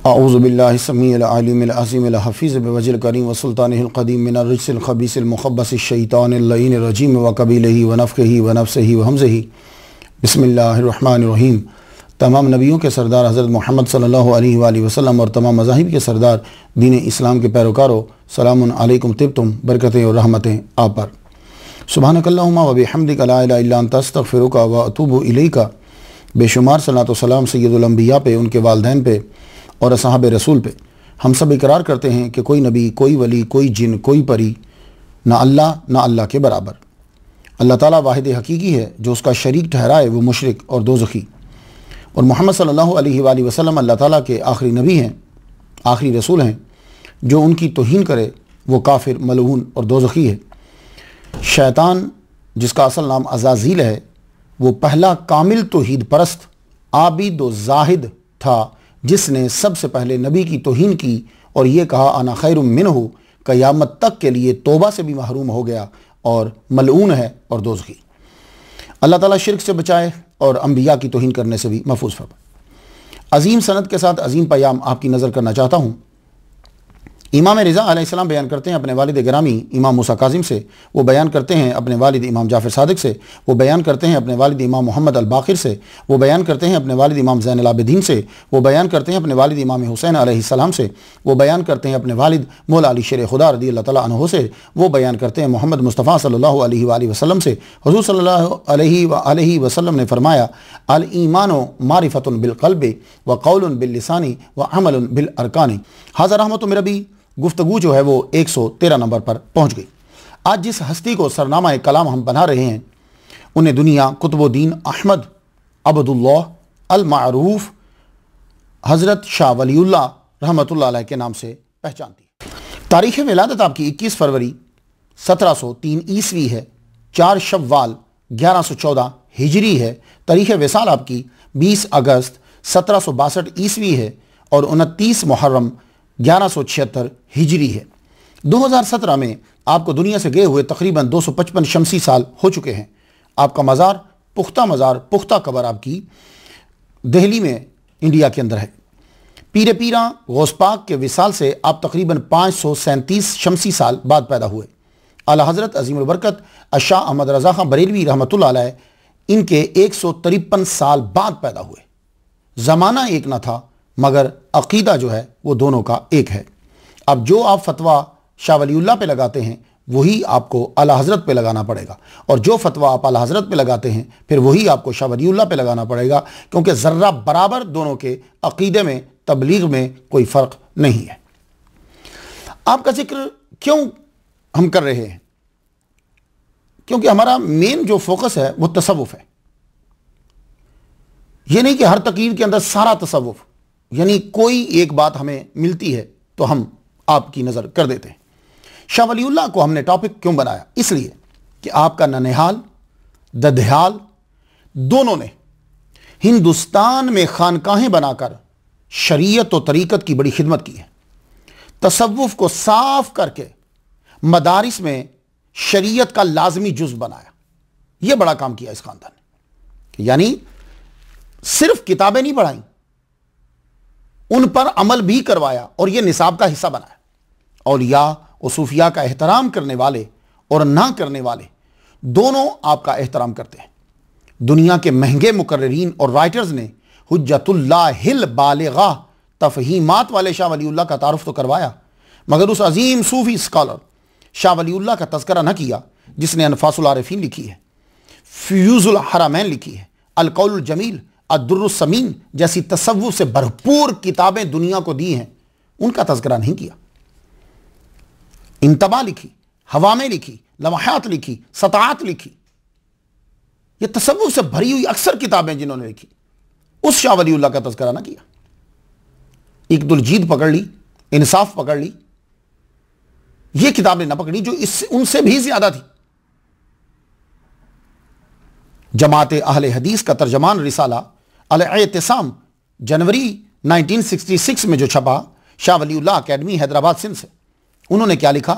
अऊज़ु बिल्लाहि समीइल अलीमिल अज़ीमिल हफ़ीज़ बिवजिल करीम व सुल्तानिहिल क़दीम मिनर रिज्सिल ख़बीसिल मुख़ब्बसिश शैतानिल लईनिर रजीम व क़बीलिही व नफ़्ख़िही व नफ़्सिही व हमज़िही। बिस्मिल्लाहिर रहमानिर रहीम। तमाम नबियों के सरदार हज़रत मोहम्मद सल्लल्लाहु अलैहि वसल्लम और तमाम मज़ाहिब के सरदार दीन इस्लाम के पैरोकारों, सलामुन अलैकुम तिब्तुम, बरकतें और रहमतें आप पर। सुब्हानकल्लाहुम्मा व बिहम्दिका ला इलाहा इल्ला अंता अस्तग़फिरुका व अतूबु इलैका। बेशुमार सलात व सलाम सय्यदुल अंबिया पे, उनके वालिदैन पे और असहाब रसूल पे। हम सब इकरार करते हैं कि कोई नबी, कोई वली, कोई जिन, कोई परी, ना अल्लाह के बराबर। अल्लाह ताला वाहिद हकीकी है, जो उसका शरीक ठहराए वो मुशरिक और दोज़खी। और मोहम्मद सल्लल्लाहु अलैहि वसल्लम अल्लाह ताला के आखिरी नबी हैं, आखिरी रसूल हैं। जो उनकी तौहीन करे वो काफिर, मलऊन और दोज़खी है। शैतान, जिसका असल नाम अज़ाज़ील है, वो पहला कामिल तौहीद परस्त आबिद व ज़ाहिद था, जिसने सबसे पहले नबी की तौहीन की और ये कहा अना खैरुम मिन्हु। क़यामत तक के लिए तौबा से भी महरूम हो गया और मलऊन है और दोज़खी। अल्लाह ताला शिर्क से बचाए और अंबिया की तौहीन करने से भी महफूज फरमाए। अजीम सनद के साथ अजीम पैगाम आपकी नज़र करना चाहता हूँ। इमाम रिज़ा अलैहिस्सलाम बयान करते हैं अपने वालिद गिरामी इमाम मूसा काज़िम से, वो बयान करते हैं अपने वालिद इमाम जाफ़र सादिक से, वो बयान करते हैं अपने वालिद इमाम मोहम्मद अल बाक़िर से, वो बयान करते हैं अपने वालिद इमाम ज़ैनुल आबिदीन से, वो बयान करते हैं अपने वालिद इमाम हुसैन अलैहिस्सलाम से, वो बयान करते हैं अपने वालिद मौला अली शेर खुदा रज़ियल्लाहु तआला अन्हु से, वो बयान करते हैं मोहम्मद मुस्तफ़ा सल्लल्लाहु अलैहि वसल्लम से। हुज़ूर सल्लल्लाहु अलैहि वसल्लम ने फरमाया, अल ईमानु मारिफ़तुन बिल क़ल्बि व क़ौलुन बिल लिसानी व अमलुन बिल अरकानी। हाज़ा रहमतुन मिन रब्बी गुफ्तगू जो है वो 113 नंबर पर पहुँच गई। आज जिस हस्ती को सरनामा कलाम हम बना रहे हैं, उन्हें दुनिया कुतुबुद्दीन अहमद अब्दुल्लाह अल मारूफ हज़रत शाह वलीउल्लाह रहमतुल्लाह अलैह के नाम से पहचानती है। तारीख़ विलादत आपकी 21 फरवरी 1703 ईस्वी है। 4 शव्वाल 1114 हिजरी है। तारीख़ विसाल आपकी 20 अगस्त 1762 ईस्वी है और 29 मुहर्रम 1176 हिजरी है। 2017 में आपको दुनिया से गए हुए तकरीबन 255 शमसी साल हो चुके हैं। आपका मज़ार, पुख्ता कबर आपकी दिल्ली में इंडिया के अंदर है। पीरे पीरा गौस पाक के विसाल से आप तकरीबन 537 शमसी साल बाद पैदा हुए। आला हज़रत अज़ीमुल बरकत शाह अहमद रज़ा खां बरेलवी रहमतुल्लाह अलैह इनके 153 साल बाद पैदा हुए। ज़माना एक ना था, मगर अक़ीदा जो है वो दोनों का एक है। अब जो आप फतवा शाह वलीउल्लाह पे लगाते हैं वही आपको आला हज़रत पे लगाना पड़ेगा, और जो फतवा आप आला हज़रत पे लगाते हैं फिर वही आपको शाह वलीउल्लाह पे लगाना पड़ेगा, क्योंकि ज़र्रा बराबर दोनों के अक़ीदे में, तबलीग में कोई फ़र्क नहीं है। आपका जिक्र क्यों हम कर रहे हैं? क्योंकि हमारा मेन जो फोकस है वो तसव्वुफ़ है। ये नहीं कि हर तक़रीर के अंदर सारा तसव्वुफ़, यानी कोई एक बात हमें मिलती है तो हम आपकी नज़र कर देते हैं। शाह वलीउल्लाह को हमने टॉपिक क्यों बनाया? इसलिए कि आपका ननिहाल, ददयाल दोनों ने हिंदुस्तान में खानकाहें बनाकर शरीयत और तरीक़त की बड़ी खिदमत की है। तसव्वुफ़ को साफ करके मदारिस में शरीयत का लाजमी जुज़ बनाया। यह बड़ा काम किया इस ख़ानदान ने। यानी सिर्फ किताबें नहीं पढ़ाई, उन पर अमल भी करवाया और यह निसाब का हिस्सा बनाया। औलिया और सूफिया का एहतराम करने वाले और ना करने वाले दोनों आपका एहतराम करते हैं। दुनिया के महंगे मुकर्रिरीन और राइटर्स ने हुज्जतुल्लाहिल बालिगा तफहीमात वाले शाह वलीउल्लाह का तारुफ तो करवाया, मगर उस अजीम सूफी स्कॉलर शाह वलीउल्लाह का तज़किरा न किया, जिसने अनफासुल आरिफीन लिखी है, फ्यूजुल हरमैन लिखी है, अल कौलुल जमील, अद्दुर्रुस समीन जैसी तसव्वुफ़ से भरपूर किताबें दुनिया को दी हैं। उनका तज़किरा नहीं किया। इंतबा लिखी, हवामें लिखी, लम्हात लिखी, सताअत लिखी, ये तसव्वुफ़ से भरी हुई अक्सर किताबें जिन्होंने लिखी, उस शाह वलीउल्लाह का तज़किरा ना किया। इक़दुल जीद पकड़ ली, इंसाफ पकड़ ली, ये किताबें ना पकड़ी जो इससे उनसे भी ज्यादा थी। जमात अहले हदीस का तर्जमान रिसाला अल-एतिसाम जनवरी 1966 में जो छपा, शाह वलीउल्लाह अकेडमी हैदराबाद सिंध से, उन्होंने क्या लिखा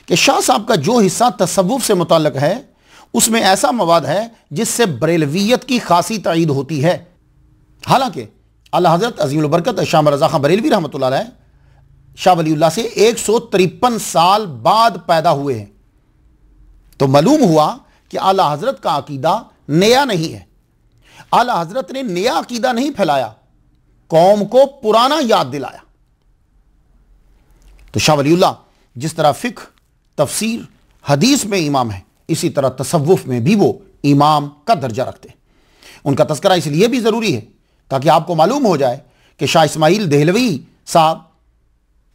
कि शाह साहब का जो हिस्सा तसव्वुफ़ से मुताल्लिक़ है उसमें ऐसा मवाद है जिससे बरेलवियत की खासी तायीद होती है। हालांकि आला हजरत अजीमुल बरकत शाह रज़ा खां बरेलवी रहमतुल्लाह अलैह शाह वलीउल्लाह से 153 साल बाद पैदा हुए हैं। तो मालूम हुआ कि आला हजरत का अकीदा नया नहीं है। आला हजरत ने नया अकीदा नहीं फैलाया, कौम को पुराना याद दिलाया। तो शाह वलीउल्लाह जिस तरह फिक्र, तफसीर, हदीस में इमाम है, इसी तरह तसव्वुफ में भी वो इमाम का दर्जा रखते हैं। उनका तस्करा इसलिए भी ज़रूरी है ताकि आपको मालूम हो जाए कि शाह इस्माइल देहलवी साहब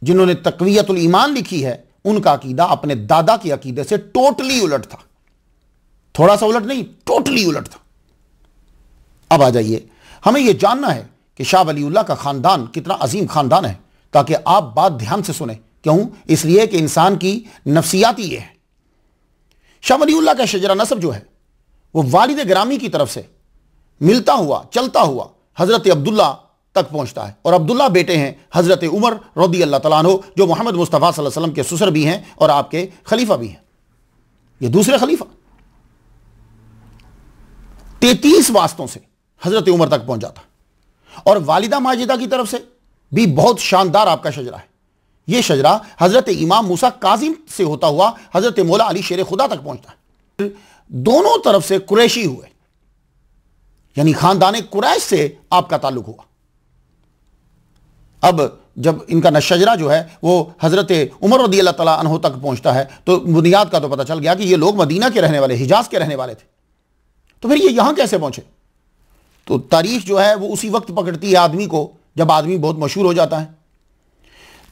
जिन्होंने तक़वियतुल ईमान लिखी है, उनका अकीदा अपने दादा के अकीदे से टोटली उलट था। थोड़ा सा उलट नहीं, टोटली उलट था। अब आ जाइए, हमें यह जानना है कि शाह वलीउल्लाह का ख़ानदान कितना अजीम ख़ानदान है, ताकि आप बात ध्यान से सुने। क्यों? इसलिए कि इंसान की नफ्सियात ही ये है। शाह वलीउल्लाह का शजरा नसब जो है वो वालिद गिरामी की तरफ से मिलता हुआ, चलता हुआ हज़रत अब्दुल्ला तक पहुंचता है। और अब्दुल्ला बेटे हैं हज़रत उमर रज़ी अल्लाह तआला अन्हु, जो मोहम्मद मुस्तफ़ा सल्लल्लाहु अलैहि वसल्लम के ससुर भी हैं और आपके खलीफा भी हैं। ये दूसरे खलीफा 33 वास्तों से हज़रत उमर तक पहुंच जाता। और वालिदा माजिदा की तरफ से भी बहुत शानदार आपका शजरा है। यह शजरा हज़रत इमाम मूसा काजिम से होता हुआ हज़रत मौला अली शेर खुदा तक पहुंचता है। दोनों तरफ से कुरैशी हुए, यानी खानदान कुरैश से आपका ताल्लुक हुआ। अब जब इनका नशजरा जो है वो हज़रत उमर रज़ी अल्लाह तआला अन्हु तक पहुंचता है, तो बुनियाद का तो पता चल गया कि ये लोग मदीना के रहने वाले, हिजाज के रहने वाले थे। तो फिर ये यहां कैसे पहुंचे? तो तारीख जो है वो उसी वक्त पकड़ती है आदमी को जब आदमी बहुत मशहूर हो जाता है।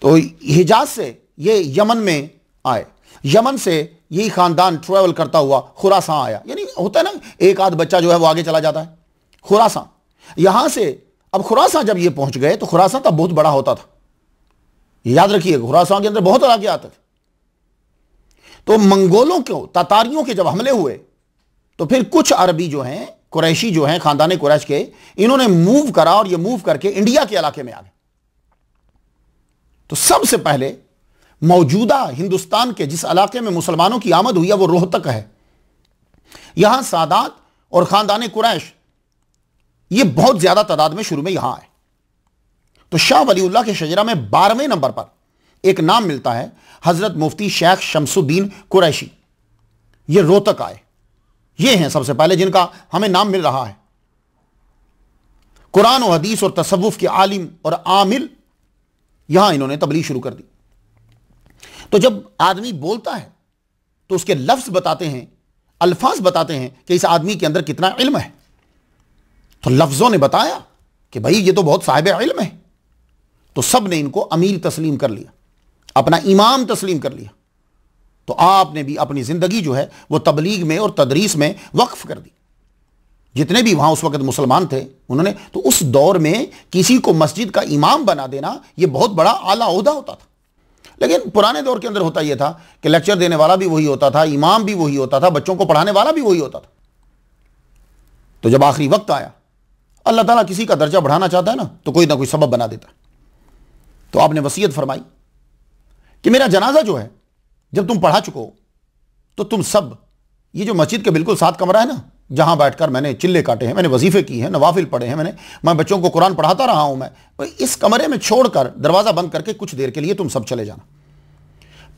तो हिजाज से ये यमन में आए, यमन से यही खानदान ट्रैवल करता हुआ खुरासान आया। यानी होता है ना, एक आध बच्चा जो है वो आगे चला जाता है। खुरासान, यहां से अब खुरासान जब ये पहुंच गए तो खुरासान तब बहुत बड़ा होता था। याद रखिए, खुरासान के अंदर बहुत आगे आते थे। तो मंगोलों को, तातारियों के जब हमले हुए तो फिर कुछ अरबी जो हैं, कुरैशी जो हैं, खानदान कुरैश के, इन्होंने मूव करा और ये मूव करके इंडिया के इलाके में आ गए। तो सबसे पहले मौजूदा हिंदुस्तान के जिस इलाके में मुसलमानों की आमद हुई है वो रोहतक है। यहां सादात और खानदान कुरैश ये बहुत ज्यादा तादाद में शुरू में यहां आए। तो शाह वलीउल्लाह के शजरा में 12वें नंबर पर एक नाम मिलता है, हजरत मुफ्ती शेख शमसुद्दीन कुरैशी। ये रोहतक आए। ये हैं सबसे पहले जिनका हमें नाम मिल रहा है। कुरान और हदीस और तसव्वुफ के आलिम और आमिल, यहां इन्होंने तबलीग शुरू कर दी। तो जब आदमी बोलता है तो उसके लफ्ज बताते हैं, अल्फाज बताते हैं कि इस आदमी के अंदर कितना इल्म है। तो लफ्जों ने बताया कि भाई ये तो बहुत साहिब इल्म है। तो सब ने इनको अमीर तस्लीम कर लिया, अपना इमाम तस्लीम कर लिया। तो आपने भी अपनी जिंदगी जो है वो तबलीग में और तदरीस में वक्फ कर दी। जितने भी वहां उस वक्त मुसलमान थे उन्होंने, तो उस दौर में किसी को मस्जिद का इमाम बना देना ये बहुत बड़ा आला ओहदा होता था। लेकिन पुराने दौर के अंदर होता यह था कि लेक्चर देने वाला भी वही होता था, इमाम भी वही होता था, बच्चों को पढ़ाने वाला भी वही होता था। तो जब आखिरी वक्त आया, अल्लाह ताला किसी का दर्जा बढ़ाना चाहता है ना कोई सबब बना देता। तो आपने वसीयत फरमाई कि मेरा जनाजा जो है जब तुम पढ़ा चुको तो तुम सब, ये जो मस्जिद के बिल्कुल साथ कमरा है ना, जहां बैठकर मैंने चिल्ले काटे हैं, मैंने वजीफे की हैं, नवाफिल पढ़े हैं, मैं बच्चों को कुरान पढ़ाता रहा हूं, मैं इस कमरे में छोड़कर दरवाजा बंद करके कुछ देर के लिए तुम सब चले जाना,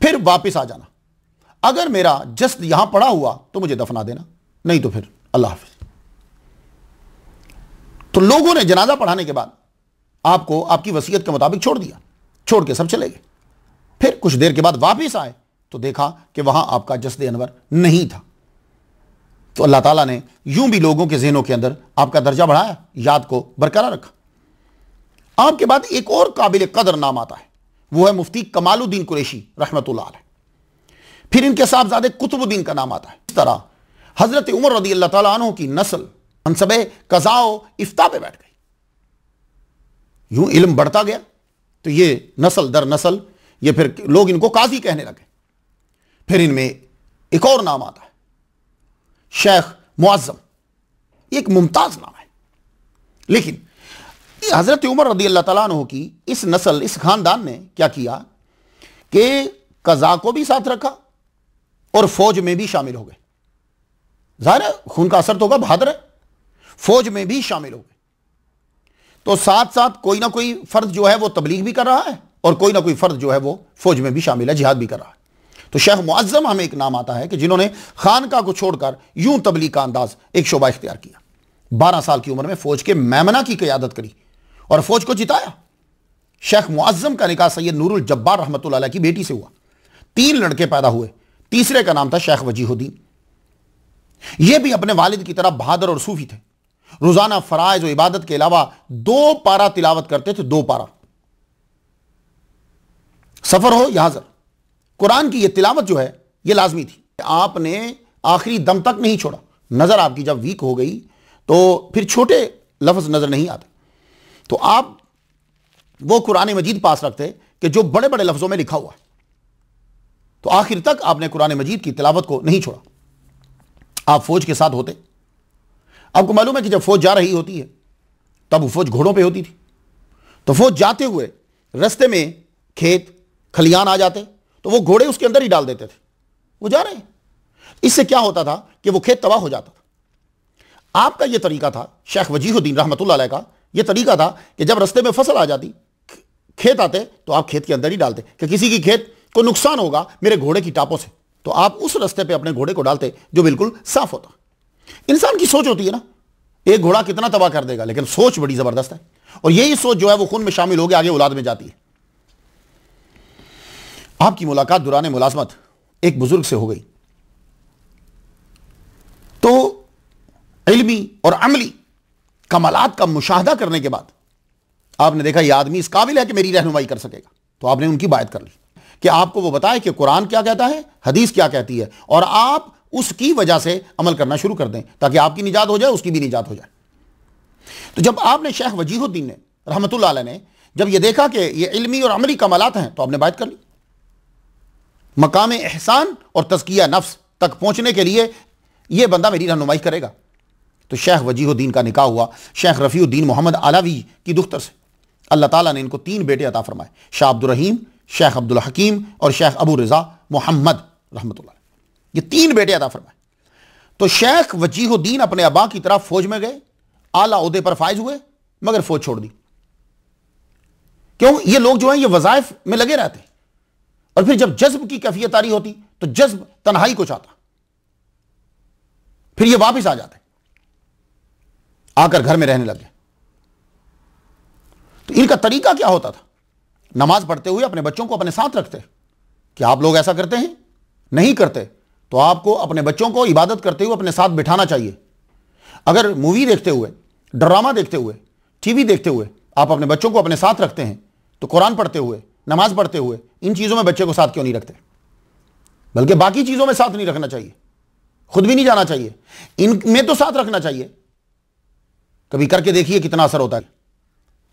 फिर वापस आ जाना। अगर मेरा जस्ट यहां पड़ा हुआ तो मुझे दफना देना, नहीं तो फिर अल्लाह हाफिज। तो लोगों ने जनाजा पढ़ाने के बाद आपको आपकी वसीयत के मुताबिक छोड़ दिया, छोड़ के सब चले गए। फिर कुछ देर के बाद वापस आए तो देखा कि वहां आपका जस्द अनवर नहीं था। तो अल्लाह ताला ने यूं भी लोगों के ज़हनों के अंदर आपका दर्जा बढ़ाया, याद को बरकरार रखा। आपके बाद एक और काबिल कदर नाम आता है, वो है मुफ्ती कमालुद्दीन कुरैशी रहमतुल्लाह अलैह। फिर इनके साहबजादे कुतुबुद्दीन का नाम आता है। इस तरह हजरत उमर रज़ी अल्लाह ताला अन्हु की नस्ल मनसबे कज़ाओ इफ्ता पे बैठ गई। यूं इल्म बढ़ता गया तो ये नस्ल दर नस्ल ये फिर लोग इनको काजी कहने लगे। फिर इनमें एक और नाम आता है, शेख मुअज्जम। एक मुमताज नाम है। लेकिन हजरत उमर रज़ी अल्लाह ताला अन्हु की इस नस्ल, इस खानदान ने क्या किया कि कज़ा को भी साथ रखा और फौज में भी शामिल हो गए। जाहिर है खून का असर तो होगा, बहादुर है, फौज में भी शामिल हो गए। तो साथ साथ कोई ना कोई फर्द जो है वो तबलीग भी कर रहा है और कोई ना कोई फर्द जो है वो फौज में भी शामिल है, जिहाद भी कर रहा है। तो शेख मुअज्जम हमें एक नाम आता है कि जिन्होंने खानका को छोड़कर यूं तबलीग का अंदाज एक शोबा इख्तियार किया। 12 साल की उम्र में फौज के मेमना की क़यादत करी और फौज को जिताया। शेख मुअज्जम का निकाह सैयद नूरुल जब्बार रहमतुल्लाह अलैह की बेटी से हुआ। 3 लड़के पैदा हुए। तीसरे का नाम था शेख वजीहुद्दीन। यह भी अपने वालिद की तरह बहादुर और सूफी थे। रोजाना फराइज और इबादत के अलावा 2 पारा तिलावत करते थे। 2 पारा, सफर हो या हाज़र। कुरान की यह तिलावत जो है यह लाजमी थी। आपने आखिरी दम तक नहीं छोड़ा। नजर आपकी जब वीक हो गई तो फिर छोटे लफ्ज नजर नहीं आते, तो आप वो कुरान मजीद पास रखते कि जो बड़े बड़े लफ्जों में लिखा हुआ है। तो आखिर तक आपने कुरान मजीद की तिलावत को नहीं छोड़ा। आप फौज के साथ होते। आपको मालूम है कि जब फौज जा रही होती है तब फौज घोड़ों पे होती थी। तो फौज जाते हुए रास्ते में खेत खलियान आ जाते तो वो घोड़े उसके अंदर ही डाल देते थे। वो जा रहे हैं। इससे क्या होता था कि वो खेत तबाह हो जाता था। आपका यह तरीका था, शेख वजीहुद्दीन रहमतुल्लाह अलैह का यह तरीका था कि जब रास्ते में फसल आ जाती, खेत आते, तो आप खेत के अंदर ही डालते कि किसी की खेत को नुकसान होगा मेरे घोड़े की टापों से, तो आप उस रास्ते पे अपने घोड़े को डालते जो बिल्कुल साफ होता। इंसान की सोच होती है ना, एक घोड़ा कितना तबाह कर देगा, लेकिन सोच बड़ी जबरदस्त है। और यही सोच जो है वो खून में शामिल हो गया, आगे औलाद में जाती है। आपकी मुलाकात दौरान मुलाजमत एक बुजुर्ग से हो गई तो इल्मी और अमली कमालात का मुशाहदा करने के बाद आपने देखा यह आदमी इस काबिल है कि मेरी रहनुमाई कर सकेगा। तो आपने उनकी बात कर ली कि आपको वो बताए कि कुरान क्या कहता है, हदीस क्या कहती है, और आप उसकी वजह से अमल करना शुरू कर दें ताकि आपकी निजात हो जाए, उसकी भी निजात हो जाए। तो जब आपने शेख वजीहुद्दीन ने रहमतुल्लाह अलैह ने जब यह देखा कि ये इल्मी और अमली कमालात हैं, तो आपने बात कर ली। मकाम एहसान और तज़किया नफ्स तक पहुंचने के लिए यह बंदा मेरी रहनुमाई करेगा। तो शेख वजीहुद्दीन का निकाह हुआ शेख रफ़ीउद्दीन मोहम्मद आलावी की दुख्तर से। अल्लाह ताला ने इनको 3 बेटे अता फरमाए, शाह अब्दुल रहीम, शेख अब्दुल हकीम और शेख अबू रज़ा मोहम्मद रहमतुल्लाह। ये 3 बेटे अता फरमाए। तो शेख वजीहुद्दीन अपने अबा की तरफ फौज में गए, आला ओहदे पर फायज हुए, मगर फौज छोड़ दी। क्यों? ये लोग जो हैं ये वज़ाइफ में लगे रहते, और फिर जब जज्ब की कैफियत आ रही होती तो जज्ब तन्हाई को चाहता, फिर ये वापस आ जाते, आकर घर में रहने लगे। तो इनका तरीका क्या होता था? नमाज पढ़ते हुए अपने बच्चों को अपने साथ रखते। क्या आप लोग ऐसा करते हैं? नहीं करते तो आपको अपने बच्चों को इबादत करते हुए अपने साथ बिठाना चाहिए। अगर मूवी देखते हुए, ड्रामा देखते हुए, टीवी देखते हुए आप अपने बच्चों को अपने साथ रखते हैं, तो कुरान पढ़ते हुए, नमाज पढ़ते हुए इन चीज़ों में बच्चे को साथ क्यों नहीं रखते? बल्कि बाकी चीज़ों में साथ नहीं रखना चाहिए, खुद भी नहीं जाना चाहिए, इनमें तो साथ रखना चाहिए। कभी करके देखिए कितना असर होता है।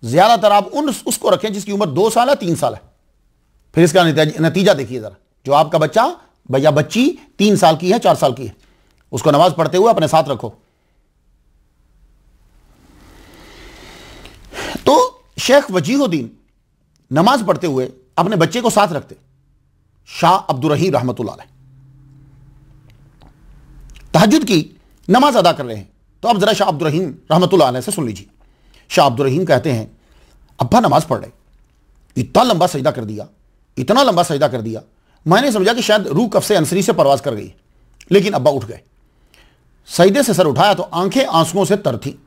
ज्यादातर आप उसको रखें जिसकी उम्र 2 साल है, 3 साल है, फिर इसका नतीजा देखिए जरा। जो आपका बच्चा भैया बच्ची 3 साल की है, 4 साल की है, उसको नमाज पढ़ते हुए अपने साथ रखो। तो शेख वजीहुद्दीन नमाज पढ़ते हुए अपने बच्चे को साथ रखते। शाह अब्दुल रहीम रहमतुल्लाह अलैह तहज्जुद की नमाज अदा कर रहे हैं। तो अब जरा शाह अब्दुल रहीम रहमतुल्लाह अलैह से सुन लीजिए। शाह अब्दुल रहीम कहते हैं, अब्बा नमाज पढ़ रहे, इतना लंबा सजदा कर दिया, इतना लंबा सजदा कर दिया, मैंने समझा कि शायद रूह कफ से अंसरी से परवाज कर गई, लेकिन अब्बा उठ गए। सजदे से सर उठाया तो आंखें आंसुओं से तर थी।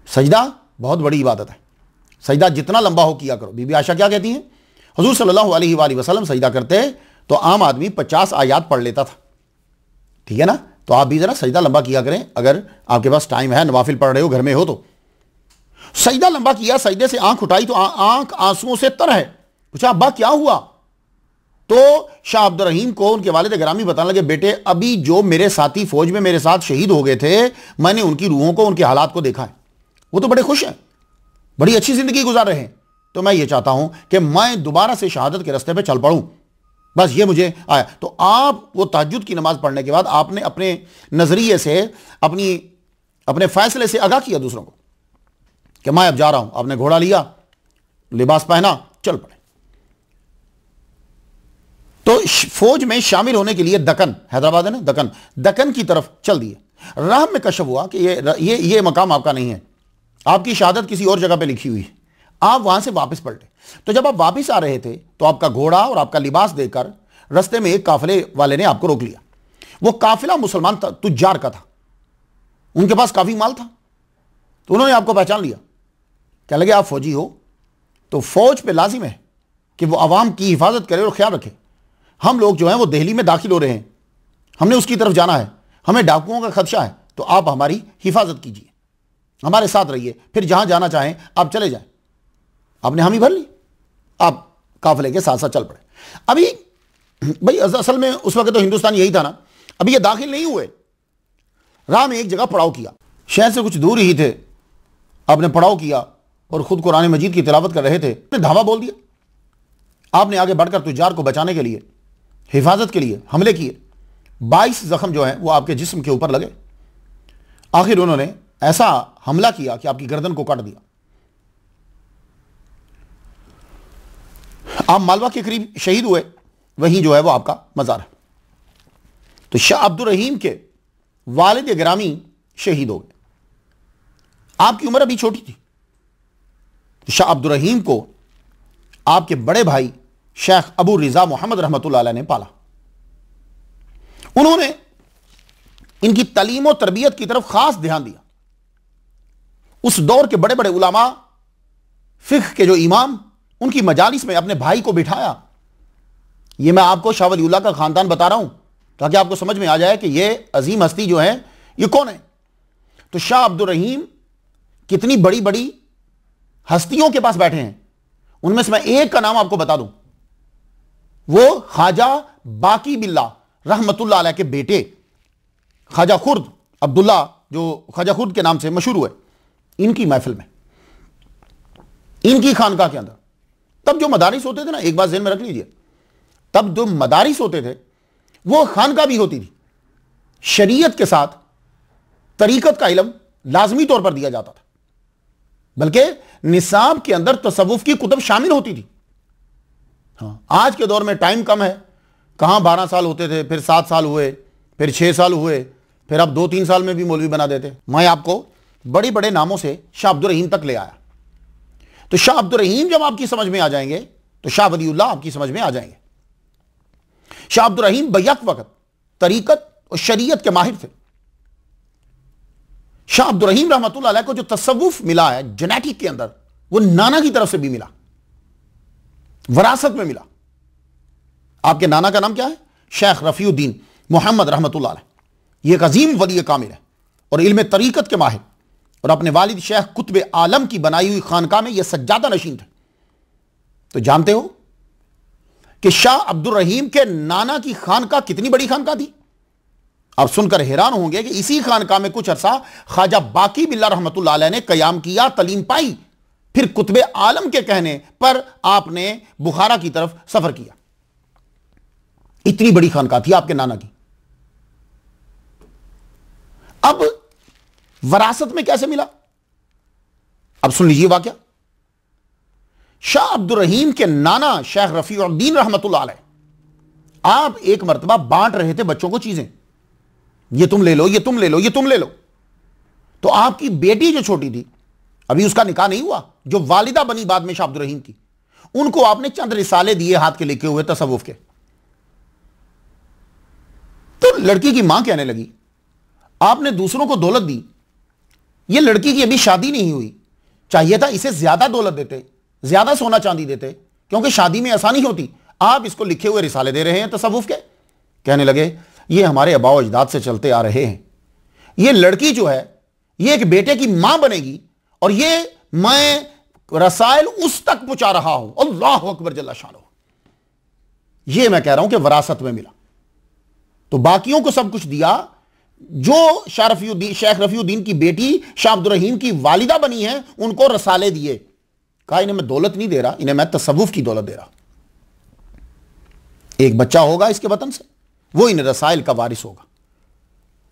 सजदा बहुत बड़ी इबादत है, सजदा जितना लंबा हो किया करो। बीबी आयशा क्या कहती हैं? हुजूर सल्लल्लाहु अलैहि वसल्लम सजदा करते तो आम आदमी 50 आयात पढ़ लेता था। ठीक है ना? तो आप भी जरा सजदा लंबा किया करें, अगर आपके पास टाइम है, नवाफिल पढ़ रहे हो, घर में हो तो। सजदा लंबा किया, सजदे से आंख उठाई तो आंख आंसुओं से तर है। पूछा अब्बा क्या हुआ? तो शाह अब्दुल रहीम को उनके वालिद गिरामी बताने लगे, बेटे अभी जो मेरे साथी फौज में मेरे साथ शहीद हो गए थे, मैंने उनकी रूहों को, उनके हालात को देखा है। वो तो बड़े खुश हैं, बड़ी अच्छी जिंदगी गुजार रहे हैं। तो मैं ये चाहता हूं कि मैं दोबारा से शहादत के रास्ते पे चल पड़ूं, बस ये मुझे आया। तो आप वो तहज्जुद की नमाज पढ़ने के बाद आपने अपने नजरिए से, अपने फैसले से आगाह किया दूसरों को कि मैं अब जा रहा हूं। आपने घोड़ा लिया, लिबास पहना, चल पड़े। तो फौज में शामिल होने के लिए दक्कन, हैदराबाद है ना, दक्कन की तरफ चल दिए। राह में कशफ हुआ कि ये मकाम आपका नहीं है, आपकी शहादत किसी और जगह पे लिखी हुई है, आप वहां से वापस पलटे। तो जब आप वापस आ रहे थे तो आपका घोड़ा और आपका लिबास देकर रास्ते में एक काफिले वाले ने आपको रोक लिया। वो काफिला मुसलमान तुज्जार का था, उनके पास काफी माल था, तो उन्होंने आपको पहचान लिया। क्या लगे आप फौजी हो, तो फौज पे लाजिम है कि वो आवाम की हिफाजत करे और ख्याल रखे। हम लोग जो हैं वो दिल्ली में दाखिल हो रहे हैं, हमने उसकी तरफ जाना है, हमें डाकुओं का खदशा है, तो आप हमारी हिफाजत कीजिए, हमारे साथ रहिए, फिर जहां जाना चाहें आप चले जाएं। आपने हामी भर ली, आप काफिले के साथ साथ चल पड़े। अभी भाई असल में उस वक्त तो हिंदुस्तान यही था ना। अभी ये दाखिल नहीं हुए, राह में एक जगह पड़ाव किया, शहर से कुछ दूर ही थे, आपने पड़ाव किया और खुद कुरान मजीद की तिलावत कर रहे थे, आपने धावा बोल दिया। आपने आगे बढ़कर तुजार को बचाने के लिए, हिफाजत के लिए हमले किए। 22 जख्म जो हैं वो आपके जिस्म के ऊपर लगे। आखिर उन्होंने ऐसा हमला किया कि आपकी गर्दन को काट दिया। आप मालवा के करीब शहीद हुए, वहीं जो है वो आपका मज़ार है। तो शाह अब्दुल रहीम के वालिद गिरामी शहीद हो गए। आपकी उम्र अभी छोटी थी। तो शाह अब्दुल रहीम को आपके बड़े भाई शेख अबू रिजा मोहम्मद रहमतुल्लाह अलैह ने पाला। उन्होंने इनकी तालीम और तरबियत की तरफ खास ध्यान दिया। उस दौर के बड़े बड़े उलामा, फिक्ह के जो इमाम, उनकी मजालिस में अपने भाई को बिठाया। यह मैं आपको शाह वलीउल्लाह का खानदान बता रहा हूं ताकि आपको समझ में आ जाए कि यह अजीम हस्ती जो है ये कौन है। तो शाह अब्दुल रहीम कितनी बड़ी बड़ी हस्तियों के पास बैठे हैं, उनमें से मैं एक का नाम आपको बता दूं। वो ख्वाजा बाकी बिल्ला रहमतुल्लाह अलैह के बेटे ख्वाजा खुर्द अब्दुल्ला, जो ख्वाजा खुर्द के नाम से मशहूर हुए, इनकी महफिल में, इनकी खानकाह के अंदर, तब जो मदारिस होते थे ना, एक बात ज़हन में रख लीजिए, तब जो मदारिस होते थे वो खानकाह भी होती थी। शरीयत के साथ तरीकत का इल्म लाजमी तौर पर दिया जाता था, बल्कि निसाब के अंदर तसव्वुफ की कुतुब शामिल होती थी। हाँ, आज के दौर में टाइम कम है, कहां 12 साल होते थे, फिर 7 साल हुए, फिर 6 साल हुए, फिर अब 2-3 साल में भी मौलवी बना देते। मैं आपको बड़े बड़े नामों से शाह अब्दुल रहीम तक ले आया। तो शाह अब्दुल रहीम जब आपकी समझ में आ जाएंगे तो शाह वलीउल्लाह आपकी समझ में आ जाएंगे। शाह अब्दुल रहीम बैक वक्त तरीकत और शरीयत के माहिर थे। शाह अब्दुल रहीम रहमतुल्लाह अलैह को जो तसव्वुफ मिला है जेनेटिक के अंदर, वो नाना की तरफ से भी मिला, वरासत में मिला। आपके नाना का नाम क्या है? शेख रफीउद्दीन मोहम्मद रहमतुल्लाह अलैह। ये एक अजीम वली कामिल है और इल्म तरीकत के माहिर, और अपने वालिद शेख कुतुब आलम की बनाई हुई खानकाह में ये सज्जादा नशीन थे। तो जानते हो कि शाह अब्दुल रहीम के नाना की खानकाह कितनी बड़ी खानकाह थी? आप सुनकर हैरान होंगे कि इसी खानकाह में कुछ अरसा ख्वाजा बाकी बिल्ला रहमतुल्लाह अलैह ने कयाम किया, तलीम पाई, फिर कुतुब आलम के कहने पर आपने बुखारा की तरफ सफर किया। इतनी बड़ी खानकाह थी आपके नाना की। अब वरासत में कैसे मिला? अब सुन लीजिए वाकया। शाह अब्दुल रहीम के नाना शेख रफीउद्दीन रहमतुल्लाह अलैह, आप एक मर्तबा बांट रहे थे बच्चों को चीजें, ये तुम ले लो, ये तुम ले लो, ये तुम ले लो। तो आपकी बेटी जो छोटी थी, अभी उसका निकाह नहीं हुआ, जो वालिदा बनी बाद में शाह अब्दुल रहीम की, उनको आपने चंद रिसाले दिए हाथ के लिखे हुए तसव्वुफ के। तो लड़की की मां कहने लगी, आपने दूसरों को दौलत दी, ये लड़की की अभी शादी नहीं हुई, चाहिए था इसे ज्यादा दौलत देते, ज्यादा सोना चांदी देते, क्योंकि शादी में आसानी होती। आप इसको लिखे हुए रिसाले दे रहे हैं तसव्वुफ के। कहने लगे, ये हमारे आबा अजदाद से चलते आ रहे हैं, ये लड़की जो है ये एक बेटे की मां बनेगी, और ये मैं रसायल उस तक पहुंचा रहा हूं। अल्लाह अकबर जल्ला शानो। ये मैं कह रहा हूं कि वरासत में मिला। तो बाकियों को सब कुछ दिया, जो शेख रफीउद्दीन की बेटी शाह अब्दुल रहीम की वालिदा बनी है, उनको रसाले दिए। कहा, इन्हें मैं दौलत नहीं दे रहा, इन्हें मैं तसव्वुफ की दौलत दे रहा। एक बच्चा होगा इसके वतन से, वो इन रसाइल का वारिस होगा।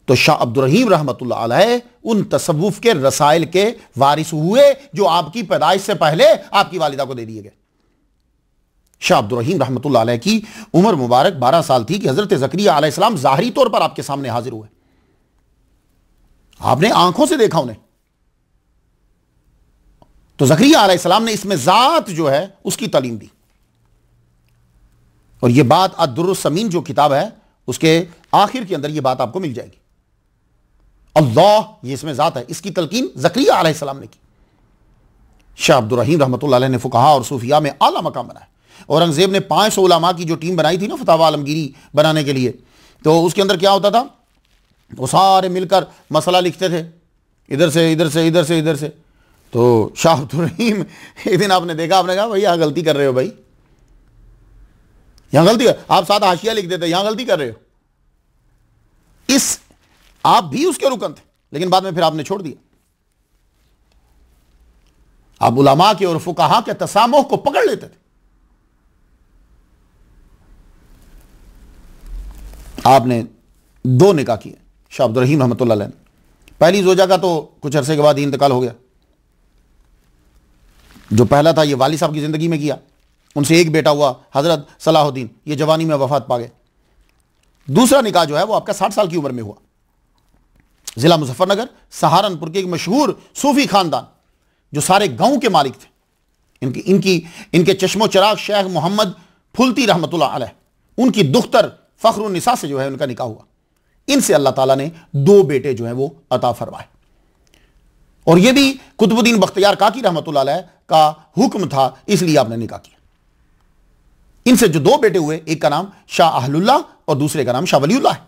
तो शाह अब्दुल रहीम रहमतुल्लाह अलैह उन तसव्वुफ के रसाइल के वारिस हुए जो आपकी पैदाइश से पहले आपकी वालिदा को दे दिए गए। शाह अब्दुल रहीम रहमतुल्लाह अलैह की उम्र मुबारक 12 साल थी कि हजरत ज़करिया अलैहिस्सलाम ज़ाहरी तौर पर आपके सामने हाजिर हुए। आपने आंखों से देखा उन्हें, तो ज़करिया अलैहिस्सलाम ने इसमें ज़ात जो है उसकी तालीम दी। और यह बात अद-दुर्रुस समीन जो किताब है उसके आखिर के अंदर यह बात आपको मिल जाएगी। अल्लाह ये इसमें ज़ात है, इसकी तलकीन ज़करिया अलैहिस्सलाम ने की। शाह अब्दुर रहीम रहमतुल्लाह अलैह ने फुक़हा और सूफिया में आला मकाम बनाया। औरंगज़ेब ने 500 उलमा की जो टीम बनाई थी ना फतवा आलमगीरी बनाने के लिए, तो उसके अंदर क्या होता था, वो सारे मिलकर मसला लिखते थे, इधर से इधर से इधर से इधर से। तो शाह अब्दुर रहीम एक दिन आपने देखा, आपने कहा भाई यहाँ गलती कर रहे हो, भाई यहाँ गलती कर, आप साथ हाशिया लिख देते, यहाँ गलती कर रहे हो। इस आप भी उसके रुकन थे, लेकिन बाद में फिर आपने छोड़ दिया। आप उलमा के और फुकाहा के तसामुह को पकड़ लेते थे। आपने 2 निकाह किए शाह अब्दुर रहीम रहमतुल्लाह अलैह ने। पहली जोजा का तो कुछ अरसे के बाद ही इंतकाल हो गया। जो पहला था ये वाली साहब की जिंदगी में किया, उनसे एक बेटा हुआ हजरत सलाहुद्दीन, ये जवानी में वफात पा गए। दूसरा निकाह जो है वो आपका 60 साल की उम्र में हुआ। जिला मुजफ्फरनगर सहारनपुर के एक मशहूर सूफी खानदान जो सारे गांव के मालिक थे, इनके चश्मो चराग शेख मोहम्मद फुलती रहमतुल्लाह अलैह, उनकी दुख्तर फखरुन्निसा से जो है उनका निकाह हुआ। इनसे अल्लाह ताला ने 2 बेटे जो हैं वो अता फरमाए। और ये भी कुतुबुद्दीन बख्तियार काकी रहमतुल्लाह अलैह का हुक्म था, इसलिए आपने निकाह किया। इनसे जो 2 बेटे हुए, एक का नाम शाह अहलुल्लाह और दूसरे का नाम शाह वलीउल्लाह है।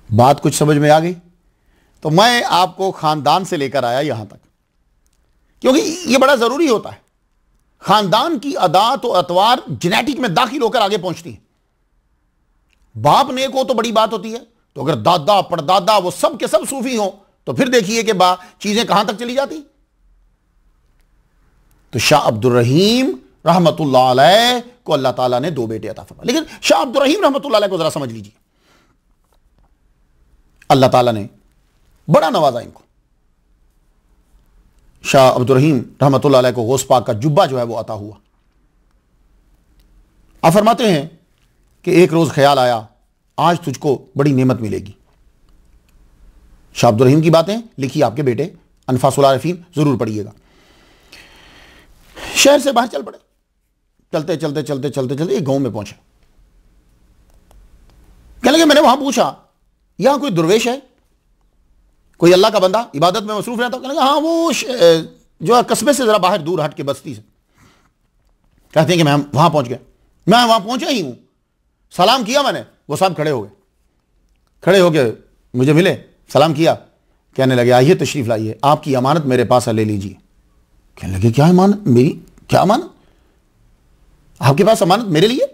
बात कुछ समझ में आ गई? तो मैं आपको खानदान से लेकर आया यहां तक, क्योंकि यह बड़ा जरूरी होता है। खानदान की अदात और अतवार जेनेटिक में दाखिल होकर आगे पहुंचती है। बाप नेक हो तो बड़ी बात होती है, तो अगर दादा परदादा वो सब के सब सूफी हो तो फिर देखिए कि चीजें कहां तक चली जाती। तो शाह अब्दुर रहीम रहमतुल्लाह अलैह को अल्लाह ताला ने 2 बेटे अता फरमाए। लेकिन शाह अब्दुर रहीम रहमतुल्लाह अलैह को जरा समझ लीजिए, अल्लाह ताला ने बड़ा नवाजा इनको। शाह अब्दुर रहीम रहमतुल्लाह अलैह को गौस पाक का जुब्बा जो है वो अता हुआ। आप फरमाते हैं कि एक रोज ख्याल आया, आज तुझको बड़ी नेमत मिलेगी। शाह अब्दुर रहीम की बातें लिखी आपके बेटे अनफासुल आरिफीन, जरूर पढ़िएगा। शहर से बाहर चल पड़े, चलते चलते चलते चलते चलते एक गांव में पहुंचे। कहने लगे, मैंने वहां पूछा यहां कोई दुर्वेश है, कोई अल्लाह का बंदा इबादत में मसरूफ रहता? कहने लगे, हाँ वो जो है कस्बे से जरा बाहर दूर हट के बस्ती से। कहते हैं कि मैं वहां पहुंच गया। मैं वहां पहुंचा ही हूं, सलाम किया मैंने, वो साहब खड़े हो गए मुझे मिले, सलाम किया, कहने लगे आइए तशरीफ लाइए, आपकी अमानत मेरे पास है, ले लीजिए। कहने लगे क्या अमानत? मेरी क्या अमानत? आपके पास अमानत मेरे लिए?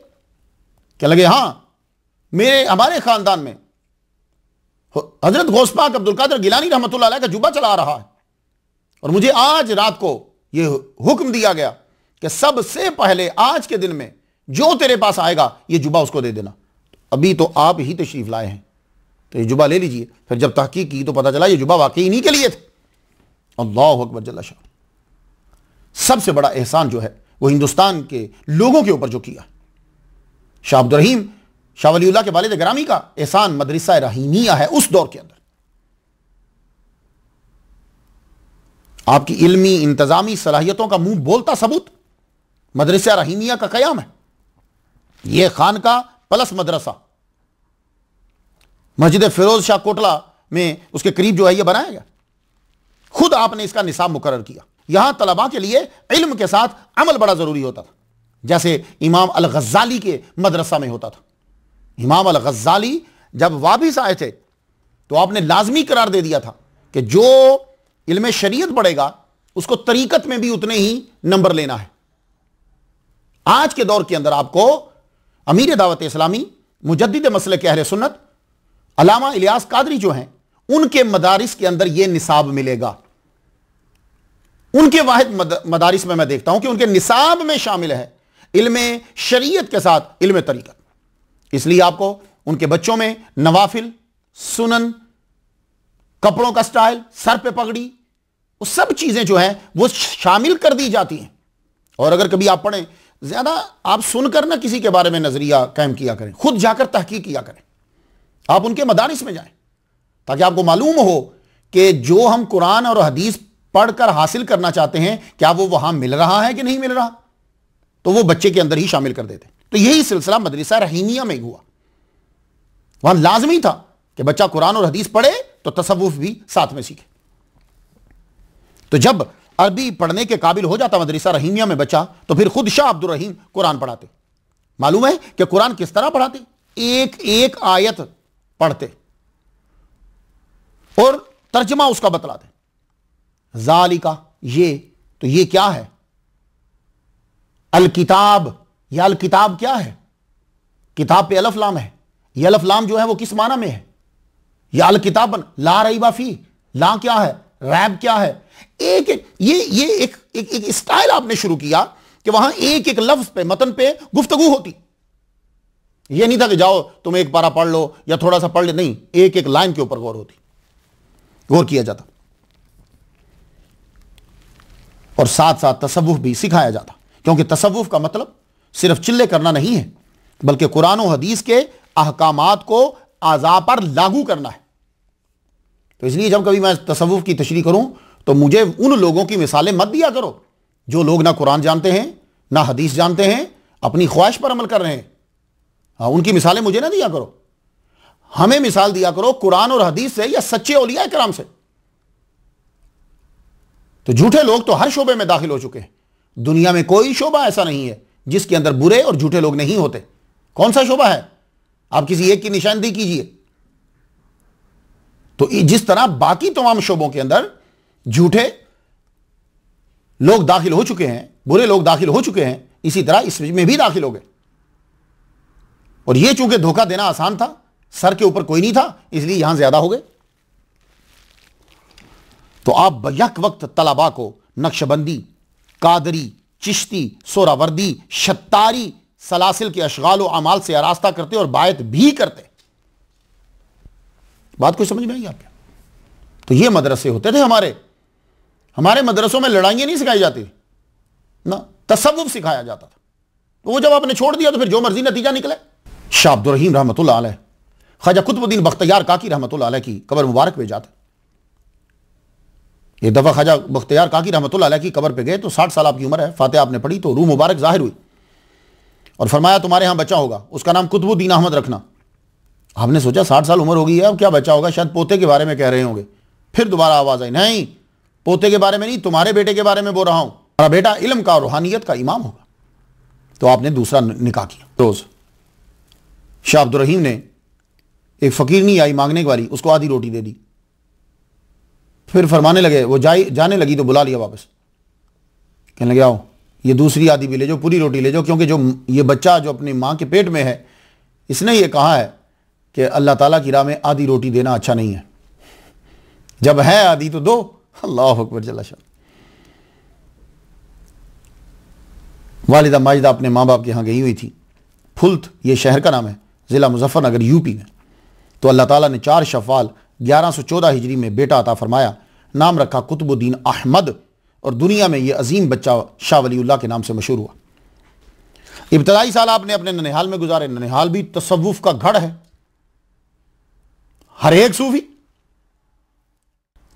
कहने लगे हाँ, हमारे खानदान में हजरत गौस पाक अब्दुल कादिर गिलानी रहमतुल्लाह अलैह का जुब्बा चला रहा है, और मुझे आज रात को यह हुक्म दिया गया कि सबसे पहले आज के दिन में जो तेरे पास आएगा ये जुब्बा उसको दे देना। अभी तो आप ही तशरीफ लाए हैं, तो ये जुब्बा ले लीजिए। फिर जब तहकीक की तो पता चला ये जुब्बा वाकई इन्हीं के लिए थे। अल्लाहु अकबर जल्ला शाह। सबसे बड़ा एहसान जो है वो हिंदुस्तान के लोगों के ऊपर जो किया, शाह अब्दुर रहीम शाह वलीउल्लाह के वालिद ग्रामी का एहसान मदरसा रहीमिया है। उस दौर के अंदर आपकी इल्मी इंतजामी सलाहियतों का मुंह बोलता सबूत मदरसा रहीमिया का कयाम है। यह खानका प्लस मदरसा मस्जिद फिरोज शाह कोटला में उसके करीब जो है यह बनाया गया। खुद आपने इसका निसाब मुकर्रर किया। यहां तलबा के लिए इल्म के साथ अमल बड़ा जरूरी होता था, जैसे इमाम अल गज़ाली के मदरसा में होता था। इमाम अल गज़ाली जब वापिस आए थे तो आपने लाजमी करार दे दिया था कि जो इल्म शरीयत पढ़ेगा उसको तरीकत में भी उतने ही नंबर लेना है। आज के दौर के अंदर आपको अमीर दावत इस्लामी मुजद्दिद मसलक अहले सुन्नत अल्लामा इलियास कादरी जो हैं उनके मदारिस के अंदर यह निसाब मिलेगा। उनके वाहिद मदारिस में मैं देखता हूं कि उनके निसाब में शामिल है इल्म शरीयत के साथ इल्म तरीकत। इसलिए आपको उनके बच्चों में नवाफिल, सुनन, कपड़ों का स्टाइल, सर पे पगड़ी, वो सब चीजें जो हैं वो शामिल कर दी जाती हैं। और अगर कभी आप पढ़ें, ज्यादा आप सुनकर ना किसी के बारे में नजरिया कायम किया करें, खुद जाकर तहकीक किया करें। आप उनके मदारिस में जाएं ताकि आपको मालूम हो कि जो हम कुरान और हदीस पढ़कर हासिल करना चाहते हैं क्या वो वहां मिल रहा है कि नहीं मिल रहा, तो वो बच्चे के अंदर ही शामिल कर देते। तो यही सिलसिला मदरसा रहीमिया में हुआ। वहां लाजमी था कि बच्चा कुरान और हदीस पढ़े तो तसव्वुफ भी साथ में सीखे। तो जब अरबी पढ़ने के काबिल हो जाता मदरसा रहीमिया में बच्चा, तो फिर खुद शाह अब्दुल रहीम कुरान पढ़ाते। मालूम है कि कुरान किस तरह पढ़ाते? एक एक आयत पढ़ते और तर्जमा उसका बतलाते। ज़ालिका, ये, तो ये क्या है? अल किताब, या अल किताब क्या है? किताब पे अलफ लाम है, यह अलफ लाम जो है वो किस माना में है? या अल किताब ला रईबा फी, ला क्या है, रैब क्या है? एक एक ये एक स्टाइल आपने शुरू किया कि वहां एक एक लफ्ज पे, मतन पे गुफ्तगू होती। ये नहीं था कि जाओ तुम एक पारा पढ़ लो या थोड़ा सा पढ़ ले, नहीं, एक एक लाइन के ऊपर गौर किया जाता और साथ साथ तसव्वुफ भी सिखाया जाता। क्योंकि तसव्वुफ का मतलब सिर्फ चिल्ले करना नहीं है, बल्कि कुरान और हदीस के अहकामात को आज़ा पर लागू करना है। तो इसलिए जब कभी मैं तसव्वुफ की तशरीह करूं तो मुझे उन लोगों की मिसालें मत दिया करो जो लोग ना कुरान जानते हैं ना हदीस जानते हैं, अपनी ख्वाहिश पर अमल कर रहे हैं। हाँ, उनकी मिसालें मुझे ना दिया करो, हमें मिसाल दिया करो कुरान और हदीस से या सच्चे औलिया किराम से। तो झूठे लोग तो हर शोबे में दाखिल हो चुके हैं। दुनिया में कोई शोबा ऐसा नहीं है जिसके अंदर बुरे और झूठे लोग नहीं होते। कौन सा शोबा है? आप किसी एक की निशानदेही कीजिए। तो जिस तरह बाकी तमाम शोबों के अंदर झूठे लोग दाखिल हो चुके हैं, बुरे लोग दाखिल हो चुके हैं, इसी तरह इसमें भी दाखिल हो गए। और यह चूंकि धोखा देना आसान था, सर के ऊपर कोई नहीं था, इसलिए यहां ज्यादा हो गए। तो आप यक वक्त तलबा को नक्शबंदी, कादरी, चिश्ती, सोरावर्दी, शत्तारी, सलासिल के अशगाल और अमाल से आरास्ता करते और बायत भी करते। बात कोई समझ में आई आपके? तो ये मदरसे होते थे हमारे मदरसों में लड़ाइयां नहीं सिखाई जाती ना, तसव्वुफ सिखाया जाता था। तो वो जब आपने छोड़ दिया तो फिर जो मर्जी नतीजा निकले। शाह अब्दुल रहीम रहमतुल्लाह अलैह ख्वाजा कुतुबुद्दीन बख्तियार काकी रहमतुल्लाह अलैह की कब्र मुबारक पे जाते। एक दफ़ा ख्वाजा बख्तियार काकी रहमतुल्लाह अलैह की कब्र पे गए तो 60 साल आपकी उम्र है, फातिहा आपने पढ़ी तो रूह मुबारक जाहिर हुई और फरमाया तुम्हारे यहाँ बच्चा होगा, उसका नाम कुतुबुद्दीन अहमद रखना। आपने सोचा 60 साल उम्र हो गई है, अब क्या बच्चा होगा, शायद पोते के बारे में कह रहे होंगे। फिर दोबारा आवाज़ आई, नहीं पोते के बारे में नहीं, तुम्हारे बेटे के बारे में बोल रहा हूँ, तुम्हारा बेटा इल्म का और रूहानियत का इमाम होगा। तो आपने दूसरा निकाह किया। रोज़ शाह अब्दुल रहीम ने, एक फ़कीर नहीं आई मांगने वाली, उसको आधी रोटी दे दी। फिर फरमाने लगे, वो जाने लगी तो बुला लिया वापस, कहने लगे आओ ये दूसरी आधी भी ले जाओ, पूरी रोटी ले जाओ, क्योंकि जो ये बच्चा जो अपनी माँ के पेट में है, इसने ये कहा है कि अल्लाह ताला की राह में आधी रोटी देना अच्छा नहीं है, जब है आधी तो दो। अल्लाह अकबर जल्ला शाह। वालिदा माजिदा अपने माँ बाप के यहाँ गई हुई थी, फुल्त ये शहर का नाम है, ज़िला मुजफ्फरनगर यूपी में। तो अल्लाह ताला ने 4 शफ़ाल 1114 हिजरी में बेटा अता फरमाया, नाम रखा कुतुबुद्दीन अहमद, और दुनिया में यह अजीम बच्चा शाह वलीउल्लाह के नाम से मशहूर हुआ। इब्तदाई साल आपने अपने ननिहाल में गुजारे। ननिहाल भी तसव्वुफ का गढ़ है, हर एक सूफी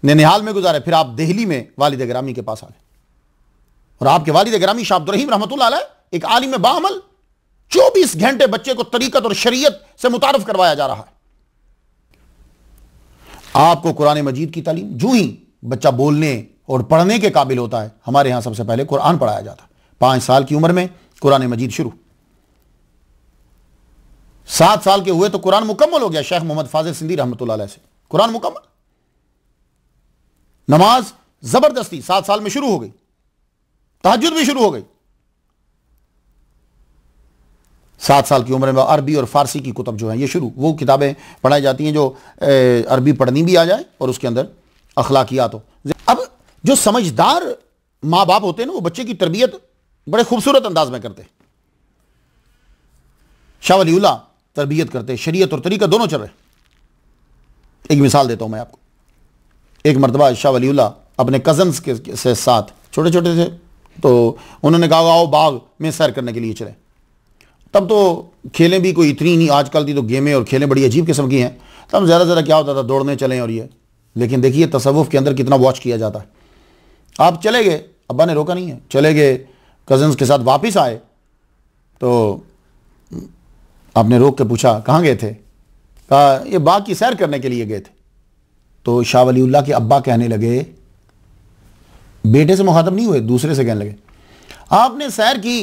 ननिहाल में गुजारे। फिर आप दिल्ली में वालिद गिरामी के पास आ गए और आपके वालिद गिरामी शाह अब्दुल रहीम रहमतुल्लाह अलैह एक आलिम बाअमल, 24 घंटे बच्चे को तरीकत और शरीयत से मुतारफ करवाया जा रहा है। आपको कुरान मजीद की तालीम, जो ही बच्चा बोलने और पढ़ने के काबिल होता है, हमारे यहां सबसे पहले कुरान पढ़ाया जाता है। 5 साल की उम्र में कुरान मजीद शुरू, 7 साल के हुए तो कुरान मुकम्मल हो गया शेख मोहम्मद फाजिल सिंधी रहमतुल्लाह अलैह से, कुरान मुकम्मल। नमाज जबरदस्ती 7 साल में शुरू हो गई, तहज्जुद भी शुरू हो गई। 7 साल की उम्र में अरबी और फारसी की कुतब जो हैं ये शुरू, वो किताबें पढ़ाई जाती हैं जो अरबी पढ़नी भी आ जाए और उसके अंदर अखलाकियात हो। अब जो समझदार माँ बाप होते हैं ना, वो बच्चे की तरबियत बड़े खूबसूरत अंदाज में करते। शाह वलीउल्लाह तरबियत करते, शरीयत और तरीका दोनों चल रहे। एक मिसाल देता हूं मैं आपको। एक मरतबा शाह वलीउल्लाह अपने कज़न्स के साथ, छोटे छोटे थे, तो उन्होंने कहा आओ बाग में सैर करने के लिए चले। तब तो खेलें भी कोई इतनी नहीं, आजकल की तो गेमें और खेलें बड़ी अजीब किस्म की हैं। तब ज़्यादा क्या होता था, दौड़ने चलें और ये लेकिन देखिए तसव्वुफ के अंदर कितना वॉच किया जाता है। आप चले गए, अब्बा ने रोका नहीं है, चले गए, कज़न्स के साथ वापस आए तो आपने रोक के पूछा कहाँ गए थे? कहा ये बाग की सैर करने के लिए गए थे। तो शाह वलीउल्लाह के अब्बा कहने लगे, बेटे से मुखातब नहीं हुए, दूसरे से कहने लगे, आपने सैर की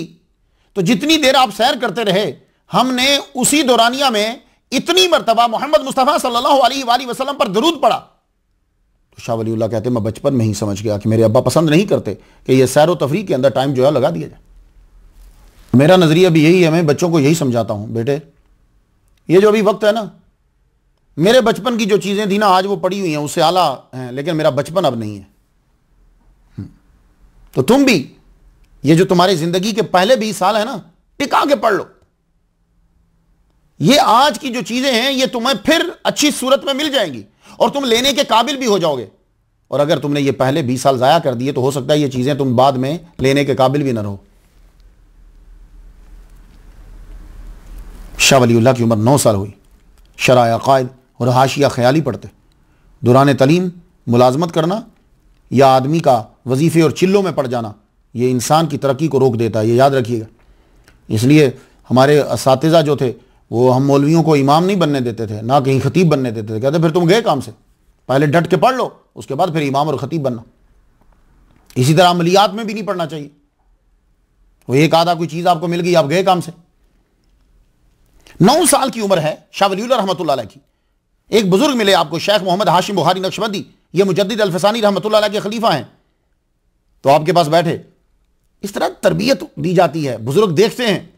तो जितनी देर आप सैर करते रहे हमने उसी दौरानिया में इतनी मरतबा मोहम्मद मुस्तफ़ा सल्लल्लाहु अलैहि वसल्लम पर दरूद पढ़ा। तो शाह वलीउल्लाह कहते मैं बचपन में ही समझ गया कि मेरे अब्बा पसंद नहीं करते कि यह सैर व तफरीह के अंदर टाइम जो है लगा दिया जाए। मेरा नजरिया भी यही है, मैं बच्चों को यही समझाता हूं, बेटे ये जो अभी वक्त है ना, मेरे बचपन की जो चीजें थी ना आज वो पड़ी हुई हैं, उससे आला हैं, लेकिन मेरा बचपन अब नहीं है। तो तुम भी ये जो तुम्हारी जिंदगी के पहले 20 साल है ना, टिका के पढ़ लो। ये आज की जो चीजें हैं ये तुम्हें फिर अच्छी सूरत में मिल जाएंगी और तुम लेने के काबिल भी हो जाओगे। और अगर तुमने ये पहले 20 साल जाया कर दिए तो हो सकता है ये चीजें तुम बाद में लेने के काबिल भी ना रहो। शाह वलीउल्लाह की उम्र 9 साल हुई, शरअ अक़ाइद और हाशिया ख्याली पढ़ते। दौरान तलीम मुलाजमत करना या आदमी का वजीफे और चिल्लों में पड़ जाना ये इंसान की तरक्की को रोक देता है, ये याद रखिएगा। इसलिए हमारे असातिज़ा जो थे वो हम मौलवियों को इमाम नहीं बनने देते थे, ना कहीं खतीब बनने देते थे। कहते फिर तुम गए काम से, पहले डट के पढ़ लो, उसके बाद फिर इमाम और खतीब बनना। इसी तरह अमलियात में भी नहीं पढ़ना चाहिए। वो एक आधा कोई चीज़ आपको मिल गई, आप गए काम से। 9 साल की उम्र है शाह वलीउल्लाह रहमतुल्लाह अलैह की। एक बुजुर्ग मिले आपको, शेख मोहम्मद हाशिम बुखारी नक्शबंदी, ये मुजद्दिद अल-फसानी रहमतुल्लाह अलैह के खलीफा हैं। तो आपके पास बैठे, इस तरह तरबियत दी जाती है, बुजुर्ग देखते हैं,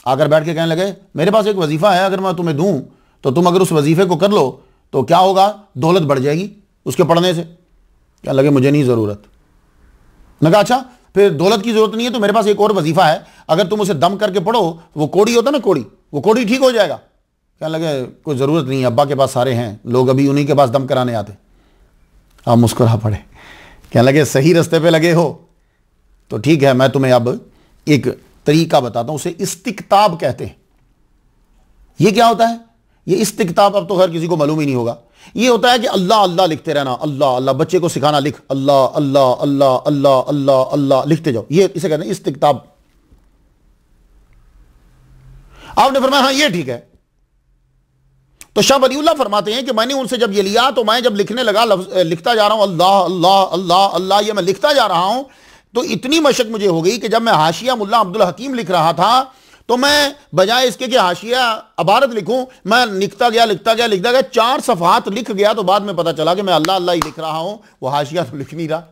आकर बैठ के कहने लगे मेरे पास एक वजीफा है, अगर मैं तुम्हें दूं तो तुम अगर उस वजीफे को कर लो तो क्या होगा, दौलत बढ़ जाएगी उसके पढ़ने से। क्या लगे मुझे नहीं ज़रूरत। मैं कहा अच्छा फिर दौलत की ज़रूरत नहीं है तो मेरे पास एक और वजीफा है, अगर तुम उसे दम करके पढ़ो, वो कोड़ी होता ना कोड़ी, वो कोड़ी ठीक हो जाएगा। क्या लगे कोई ज़रूरत नहीं है, अब्बा के पास सारे हैं, लोग अभी उन्हीं के पास दम कराने आते। आप मुस्कुरा पड़े, क्या लगे सही रास्ते पे लगे हो तो ठीक है, मैं तुम्हें अब एक तरीका बताता हूं, उसे इस्तिक्ताब कहते हैं। ये क्या होता है? ये इस्तिक्ताब अब तो खैर किसी को मालूम ही नहीं होगा। ये होता है कि अल्लाह अल्लाह लिखते रहना, अल्लाह अल्लाह, बच्चे को सिखाना, लिख अल्लाह अल्लाह अल्लाह अल्लाह अल्लाह अल्लाह लिखते जाओ, ये इसे कहते हैं इस्तिक्ताब। आपने फरमाया हाँ ये ठीक है। तो शाह वलीउल्लाह फरमाते हैं कि मैंने उनसे जब ये लिया तो मैं जब लिखने लगा, लिखता जा रहा हूं अल्लाह अल्लाह अल्लाह अल्लाह, ये मैं लिखता जा रहा हूं तो इतनी मशक मुझे हो गई कि जब मैं हाशिया मुल्ला अब्दुल हकीम लिख रहा था तो मैं बजाय इसके कि हाशिया अबारत लिखूं, मैं लिखता गया लिखता गया लिखता गया, 4 सफ़हात लिख गया तो बाद में पता चला कि मैं अल्लाह अल्लाह ही लिख रहा हूं, वो हाशिया तो लिख नहीं रहा।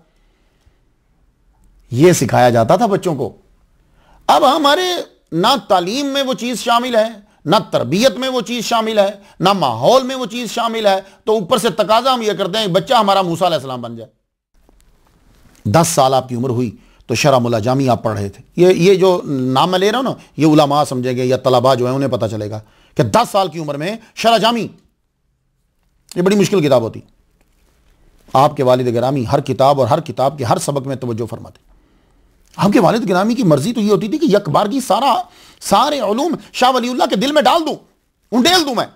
यह सिखाया जाता था बच्चों को। अब हमारे ना तालीम में वो चीज़ शामिल है, ना तरबियत में वो चीज़ शामिल है, ना माहौल में वो चीज़ शामिल है, तो ऊपर से तकाजा हम ये करते हैं बच्चा हमारा मूसा अलैहिस्सलाम बन जाए। 10 साल आपकी उम्र हुई तो शरअ मुल्ला जामी आप पढ़ रहे थे। ये जो नाम मैं ले रहा हूं ना, ये उलमा समझेंगे या तलबा जो है उन्हें पता चलेगा कि 10 साल की उम्र में शरअ जामी, ये बड़ी मुश्किल किताब होती। आपके वालिद गिरामी हर किताब और हर किताब के हर सबक में तवज्जो फरमाते। आपके वालिद गिरामी की मर्जी तो ये होती थी कि यकबार की सारे उलूम शाह वलीउल्लाह के दिल में डाल दूं, उंडेल दूं मैं।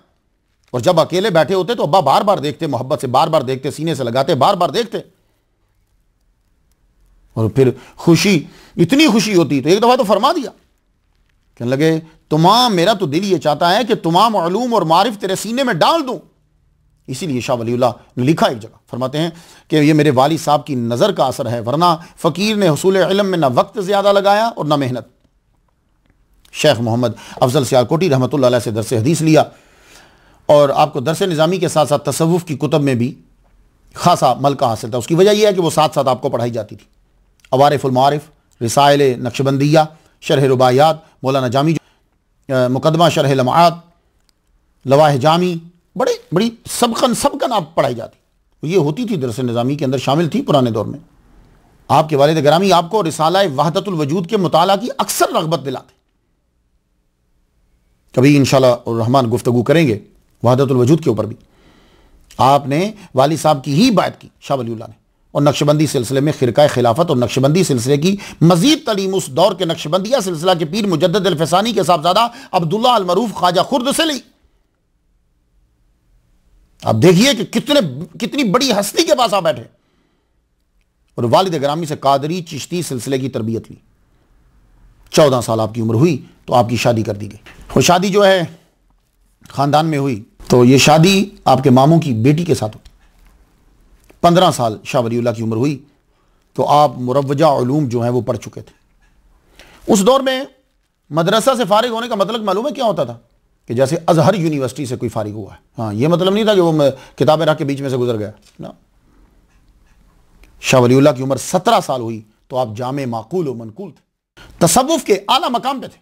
और जब अकेले बैठे होते तो अब्बा बार बार देखते, मोहब्बत से बार बार देखते, सीने से लगाते, बार बार देखते। और फिर खुशी, इतनी खुशी होती तो एक दफा तो फरमा दिया, कहने लगे तमाम, मेरा तो दिल ये चाहता है कि तमाम उलूम और मारिफ तेरे सीने में डाल दूं। इसीलिए शाह वलीउल्लाह ने लिखा एक जगह, फरमाते हैं कि ये मेरे वालिद साहब की नज़र का असर है, वरना फ़कीर ने हुसूल इल्म में ना वक्त ज़्यादा लगाया और ना मेहनत। शेख मोहम्मद अफजल सियालकोटी रहमतुल्लाह अलैह से दरस हदीस लिया और आपको दरस निज़ामी के साथ साथ तसव्वुफ़ की कुतब में भी खासा मलका हासिल था। उसकी वजह यह है कि वो साथ साथ आपको पढ़ाई जाती थी। अवारिफ़ुल मारिफ़, रिसाइल नक्शबंदिया, शरह रुबायात, मौलाना जामी, मुकदमा शरह लमाआत, लवाह जामी, बड़ी सबकन आप पढ़ाई जाती। ये होती थी दरस निज़ामी के अंदर, शामिल थी पुराने दौर में। आपके वालिद गिरामी आपको रिसाला वहदतुल वजूद के मुताला की अक्सर रग़बत दिलाते। कभी इंशाअल्लाह रहमान गुफ्तगू करेंगे वहदतुल वजूद के ऊपर भी। आपने वालिद साहब की ही बात की शाह वलीउल्लाह ने, और नक्शबंदी सिलसिले में खिरका खिलाफत और नक्शबंदी सिलसिले की मजीद तलीम उस दौर के नक्शबंदिया सिलसिला के पीर मुजद्दिद अल-फसानी के साहबजादा अब्दुल्लाह अल-मरूफ ख्वाजा खुर्द से ली। आप देखिए कि कितनी बड़ी हस्ती के पास आप बैठे और वालिद ग्रामी से कादरी चिश्ती सिलसिले की तरबियत ली। 14 साल आपकी उम्र हुई तो आपकी शादी कर दी गई। वो शादी जो है खानदान में हुई तो ये शादी आपके मामू की बेटी के साथ हुई। 15 साल शाह वलीउल्लाह की उम्र हुई तो आप मुरव्वजा उलूम जो है वो पढ़ चुके थे। उस दौर में मदरसा से फारिग होने का मतलब मालूम है क्या होता था कि जैसे अजहर यूनिवर्सिटी से कोई फारिग हुआ है। हाँ, ये मतलब नहीं था कि वो किताबें रख के बीच में से गुजर गया ना। शाह वलीउल्लाह की उम्र 17 साल हुई तो आप जामे माकूल व मनकूल थे, तसव्वुफ के आला मकाम पे थे।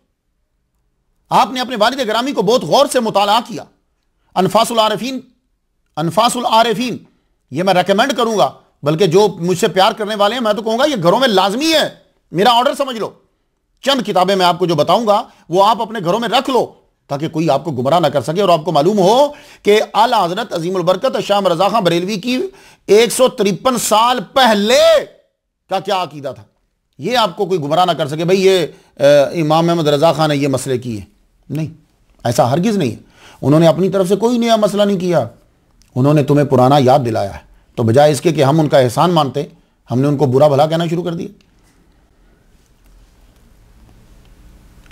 आपने अपने वालिद गिरामी को बहुत गौर से मुताला किया। अनफासुल आरिफीन ये मैं रेकमेंड करूंगा, बल्कि जो मुझसे प्यार करने वाले हैं मैं तो कहूंगा ये घरों में लाजमी है, मेरा ऑर्डर समझ लो। चंद किताबें मैं आपको जो बताऊंगा वो आप अपने घरों में रख लो ताकि कोई आपको गुमराह ना कर सके और आपको मालूम हो कि आला हजरत अजीमुल बरकत शाह रज़ा खां बरेलवी की 153 साल पहले का क्या अकीदा था, ये आपको कोई गुमराह ना कर सके भाई ये इमाम अहमद रज़ा खान ने ये मसले किए। नहीं, ऐसा हरगिज नहीं है। उन्होंने अपनी तरफ से कोई नया मसला नहीं किया, उन्होंने तुम्हें पुराना याद दिलाया है। तो बजाय इसके कि हम उनका एहसान मानते, हमने उनको बुरा भला कहना शुरू कर दिया।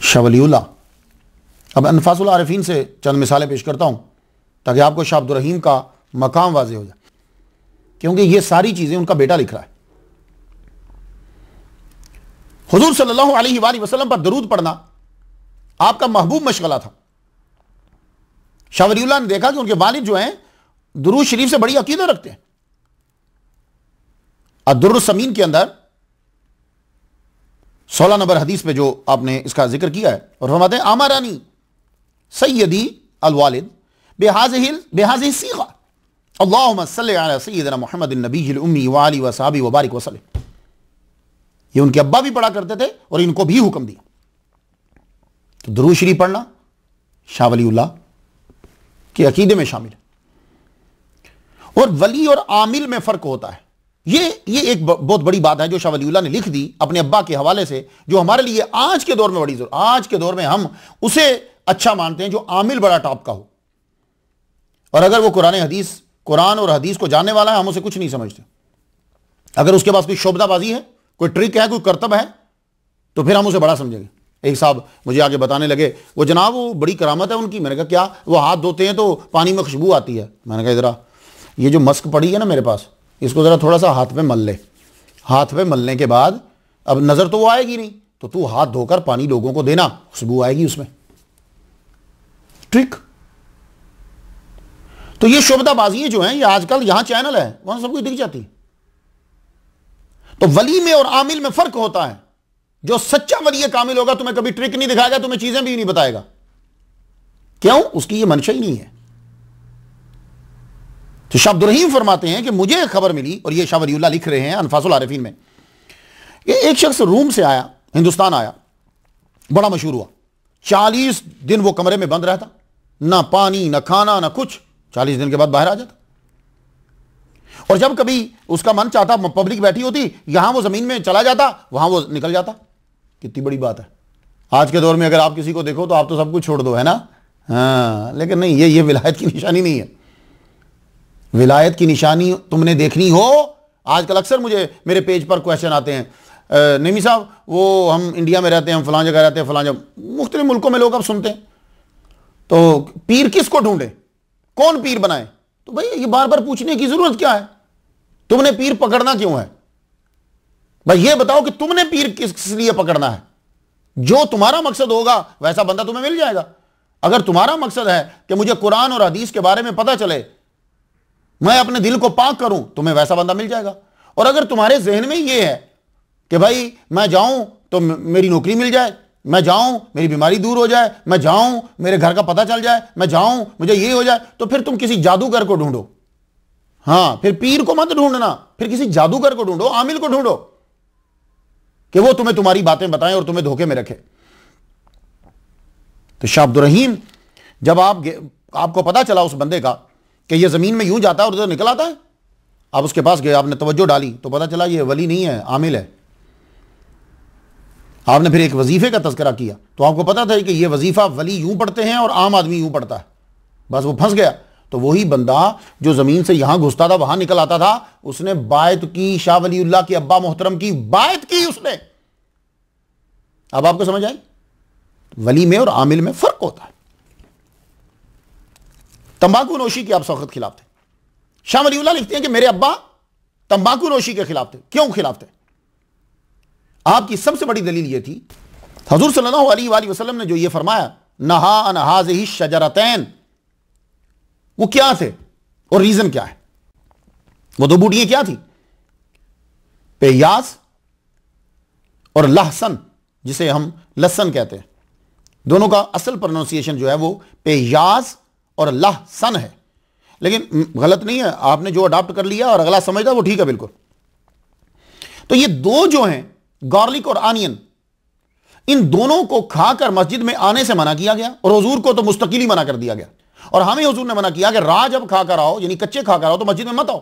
शाह वलीउल्लाह, अब अनफासुल आरिफीन से चंद मिसालें पेश करता हूं ताकि आपको शाह अब्दुर रहीम का मकाम वाज़ेह हो जाए, क्योंकि ये सारी चीजें उनका बेटा लिख रहा है। हुजूर सल्लल्लाहु अलैहि वसल्लम पर दरूद पढ़ना आपका महबूब मशगला था। शाह वलीउल्लाह ने देखा कि उनके वालिद जो हैं दुरूद शरीफ से बड़ी अकीदा रखते हैं। अद्दुर्रुस समीन के अंदर 16 नंबर हदीस पे जो आपने इसका जिक्र किया है और फरमाते हैं आमरानी सैयदी अल वालिद बेहाज़िही सीगा अल्लाहुम्मा सल्लि अला सय्यिदिना मुहम्मदिन नबिय्यिल उम्मी व आलिहि व सहाबिही व बारिक वसल्लम। ये उनके अब्बा भी पढ़ा करते थे और इनको भी हुक्म दिया। तो दुरूद शरीफ पढ़ना शाह वलीउल्लाह के अकीदे में शामिल है। और वली और आमिल में फर्क होता है। ये एक बहुत बड़ी बात है जो शाह वलीउल्लाह ने लिख दी अपने अब्बा के हवाले से, जो हमारे लिए आज के दौर में बड़ी जरूरत। आज के दौर में हम उसे अच्छा मानते हैं जो आमिल बड़ा टॉप का हो, और अगर वो कुरान और हदीस को जानने वाला है हम उसे कुछ नहीं समझते। अगर उसके पास कोई शोबदाबाजी है, कोई ट्रिक है, कोई करतब है, तो फिर हम उसे बड़ा समझेंगे। एक साहब मुझे आगे बताने लगे, वो जनाब वो बड़ी करामत है उनकी। मैंने कहा क्या? वो हाथ धोते हैं तो पानी में खुशबू आती है। मैंने कहा इधर ये जो मस्क पड़ी है ना मेरे पास, इसको ज़रा थोड़ा सा हाथ पे मल ले। हाथ पे मलने के बाद अब नज़र तो वो आएगी नहीं, तो तू हाथ धोकर पानी लोगों को देना, खुशबू आएगी उसमें। ट्रिक। तो ये शोबदाबाजी जो है ये आजकल यहां चैनल है वहां सब कुछ दिख जाती। तो वली में और आमिल में फर्क होता है। जो सच्चा वली कामिल होगा तुम्हें कभी ट्रिक नहीं दिखाएगा, तुम्हें चीजें भी नहीं बताएगा। क्यों? उसकी ये मंशा ही नहीं है। तो शाह अब्दुर रहीम फरमाते हैं कि मुझे खबर मिली, और ये शाह वलीउल्लाह लिख रहे हैं अनफासुल आरिफीन में, ये एक शख्स रूम से आया, हिंदुस्तान आया, बड़ा मशहूर हुआ। 40 दिन वो कमरे में बंद रहता, ना पानी ना खाना ना कुछ। 40 दिन के बाद बाहर आ जाता, और जब कभी उसका मन चाहता, पब्लिक बैठी होती, यहां वो जमीन में चला जाता, वहां वो निकल जाता। कितनी बड़ी बात है। आज के दौर में अगर आप किसी को देखो तो आप तो सब कुछ छोड़ दो, है ना? हाँ, लेकिन नहीं, ये विलायत की निशानी नहीं है। विलायत की निशानी तुमने देखनी हो, आजकल अक्सर मुझे मेरे पेज पर क्वेश्चन आते हैं, नईमी साहब वो हम इंडिया में रहते हैं, हम फलां जगह रहते हैं, फलां जगह, मुख्तलिफ मुल्कों में लोग अब सुनते हैं, तो पीर किसको ढूंढे, कौन पीर बनाए? तो भाई ये बार बार पूछने की जरूरत क्या है? तुमने पीर पकड़ना क्यों है? भाई ये बताओ कि तुमने पीर किस लिए पकड़ना है? जो तुम्हारा मकसद होगा वैसा बंदा तुम्हें मिल जाएगा। अगर तुम्हारा मकसद है कि मुझे कुरान और हदीस के बारे में पता चले, मैं अपने दिल को पाक करूं, तुम्हें वैसा बंदा मिल जाएगा। और अगर तुम्हारे जहन में ये है कि भाई मैं जाऊं तो मेरी नौकरी मिल जाए, मैं जाऊं मेरी बीमारी दूर हो जाए, मैं जाऊं मेरे घर का पता चल जाए, मैं जाऊं मुझे ये हो जाए, तो फिर तुम किसी जादूगर को ढूंढो। हां, फिर पीर को मत ढूंढना, फिर किसी जादूगर को ढूंढो, आमिल को ढूंढो कि वो तुम्हें तुम्हारी बातें बताएं और तुम्हें धोखे में रखे। तो शाह अब्दुर रहीम, जब आपको पता चला उस बंदे का कि ये जमीन में यूं जाता है और उधर निकल आता है, आप उसके पास गए, आपने तवज्जो डाली, तो पता चला ये वली नहीं है, आमिल है। आपने फिर एक वजीफे का तज़किरा किया, तो आपको पता था कि ये वजीफा वली यूं पढ़ते हैं और आम आदमी यूं पढ़ता है। बस वो फंस गया। तो वही बंदा जो जमीन से यहां घुसता था वहां निकल आता था, उसने बायत की, शाह वलीउल्लाह के अब्बा मोहतरम की बायत की उसने। अब आपको समझ आई, वली में और आमिल में फर्क होता है। तंबाकू नोशी के आप सख्त खिलाफ थे। शाह वलीउल्लाह लिखते हैं कि मेरे अब्बा तंबाकू नोशी के खिलाफ थे। क्यों खिलाफ थे? आपकी सबसे बड़ी दलील यह थी, हुजूर सल्लल्लाहु अलैहि वसल्लम ने जो यह फरमाया, नहा अन हाज़िही शजरतैन, वो क्या थे और रीजन क्या है? वो दो बूटियां क्या थी? पेयास और लहसन, जिसे हम लहसन कहते हैं। दोनों का असल प्रोनाउंसिएशन जो है वो पेयास और लहसन है, लेकिन गलत नहीं है, आपने जो अडॉप्ट कर लिया और अगला समझता वो ठीक है बिल्कुल। तो ये दो जो हैं, गार्लिक और आनियन, इन दोनों को खाकर मस्जिद में आने से मना किया गया, और हुजूर को तो मुस्तकिल ही मना कर दिया गया। और हमें हुजूर ने मना किया कि राह जब खाकर आओ, यानी कच्चे खाकर आओ, तो मस्जिद में मत आओ।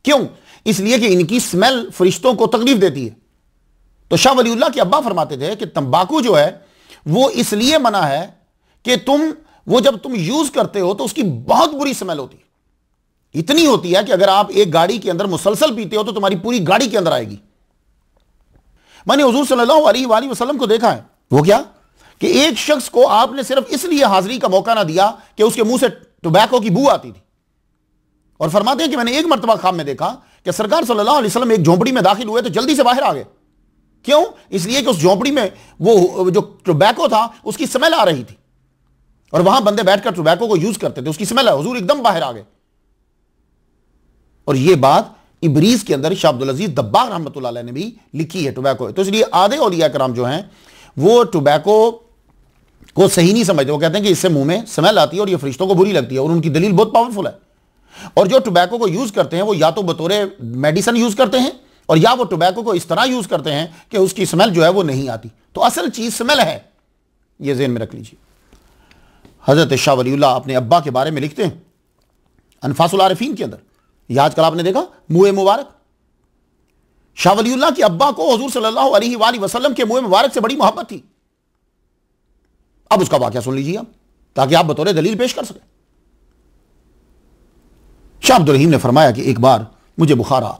क्यों? इसलिए कि इनकी स्मेल फरिश्तों को तकलीफ देती है। तो शाह वलीउल्लाह के अब्बा फरमाते थे कि तंबाकू जो है वो इसलिए मना है कि वो जब तुम यूज करते हो तो उसकी बहुत बुरी स्मेल होती है। इतनी होती है कि अगर आप एक गाड़ी के अंदर मुसलसल पीते हो तो तुम्हारी पूरी गाड़ी के अंदर आएगी। मैंने हुजूर सल्लल्लाहु अलैहि वसल्लम को देखा है, वो क्या कि एक शख्स को आपने सिर्फ इसलिए हाजिरी का मौका ना दिया कि उसके मुंह से टोबैको की बू आती थी, और फरमाते हैं कि मैंने एक मरतबा ख्वाब में देखा कि सरकार सल्लल्लाहु अलैहि वसल्लम एक झोंपड़ी में दाखिल हुए तो जल्दी से बाहर आ गए। क्यों? इसलिए कि उस झोंपड़ी में वो जो टोबैको था उसकी स्मेल आ रही थी, और वहां बंदे बैठकर टोबैको को यूज करते थे, उसकी स्मेल है। हुजूर एकदम बाहर आ गए। और यह बात इब्रीज के अंदर शाह अब्दुल अजीज दब्बाग रहमतुल्लाह अलैह ने भी लिखी है, टोबैको। तो इसलिए आधे औलिया कराम जो हैं वो टोबैको को सही नहीं समझते। वो कहते हैं कि इससे मुंह में स्मेल आती है और ये फरिश्तों को बुरी लगती है, और उनकी दलील बहुत पावरफुल है। और जो टोबैको को यूज करते हैं वो या तो बतौरे मेडिसिन यूज करते हैं, और या वो टोबैको को इस तरह यूज करते हैं कि उसकी स्मेल जो है वो नहीं आती। तो असल चीज स्मेल है, ये ज़हन में रख लीजिए। हजरत शाह वलीउल्लाह अपने अब्बा के बारे में लिखते हैं अनफासुल आरिफीन के अंदर, यह आजकल आपने देखा मुंह मुबारक। शाह वलीउल्लाह के अब्बा को हुजूर सल्लल्लाहु अलैहि वसल्लम के मुंह मुबारक से बड़ी मोहब्बत थी। अब उसका वाकया सुन लीजिए आप, ताकि आप बतौर दलील पेश कर सकें। शाह अब्दुल रहीम ने फरमाया कि एक बार मुझे बुखार आ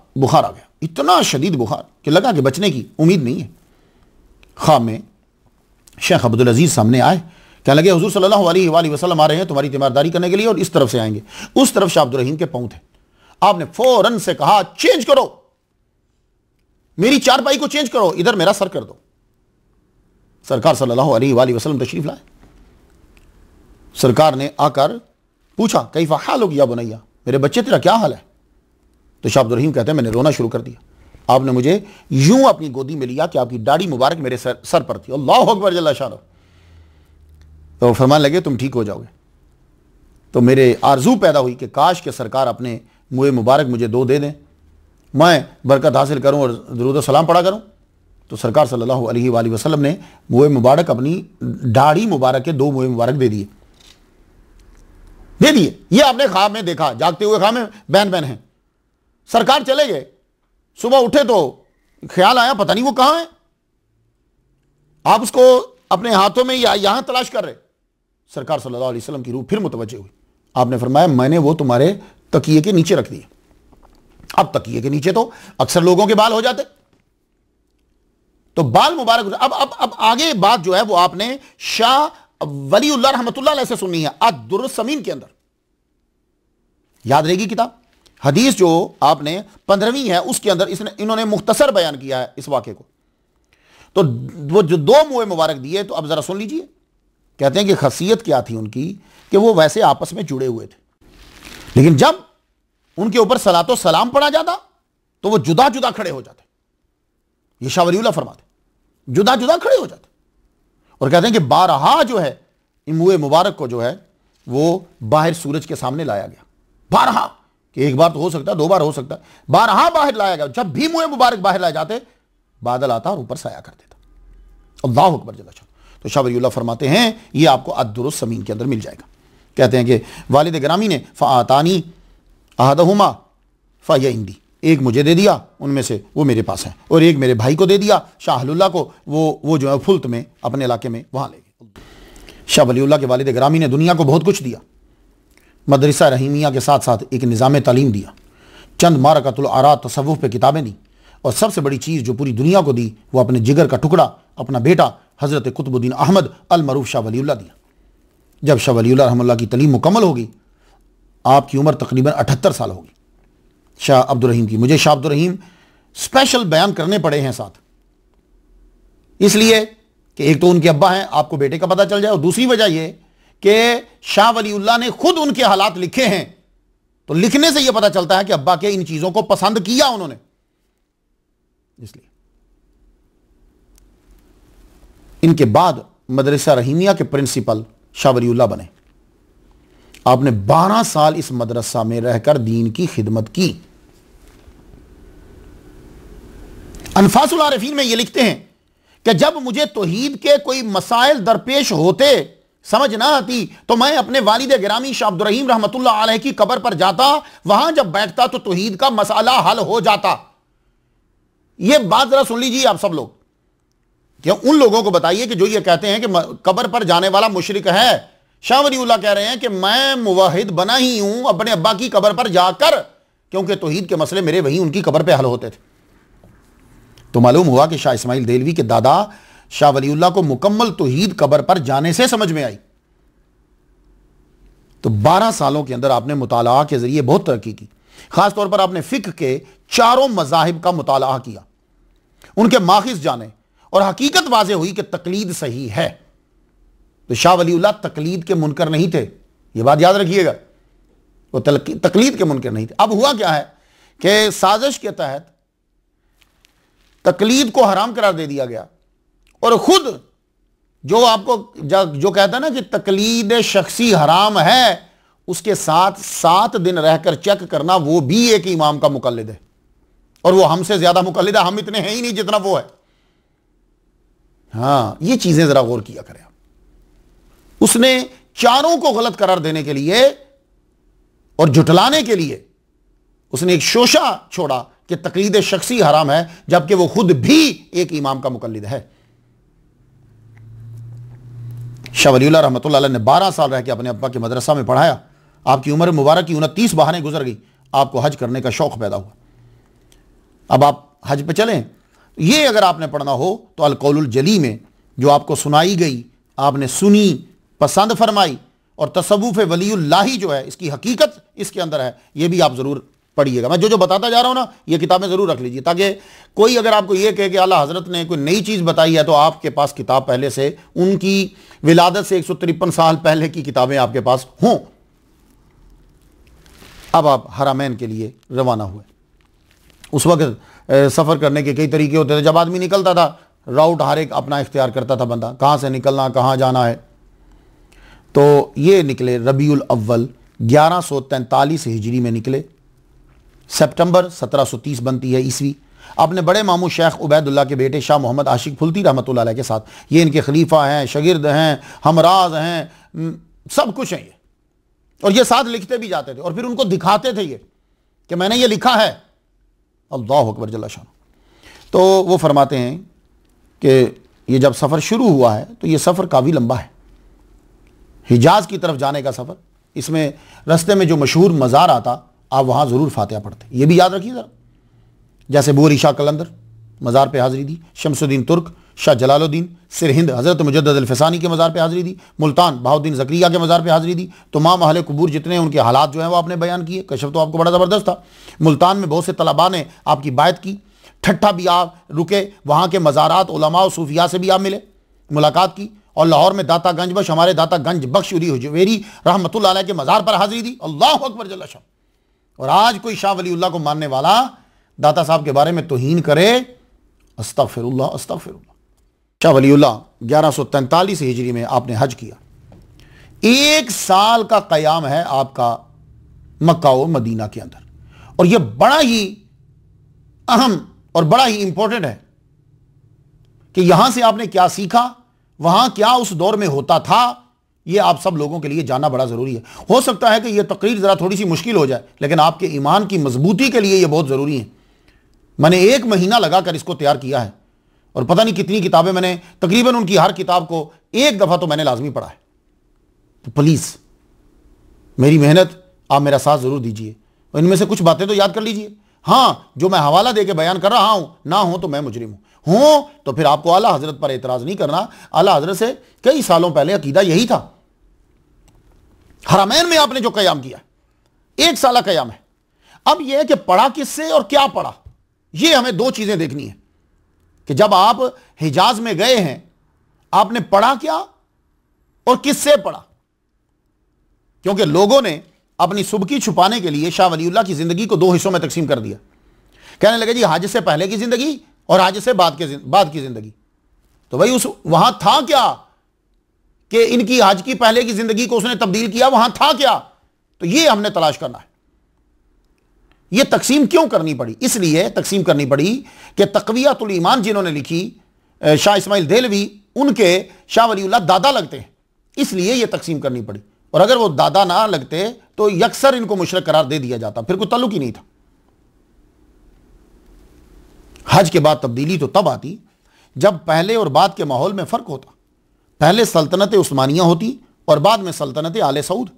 गया, इतना शदीद बुखार कि लगा कि बचने की उम्मीद नहीं है। ख्वाब में शेख अब्दुल अजीज सामने आए, कहने लगे हुजूर सल्लल्लाहु अलैहि वसल्लम आ रहे हैं तुम्हारी तीमारदारी करने के लिए, और इस तरफ से आएंगे। उस तरफ शाह अब्दुल रहीम के पांव थे। आपने फौरन से कहा चेंज करो, मेरी चारपाई को चेंज करो, इधर मेरा सर कर दो। सरकार सल्लल्लाहु अलैहि वसल्लम तशरीफ लाए। सरकार ने आकर पूछा कैफा हालुक या बुनैया, मेरे बच्चे तेरा क्या हाल है? तो शाह अब्दुल रहीम कहते हैं मैंने रोना शुरू कर दिया। आपने मुझे यूं अपनी गोदी में लिया कि आपकी दाढ़ी मुबारक मेरे सर पर थी। अल्लाहु अकबर जल्ला शान। तो फरमाने लगे तुम ठीक हो जाओगे। तो मेरे आरजू पैदा हुई कि काश के सरकार अपने मुंह मुबारक मुझे दो दे दें, मैं बरकत हासिल करूं और दरूद सलाम पढ़ा करूं। तो सरकार सल्लल्लाहु अलैहि वसल्लम ने मुंह मुबारक, अपनी दाढ़ी मुबारक के दो मुंह मुबारक दे दिए। ये आपने ख्वाब में देखा, जागते हुए ख्वाब में बहन बहन है। सरकार चले गए, सुबह उठे तो ख्याल आया पता नहीं वो कहां है। आप उसको अपने हाथों में या यहां तलाश कर रहे। सरकार सल्लल्लाहु अलैहि वसल्लम की रूह फिर मुतवज्जे हुई। आपने फरमाया मैंने वो तुम्हारे तकिए के नीचे रख दिए। अब तकिए के नीचे तो अक्सर लोगों के बाल हो जाते, तो बाल मुबारक। अब आगे बात जो है वो आपने शाह वलीउल्लाह रहमतुल्लाह अलैह से सुननी है, अद-दुर्र समीन के अंदर। याद रहेगी किताब, हदीस जो आपने 15वीं है उसके अंदर इन्होंने मुख्तसर बयान किया है इस वाक़े को। तो वो जो दो मुंह मुबारक दिए, तो अब जरा सुन लीजिए। कहते हैं कि खासियत क्या थी उनकी कि वो वैसे आपस में जुड़े हुए थे, लेकिन जब उनके ऊपर सलातो सलाम पड़ा जाता तो वो जुदा जुदा खड़े हो जाते। ये शाह वलीउल्लाह फरमाते, जुदा जुदा खड़े हो जाते। और कहते हैं कि बारहा जो है मुंह मुबारक को जो है वो बाहर सूरज के सामने लाया गया। बारहा, कि एक बार तो हो सकता है, दो बार हो सकता है, बारहा बाहर लाया गया। जब भी मुंह मुबारक बाहर लाए जाते बादल आता और ऊपर साया कर देता। अल्लाहु अकबर जल्ला शान। तो शाह वलीउल्लाह फरमाते हैं ये आपको अद-दुर्र समीन के अंदर मिल जाएगा। कहते हैं कि वालिद ग्रामी ने फ़आतानी अहदहुमा फ़यइंदी, एक मुझे दे दिया उनमें से, वो मेरे पास है, और एक मेरे भाई को दे दिया शाह अहलुल्लाह को, वो जो है फुल्त में अपने इलाके में वहाँ ले गए। शाह वलीउल्लाह के वालिद ग्रामी ने दुनिया को बहुत कुछ दिया, मदरसा रहीमिया के साथ साथ एक निज़ाम तालीम दिया, चंद मारकतुल आरा तसव्वुफ पे किताबें दी, और सबसे बड़ी चीज़ जो पूरी दुनिया को दी वो अपने जिगर का टुकड़ा अपना बेटा हज़रत कुतुबुद्दीन अहमद अल मरूफ शाह वलीउल्लाह दिया। जब शाह वलीउल्लाह रहमतुल्लाह की तलीम मुकम्मल होगी, आपकी उम्र तकरीबन 78 साल होगी शाह अब्दुल रहीम की। मुझे शाह अब्दुल रहीम स्पेशल बयान करने पड़े हैं साथ, इसलिए कि एक तो उनके अब्बा हैं, आपको बेटे का पता चल जाए, और दूसरी वजह यह कि शाह वलीउल्लाह ने खुद उनके हालात लिखे हैं, तो लिखने से यह पता चलता है कि अब्बा के इन चीजों को पसंद किया उन्होंने। इसलिए इनके बाद मदरसा रहीमिया के प्रिंसिपल शाह वलीउल्लाह बने। आपने 12 साल इस मदरसा में रहकर दीन की खिदमत की। अनफासुल आरिफीन में यह लिखते हैं कि जब मुझे तौहीद के कोई मसाइल दरपेश होते, समझ ना आती, तो मैं अपने वालिद गिरामी शाह अब्दुल रहीम रहमतुल्लाह अलैह की कब्र पर जाता, वहां जब बैठता तो तौहीद का मसाला हल हो जाता। यह बात जरा सुन लीजिए आप सब लोग, क्या उन लोगों को बताइए कि जो ये कहते हैं कि कब्र पर जाने वाला मुशरिक है। शाह वलीउल्लाह कह रहे हैं कि मैं मुवाहिद बना ही हूं अपने अब्बा की कब्र पर जाकर, क्योंकि तौहीद के मसले मेरे वहीं उनकी कब्र पे हल होते थे। तो मालूम हुआ कि शाह इस्माइल देलवी के दादा शाह वलीउल्लाह को मुकम्मल तौहीद कब्र पर जाने से समझ में आई। तो 12 सालों के अंदर आपने मुताला के जरिए बहुत तरक्की की। खासतौर पर आपने फिक्र के चारों मज़ाहिब का मुताला किया, उनके माखिज जाने, और हकीकत वाज़ेह हुई कि तकलीद सही है। तो शाह वलीउल्लाह तकलीद के मुनकर नहीं थे, यह बात याद रखिएगा, वो तकलीद के मुनकर नहीं थे। अब हुआ क्या है कि साजिश के तहत तकलीद को हराम करार दे दिया गया, और खुद जो आपको जो कहता है ना कि तकलीद शख्सी हराम है, उसके साथ 7 दिन रहकर चेक करना, वो भी एक इमाम का मुकल्लिद है, और वो हमसे ज्यादा मुकल्लिद है, हम इतने हैं ही नहीं जितना वो है। हाँ, ये चीजें जरा गौर किया करें आप। उसने चारों को गलत करार देने के लिए और जुटलाने के लिए उसने एक शोशा छोड़ा कि तकलीद शख्सी हराम है, जबकि वो खुद भी एक इमाम का मुकल्लिद है। शाह वलीउल्लाह रहमतुल्लाह अलैह ने 12 साल रह के अपने अब्बा के मदरसा में पढ़ाया। आपकी उम्र मुबारक की 29 बहारें गुजर गई, आपको हज करने का शौक पैदा हुआ। अब आप हज पे चलें। ये अगर आपने पढ़ना हो तो अल कौलुल जली में जो आपको सुनाई गई, आपने सुनी, पसंद फरमाई, और तसव्वुफ वलीउल्लाही जो है, इसकी हकीकत इसके अंदर है, ये भी आप ज़रूर पढ़िएगा। मैं जो बताता जा रहा हूँ ना, ये किताबें ज़रूर रख लीजिए, ताकि कोई अगर आपको ये कहे कि आला हज़रत ने कोई नई चीज़ बताई है, तो आपके पास किताब पहले से, उनकी विलादत से 153 साल पहले की किताबें आपके पास हों। अब आप हरमैन के लिए रवाना हुए। उस वक्त सफ़र करने के कई तरीके होते थे। जब आदमी निकलता था, राउट हर एक अपना इख्तियार करता था बंदा, कहाँ से निकलना, कहाँ जाना है। तो ये निकले रबीउल अव्वल 1143 हिजरी में निकले, सितंबर 1730 बनती है ईस्वी। अपने बड़े मामू शेख उबैदुल्लाह के बेटे शाह मोहम्मद आशिक फुलती रहमतुल्लाह अलैह के साथ, ये इनके खलीफा हैं, शगिर्द हैं, हमराज हैं, सब कुछ हैं ये। और ये साथ लिखते भी जाते थे, और फिर उनको दिखाते थे ये कि मैंने ये लिखा है। अल्लाह अकबर जल्ला शान। तो वो फरमाते हैं कि ये जब सफ़र शुरू हुआ है तो ये सफ़र काफ़ी लंबा है, हिजाज की तरफ जाने का सफ़र। इसमें रास्ते में जो मशहूर मज़ार आता, आप वहाँ ज़रूर फातिहा पढ़ते, ये भी याद रखिए ज़रा। जैसे बोरी शाह कलंदर मज़ार पे हाज़िरी दी, शमसुद्दीन तुर्क, शाह जलालुद्दीन, सिरहिंद हज़रत मुजद्दद अल-फ़सानी के मज़ार पे हाज़िरी दी, मुल्तान बहाउद्दीन ज़करिया के मज़ार पे हाज़िरी दी। तमाम अहले कुबूर जितने उनके हालात जो हैं वो आपने बयान किए। कशफ तो आपको बड़ा ज़बरदस्त था। मुल्तान में बहुत से तलबा ने आपकी बायत की, ठट्ठा भी आप रुके, वहाँ के मज़ारात उलमा और सूफिया से भी आप मिले, मुलाकात की। और लाहौर में दाता गंज बख्श, हमारे दाता गंज बख्श उरी हुजवेरी रहमतुल्लाह अलैह के मज़ार पर हाज़िरी दी। अल्लाह अकबर जल्ला शाह। और आज कोई शाह वलीउल्लाह को मानने वाला दाता साहब के बारे में तौहीन करे, अस्तगफिरुल्लाह अस्तगफिरुल्लाह। शाह वलीउल्लाह 1143 हिजरी में आपने हज किया। 1 साल का क़याम है आपका मक्का और मदीना के अंदर, और यह बड़ा ही अहम और बड़ा ही इंपॉर्टेंट है कि यहां से आपने क्या सीखा, वहां क्या उस दौर में होता था, यह आप सब लोगों के लिए जानना बड़ा जरूरी है। हो सकता है कि यह तकरीर जरा थोड़ी सी मुश्किल हो जाए, लेकिन आपके ईमान की मजबूती के लिए यह बहुत जरूरी है। मैंने 1 महीना लगाकर इसको तैयार किया है, और पता नहीं कितनी किताबें मैंने, तकरीबन उनकी हर किताब को 1 दफा तो मैंने लाजमी पढ़ा है। तो प्लीज मेरी मेहनत आप मेरा साथ ज़रूर दीजिए, और इनमें से कुछ बातें तो याद कर लीजिए। हाँ, जो मैं हवाला दे के बयान कर रहा हूँ, ना हो तो मैं मुजरिम हूँ तो फिर आपको आला हजरत पर एतराज़ नहीं करना। आला हजरत से कई सालों पहले अकीदा यही था। हरमैन में आपने जो क़याम किया, 1 साल क़याम है। अब यह है कि पढ़ा किससे और क्या पढ़ा, यह हमें 2 चीज़ें देखनी है कि जब आप हिजाज में गए हैं आपने पढ़ा क्या और किससे पढ़ा। क्योंकि लोगों ने अपनी सुबकी छुपाने के लिए शाह वलीउल्लाह की जिंदगी को 2 हिस्सों में तकसीम कर दिया। कहने लगे जी हज से पहले की जिंदगी और हज से बाद की जिंदगी। तो भाई उस वहां था क्या कि इनकी हज की पहले की जिंदगी को उसने तब्दील किया, वहां था क्या? तो यह हमने तलाश करना है। यह तकसीम क्यों करनी पड़ी? इसलिए तकसीम करनी पड़ी कि तक़वियतुल ईमान जिन्होंने लिखी, शाह इस्माइल देहलवी, उनके शाह वलीउल्लाह दादा लगते हैं, इसलिए यह तकसीम करनी पड़ी। और अगर वो दादा ना लगते तो यकसर इनको मुशरिक करार दे दिया जाता, फिर कोई ताल्लुक ही नहीं था। हज के बाद तब्दीली तो तब आती जब पहले और बाद के माहौल में फर्क होता। पहले सल्तनत उस्मानिया होती और बाद में सल्तनत आले सऊद,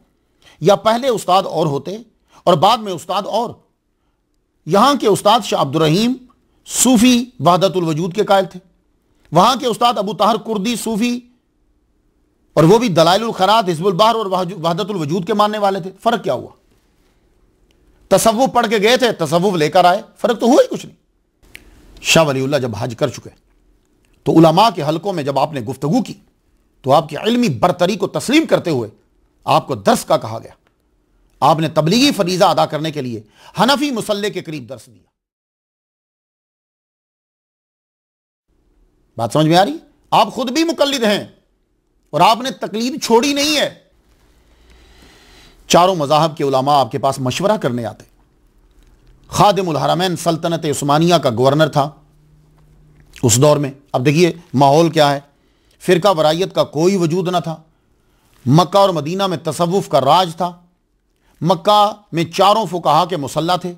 या पहले उस्ताद और होते और बाद में उस्ताद और। यहां के उस्ताद शाह अब्दुर रहीम सूफी वहदतुल वजूद के कायल थे, वहां के उस्ताद अबू ताहिर कुर्दी सूफी, और वो भी दलाइलुल खरात, हिज़्बुल बहर और वहदतुल वजूद के मानने वाले थे। फर्क क्या हुआ? तसव्वुफ पढ़ के गए थे, तसव्वुफ लेकर आए, फर्क तो हुआ ही कुछ नहीं। शाह वलीउल्लाह जब हज कर चुके तो उलमा के हलकों में जब आपने गुफ्तगू की तो आपकी इल्मी बरतरी को तस्लीम करते हुए आपको दर्स का कहा गया। आपने तबलीगी फरीजा अदा करने के लिए हनफी मुसल्ले के करीब दर्स दिया। बात समझ में आ रही? आप खुद भी मुकल्लिद हैं और आपने तकलीद छोड़ी नहीं है। चारों मज़ाहब के उलमा आपके पास मशवरा करने आते। खादिमुल हरमैन सल्तनत उस्मानिया का गवर्नर था उस दौर में। अब देखिए माहौल क्या है, फ़िरका वरायत का कोई वजूद ना था। मक्का और मदीना में तसव्वुफ का राज था। मक्का में चारों फुकाहा के मुसल्ला थे,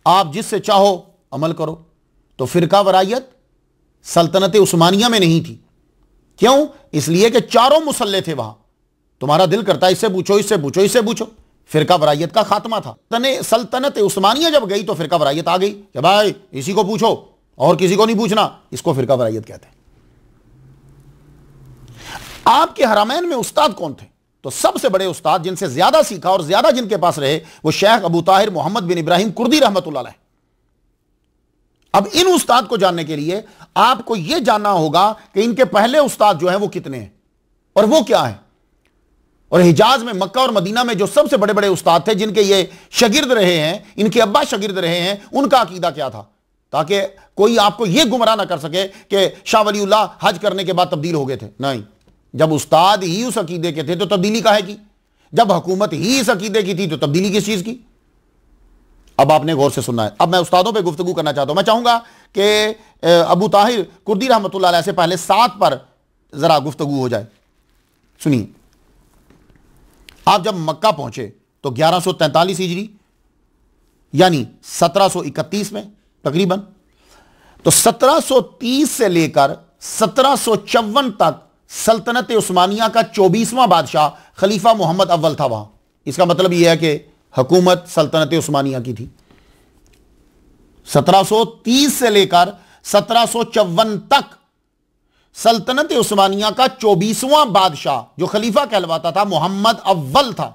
आप जिससे चाहो अमल करो। तो फ़िरका वरायत सल्तनत उस्मानिया में नहीं थी। क्यों? इसलिए कि चारों मुसल्ले थे वहां। तुम्हारा दिल करता है इससे पूछो, इससे पूछो, इससे पूछो। फ़िरका वरायत का खात्मा था। सल्तनत उस्मानिया जब गई तो फ़िरका वरायत आ गई कि भाई इसी को पूछो और किसी को नहीं पूछना। इसको फ़िरका वरायत कहते हैं। आपके हरमैन में उस्ताद कौन थे? तो सबसे बड़े उस्ताद जिनसे ज्यादा सीखा और ज्यादा जिनके पास रहे वो शेख अबू ताहिर मोहम्मद बिन इब्राहिम कुर्दी रहमतुल्लाह अलैह। अब इन उस्ताद को जानने के लिए आपको यह जानना होगा कि इनके पहले उस्ताद जो हैं वो कितने हैं और वो क्या है। और हिजाज में, मक्का और मदीना में जो सबसे बड़े बड़े उस्ताद थे जिनके ये शागिर्द रहे हैं, इनके अब्बा शागिर्द रहे हैं, उनका अकीदा क्या था, ताकि कोई आपको यह गुमराह ना कर सके कि शाह वलीउल्लाह हज करने के बाद तब्दील हो गए थे। नहीं, जब उस्ताद ही उस अकीदे के थे तो तब्दीली काहे की? जब हुकूमत ही इस अकीदे की थी तो तब्दीली किस चीज की? अब आपने गौर से सुनना है। अब मैं उस्तादों पे गुफ्तगू करना चाहता हूं। मैं चाहूंगा कि अबू ताहिर कुर्दी रहमतुल्लाह अलैह से पहले 7 पर जरा गुफ्तगू हो जाए। सुनिए, आप जब मक्का पहुंचे तो 1143 हिजरी यानी 1731 में तकरीबन। तो 1730 से लेकर 1754 तक सल्तनत उस्मानिया का 24वां बादशाह खलीफा मोहम्मद अव्वल था वहां। इसका मतलब यह है कि हुकूमत सल्तनत उस्मानिया की थी। 1730 से लेकर 1754 तक सल्तनत उस्मानिया का 24वां बादशाह जो खलीफा कहलवाता था मोहम्मद अव्वल था।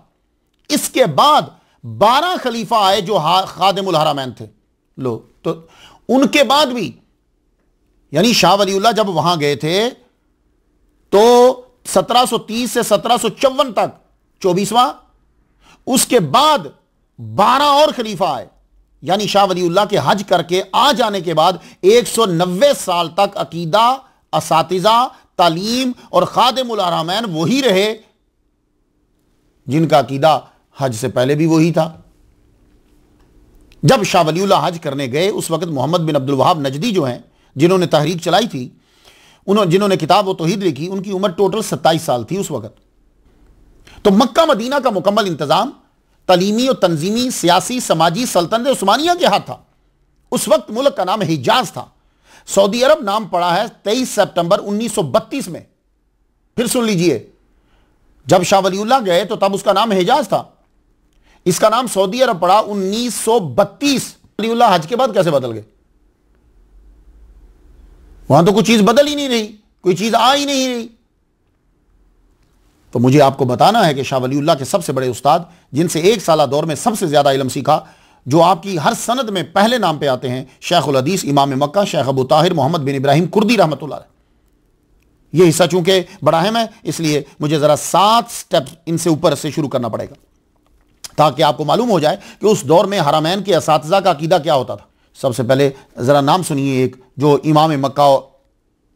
इसके बाद 12 खलीफा आए जो खादिमुल हरमैन थे। लो, तो उनके बाद भी यानी शाह वलीउल्लाह जब वहां गए थे तो 1730 से 1754 तक 24वां, उसके बाद 12 और खलीफा आए। यानी शाह वलीउल्लाह के हज करके आ जाने के बाद 190 साल तक अकीदा, असातिज़ा, तालीम और खादिमुल हरमैन वही रहे जिनका अकीदा हज से पहले भी वही था। जब शाह वलीउल्लाह हज करने गए उस वक्त मोहम्मद बिन अब्दुल वहाब नजदी जो हैं, जिन्होंने तहरीक चलाई थी, जिन्होंने किताब व तौहीद लिखी, उनकी उम्र टोटल 27 साल थी उस वक्त। तो मक्का मदीना का मुकम्मल इंतजाम तालीमी और तंजीमी, सियासी, समाजी सल्तनत उस्मानिया के हाथ था। उस वक्त मुल्क का नाम हिजाज था। सऊदी अरब नाम पड़ा है 23 सितंबर 1932 में। फिर सुन लीजिए, जब शाह वलीउल्लाह गए तो तब उसका नाम हिजाज था, इसका नाम सऊदी अरब पड़ा 1932। वलीउल्लाह हज के बाद कैसे बदल गए? वहां तो कोई चीज बदल ही नहीं रही, कोई चीज आ ही नहीं रही। तो मुझे आपको बताना है कि शाह वलीउल्लाह के सबसे बड़े उस्ताद, जिनसे एक साला दौर में सबसे ज्यादा इल्म सीखा, जो आपकी हर सनद में पहले नाम पे आते हैं, शेखुल हदीस इमाम मक्का शेख अबू ताहिर मोहम्मद बिन इब्राहिम कुर्दी रहमतुल्लाह अलैह। ये हिस्सा चूंकि बड़ा अहम है, इसलिए मुझे जरा 7 स्टेप्स इनसे ऊपर से शुरू करना पड़ेगा, ताकि आपको मालूम हो जाए कि उस दौर में हरमैन के असातिज़ा का अकीदा क्या होता था। सबसे पहले जरा नाम सुनिए, एक जो इमाम मक्का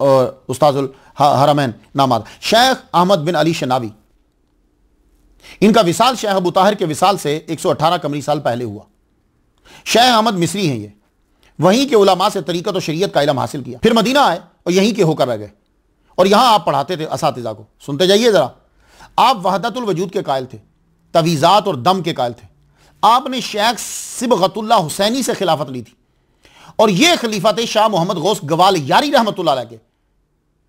और उस्ताजुल हरमैन नाम आता, शेख अहमद बिन अली शनावी। इनका विसाल शेख अबू ताहिर के विसाल से 118 कमरी साल पहले हुआ। शेख अहमद मिस्री हैं ये, वहीं के उलमा से तरीक़त और शरीयत का इल्म हासिल किया, फिर मदीना आए और यहीं के होकर रह गए, और यहां आप पढ़ाते थे असातिज़ा को। सुनते जाइए जरा। आप वहदतुल वजूद के कायल थे, तवीज़ात और दम के कायल थे। आपने शेख सिबगतुल्लाह हुसैनी से खिलाफत ली थी, और यह खलीफा थे शाह मोहम्मद गौस गवाल यारी रहमतुल्लाह अलैह के।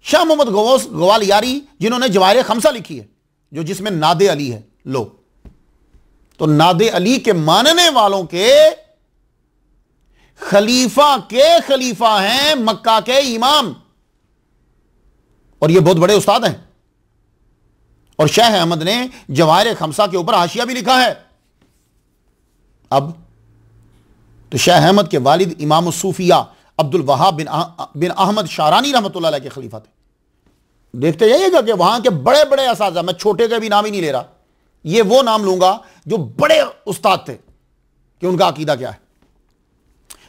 शाह मोहम्मद गौस गवाल यारी, जिन्होंने जवाहिर खमसा लिखी है, जो जिसमें नादे अली है। लो, तो नादे अली के मानने वालों के खलीफा हैं मक्का के इमाम, और ये बहुत बड़े उस्ताद हैं। और शेख अहमद ने जवाहिर खमसा के ऊपर हाशिया भी लिखा है। अब तो शेख अहमद के वालिद इमाम सूफिया अब्दुल वहाब बिन अहमद शारानी रहमतुल्लाह अलैह के खलीफा थे। देखते जाइएगा कि वहां के बड़े बड़े असातिज़ा, मैं छोटे का भी नाम ही नहीं ले रहा, ये वो नाम लूंगा जो बड़े उस्ताद थे कि उनका अकीदा क्या है।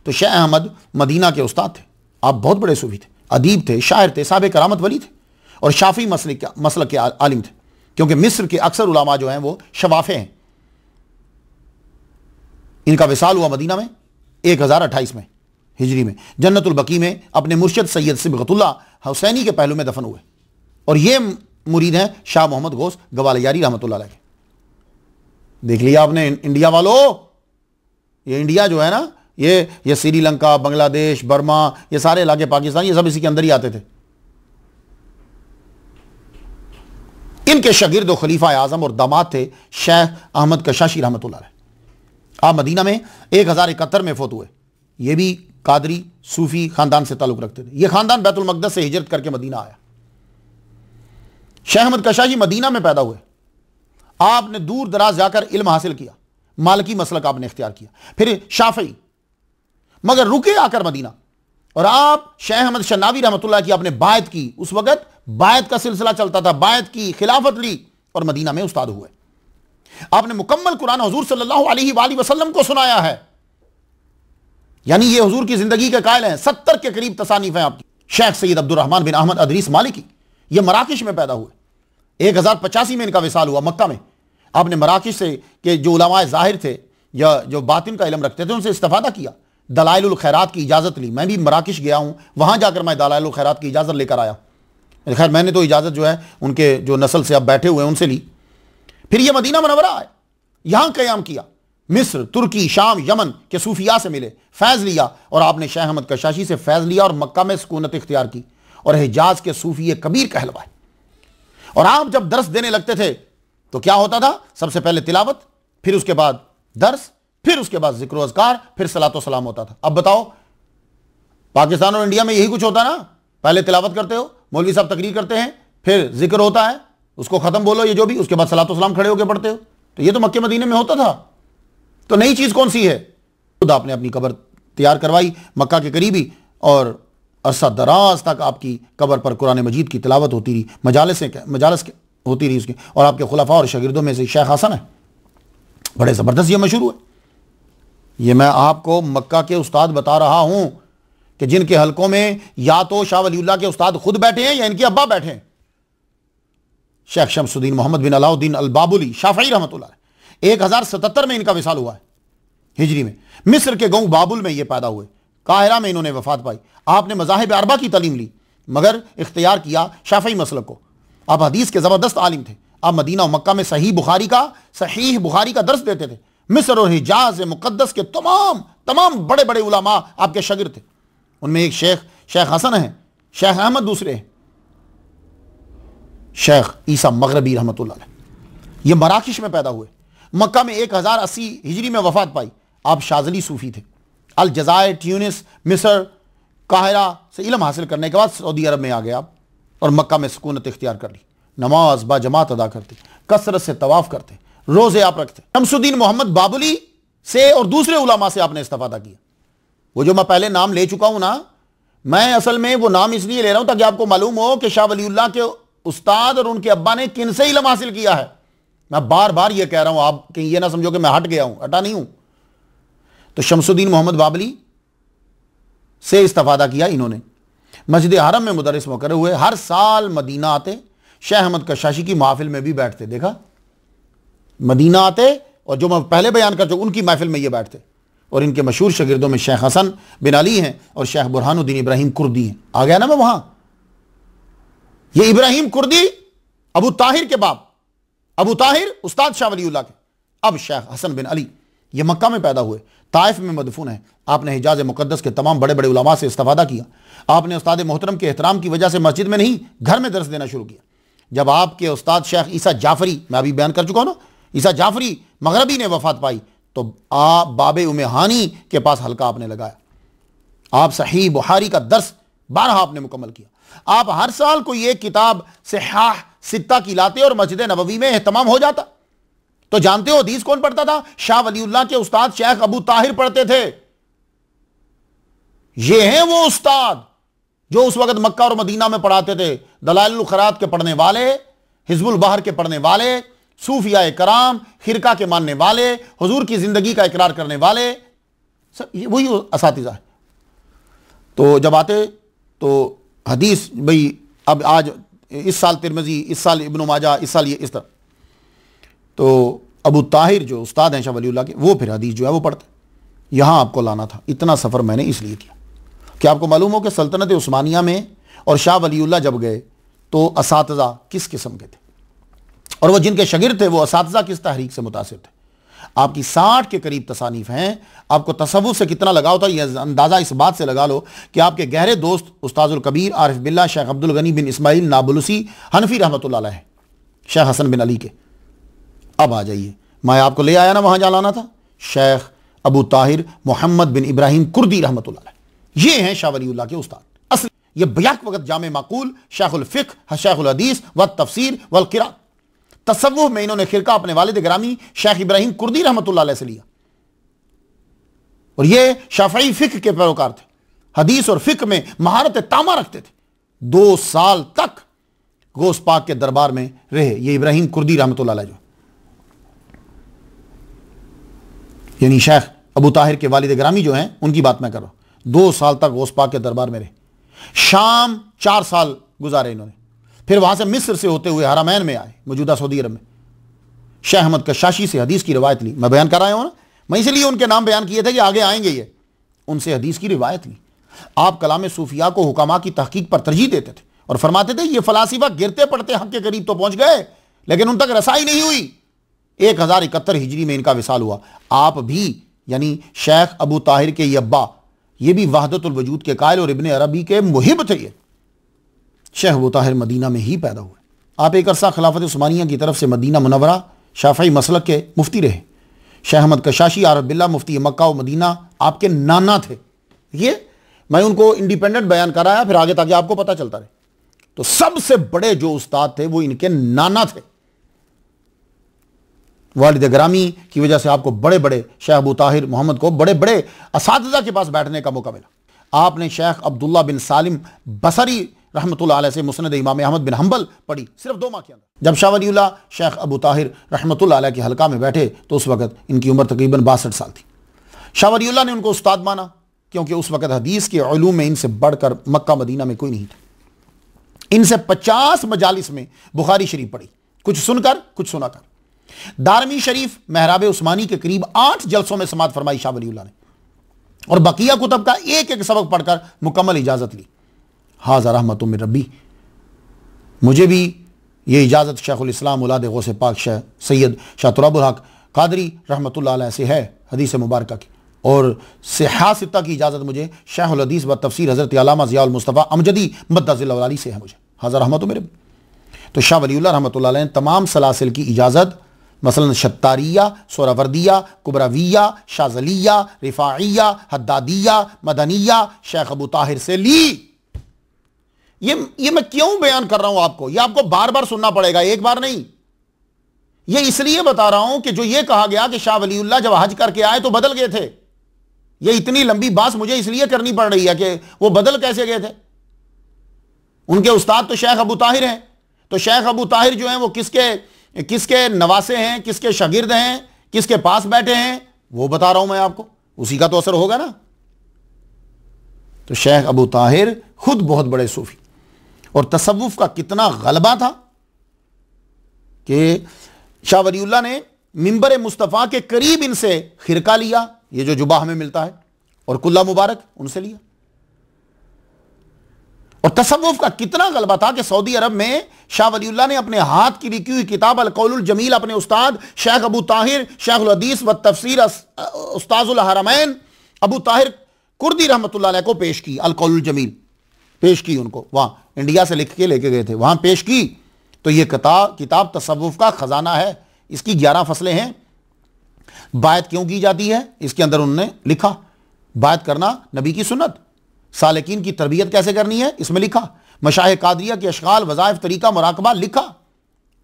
तो शेख अहमद मदीना के उस्ताद थे। आप बहुत बड़े सूफी थे, अदीब थे, शायर थे, साहिब करामत वली थे, और शाफी मसलक के आलिम थे, क्योंकि मिस्र के अक्सर उलामा जो हैं वो शवाफे हैं। इनका विसाल हुआ मदीना में 1028 में हिजरी में, जन्नतुल बकी में अपने मुर्शिद सैयद सिबगतुल्लाह हुसैनी के पहलू में दफन हुए। और ये मुरीद हैं शाह मोहम्मद गौस गवालियारी रहमतुल्लाह अलैह। देख लिया आपने इंडिया वालों, ये इंडिया जो है ना, ये श्रीलंका, बांग्लादेश, बर्मा, ये सारे इलाके, पाकिस्तान, ये सब इसी के अंदर ही आते थे। इनके शागिर्द खलीफा आजम और दामाद थे शेख अहमद कशाशी रहमतुल्लाह अलैह। आप मदीना में 1071 में फोत हुए। ये भी कादरी सूफी खानदान से ताल्लुक रखते थे। ये खानदान बैतुल मक़दस से हिजरत करके मदीना आया। शेख अहमद कशाशी मदीना में पैदा हुए। आपने दूर दराज जाकर इल्म हासिल किया, मालिकी मसलक आपने इख्तियार किया, फिर शाफी, मगर रुके आकर मदीना। और आप शेख अहमद शनावी रहमतुल्लाह की आपने बायत की। उस वक्त बायत का सिलसिला चलता था, बायत की, खिलाफत ली और मदीना में उस्ताद हुए। आपने मुकम्मल कुरान हुजूर सल्लल्लाहु अलैहि वसल्लम को सुनाया है, यानी ये हुजूर की जिंदगी के कायल हैं। 70 के करीब तसानीफ हैं आपकी। शेख सैयद अब्दुर्रहमान बिन अहमद अदरीस मालिकी, ये मराकिश में पैदा हुए। 1085 में इनका विसाल हुआ मक्का में। आपने मराकिश से के जो उलमाए ज़ाहिर थे या जो बातिन का इल्म रखते थे, उनसे इस्तिफादा किया, दलाइलुल खैरात की इजाज़त ली। मैं भी मराकिश गया हूँ, वहाँ जाकर मैं दलाइलुल खैरात की इजाज़त लेकर आया। खैर मैंने तो इजाज़त जो है उनके जो नस्ल से अब बैठे हुए हैं उनसे ली। फिर ये मदीना मुनव्वरा आए, यहाँ क़याम किया। मिस्र, तुर्की, शाम, यमन के सूफिया से मिले, फैज़ लिया, और आपने शेख अहमद कशाशी से फैज़ लिया और मक्का में सुकूनत इख्तियार की, और हिजाज के सूफी कबीर कहलवाए। और आप जब दर्स देने लगते थे तो क्या होता था? सबसे पहले तिलावत, फिर उसके बाद दर्स, फिर उसके बाद जिक्र अज़कार, फिर सलातो सलाम होता था। अब बताओ, पाकिस्तान और इंडिया में यही कुछ होता ना? पहले तिलावत करते हो, मौलवी साहब तकरीर करते हैं, फिर जिक्र होता है, उसको खत्म बोलो ये जो भी, उसके बाद सलातो सलाम खड़े होकर पढ़ते हो। तो ये तो मक्के मदीने में होता था। तो नई चीज कौन सी है? खुद आपने अपनी कब्र तैयार करवाई मक्का के करीबी, और अरसा दराज तक आपकी कब्र पर कुरान मजीद की तिलावत होती रही, मजालिस होती रही उसकी। और आपके खुलफा और शागिर्दों में से शेख हसन है, बड़े ज़बरदस्त ये मशहूर हुए। ये मैं आपको मक्का के उस्ताद बता रहा हूं कि जिनके हलकों में या तो शाह वलीउल्लाह के उस्ताद खुद बैठे हैं या इनके अब्बा बैठे हैं। शेख शमसुद्दीन मोहम्मद बिन अलाउद्दीन अल बाबुली शाफई रहमतुल्लाह, 1077 में इनका विसाल हुआ है हिजरी में। मिस्र के गांव बाबुल में ये पैदा हुए। काहिरा में इन्होंने वफात पाई। आपने मज़ाहिब अरबा की तालीम ली, मगर इख्तियार किया शाफई मसलक को। आप हदीस के ज़बरदस्त आलिम थे। आप मदीना और मक्का में सहीह बुखारी का दर्स देते थे। मिस्र और हिजाज मुक़द्दस के तमाम बड़े बड़े उलमा आपके शागिर्द थे। उनमें एक शेख हसन है, शेख अहमद दूसरे हैं, शेख ईसा मगरबी रहमतुल्लाह अलैह। ये मराकिश में पैदा हुए, मक्का में 1080 हिजरी में वफात पाई। आप शाज़ली सूफी थे। अल जज़ायर, ट्यूनिस, मिस्र, काहिरा से इल्म हासिल करने के बाद सऊदी अरब में आ गए आप और मक्का में सुकूनत इख्तियार कर ली। नमाज बाजमात अदा करते, कसरत से तवाफ करते, रोजे आप रखते। शमसुद्दीन मोहम्मद बाबुली से और दूसरे उलमा से आपने इस्तिफादा किया। वो जो मैं पहले नाम ले चुका हूं ना, मैं असल में वो नाम इसलिए ले रहा हूं ताकि आपको मालूम हो कि शाह वलीउल्लाह के उस्ताद और उनके अब्बा ने किन से इल्म हासिल किया है। मैं बार बार ये कह रहा हूं, आप कहीं ये ना समझो कि मैं हट गया हूं, हटा नहीं हूं। तो शमसुद्दीन मोहम्मद बाबली से इस्तिफादा किया इन्होंने। मस्जिद हरम में मुदर्रिस मुकर्रर हुए। हर साल मदीना आते, शेख अहमद कशाशी की महफिल में भी बैठते। देखा, मदीना आते और जो मैं पहले बयान कर चुका उनकी महफिल में ये बैठते। और इनके मशहूर शागिर्दों में शेख हसन बिन अली हैं और शेख बुरहानुद्दीन इब्राहिम कुर्दी हैं। आ गया ना मैं वहां। ये इब्राहिम कुर्दी अबू ताहिर के बाप, अबू ताहिर उस्ताद शाह वलीउल्लाह के, अब शेख हसन बिन अली। ये मक्का में पैदा हुए, ताइफ में मदफून है। आपने हिजाज मुकद्दस के तमाम बड़े बड़े उलमा से इस्तिफादा किया। आपने उस्ताद मोहतरम के एहतराम की वजह से मस्जिद में नहीं घर में दर्स देना शुरू किया। जब आपके उस्ताद शेख ईसा जाफरी, मैं अभी बयान कर चुका हूं ना, ईसा जाफरी मगरबी ने वफात पाई तो आप बाबे उमेहानी के पास हल्का आपने लगाया। आप सही बुखारी का दर्स 12 आपने मुकम्मल किया। आप हर साल कोई एक किताब सिहाह सित्ता की लाते और मस्जिद नबवी में एहतमाम हो जाता। तो जानते हो हदीस कौन पढ़ता था? शाह वलीउल्लाह के उस्ताद शेख अबू ताहिर पढ़ते थे। ये हैं वो उस्ताद जो उस वक्त मक्का और मदीना में पढ़ाते थे। दलाइलुल खैरात के पढ़ने वाले, हिजबुल बहर के पढ़ने वाले, सूफिया कराम, खिरका के मानने वाले, हुजूर की जिंदगी का इकरार करने वाले, सब ये वही असातिज़ा है। तो जब आते तो हदीस भाई, अब आज इस साल तिरमिज़ी, इस साल इब्न माजा, इस साल ये इस तरह। तो अबू ताहिर जो उस्ताद हैं शाह वलीउल्लाह के, वो फिर हदीस जो है वो पढ़ते। यहाँ आपको लाना था, इतना सफ़र मैंने इसलिए किया कि आपको मालूम हो कि सल्तनत उस्मानिया में और शाह वलीउल्लाह जब गए तो असातिज़ा किस किस्म के थे और वो जिनके शागिर्द थे वो असातिज़ा किस तहरीक से मुतासिर थे। आपकी 60 के करीब तसानीफ हैं। आपको तसव्वुफ से कितना लगाव था यह अंदाज़ा इस बात से लगा लो कि आपके गहरे दोस्त उस्ताजुल कबीर आरिफ बिल्ला शेख अब्दुल गनी बिन इस्माइल नाबुलूसी हनफी रहमतुल्लाह अलैह, शेख हसन बिन अली के। अब आ जाइए, मैं आपको ले आया ना वहाँ जहाँ लाना था, शेख अबू ताहिर मोहम्मद बिन इब्राहिम कुर्दी रहमतुल्लाह अलैह। ये हैं शाह वलीउल्लाह के उस्ताद। असल ये बयाक वक्त जामे माकूल, शेखुल फ़िक़्ह, शेखुल हदीस व तफसीर वल क़िराअत। तसव्वुफ़ में इन्होंने खिरका अपने वालिद गिरामी शेख इब्राहिम कुर्दी रहमतुल्लाह अलैह से लिया और ये शाफ़ई फ़िक़्ह के पैरोकार थे। हदीस और फ़िक़्ह में महारत तामा रखते थे। 2 साल तक गौस पाक के दरबार में रहे ये इब्राहिम कुर्दी रहमतुल्लाह अलैह, जो यानी शेख अबू ताहिर के वालिद गिरामी जो हैं उनकी बात मैं कर रहा हूं। 2 साल तक गौस पाक के दरबार में रहे। शाम 4 साल गुजारे इन्होंने। फिर वहां से मिस्र से होते हुए हरमैन में आए, मौजूदा सऊदी अरब में। शेख अहमद कशाशी से हदीस की रिवायत ली। मैं बयान कर रहा हूं ना, मैं इसलिए उनके नाम बयान किए थे कि आगे आएंगे ये। उनसे हदीस की रिवायत ली। आप कलाम सूफिया को हुकामा की तहकीक पर तरजीह देते थे और फरमाते थे ये फलासिफा गिरते पड़ते हक के करीब तो पहुंच गए लेकिन उन तक रसाई नहीं हुई। 1071 हिजरी में इनका विसाल हुआ। आप भी यानी शेख अबू ताहिर के ये अब्बा, ये भी वहदतुल वजूद के कायल और इब्ने अरबी के मुहिब थे। ये शेख अबू ताहिर मदीना में ही पैदा हुए। आप एक अरसा खिलाफत उस्मानिया की तरफ से मदीना मुनव्वरा शाफ़ई मसलक के मुफ्ती रहे। शेख अहमद कशाशी आरिफ बिल्ला मुफ्ती मक्का और मदीना आपके नाना थे। ये मैं उनको इंडिपेंडेंट बयान कराया फिर आगे ताकि आपको पता चलता रहे। तो सबसे बड़े जो उस्ताद थे वो इनके नाना थे। वालिद ग्रामी की वजह से आपको बड़े बड़े शेख अबू ताहिर मोहम्मद को बड़े बड़े असातिज़ा के पास बैठने का मौका मिला। आपने शेख अब्दुल्ला बिन सालिम बसरी रहमतुल्लाह अलैह से मुस्नद इमाम अहमद बिन हंबल पढ़ी सिर्फ 2 माह के अंदर। जब शाह वलीउल्लाह शेख अबू ताहिर रहमतुल्लाह अलैह के हल्का में बैठे तो उस वक्त इनकी उम्र तकरीबन 62 साल थी। शाह वलीउल्लाह ने उनको उस्ताद माना क्योंकि उस वक्त हदीस के उलूम में इनसे बढ़कर मक्का मदीना में कोई नहीं था। इनसे 50 मजालिस में बुखारी शरीफ पढ़ी, कुछ सुनकर कुछ सुनाकर। दारमी शरीफ महराब उस्मानी के करीब 8 जलसों में समात फरमाई शाह वलीउल्लाह ने और बकिया कुतब का एक एक सबक पढ़कर मुकम्मल इजाज़त ली। हाज़ा रहमतुम मिन रब्बी, मुझे भी ये इजाज़त शेखुल इस्लाम औलाद गौस पाक शाह सैयद शाह तुराबुल हक कादरी रहमतुल्लाह अलैह से है हदीस मुबारक की, और सिहा सित्ता की इजाज़त मुझे शेखुल हदीस व तफसीर हज़रत अल्लामा ज़ियाउल मुस्तफ़ा अमजदी मद्दज़िल्लहु से है मुझे। हाज़ा रहमतुम मिन रब्बी। तो शाह वलीउल्लाह रहमतुल्लाह अलैह ने तमाम सलासिल की इजाज़त मसलन शत्तारिया, सोरावर्दिया, कुबराविया, शाजलिया, रिफाइया, हद्दादिया, मदनिया शेख अबू ताहिर से ली। ये मैं क्यों बयान कर रहा हूं आपको, ये आपको बार बार सुनना पड़ेगा, एक बार नहीं। ये इसलिए बता रहा हूं कि जो ये कहा गया कि शाह वलीउल्लाह जब हज करके आए तो बदल गए थे, ये इतनी लंबी बात मुझे इसलिए करनी पड़ रही है कि वो बदल कैसे गए थे। उनके उस्ताद तो शेख अबू ताहिर हैं, तो शेख अबू ताहिर जो हैं वो किसके नवासे हैं, किसके शागिर्द हैं, किसके पास बैठे हैं, वो बता रहा हूं मैं आपको, उसी का तो असर होगा ना। तो शेख अबू ताहिर खुद बहुत बड़े सूफी, और तसव्वुफ का कितना गलबा था कि शाह वलीउल्लाह ने मिंबर मुस्तफ़ा के करीब इनसे खिरका लिया, ये जो जुबा हमें मिलता है, और कुल्ला मुबारक उनसे लिया। और तसव्वुफ का कितना गलबा था कि सऊदी अरब में शाह वलीउल्लाह ने अपने हाथ की लिखी हुई किताब अल कौलुल जमील अपने उस्ताद शेख अबू ताहिर शेखुल हदीस व तफसीर उस्ताजुल हरमैन अबू ताहिर कुर्दी रहमतुल्लाह अलैह को पेश की। अल कौलुल जमील पेश की उनको, वहां इंडिया से लिख के लेके गए थे, वहां पेश की। तो ये किताब तसव्वुफ का खजाना है, इसकी 11 फसलें हैं। बायत क्यों की जाती है इसके अंदर उन्होंने लिखा, बायत करना नबी की सुन्नत, सालिकीन की तरबियत कैसे करनी है इसमें लिखा, मशाइख कादरिया के अशगाल वज़ाइफ तरीका मुराकबा लिखा।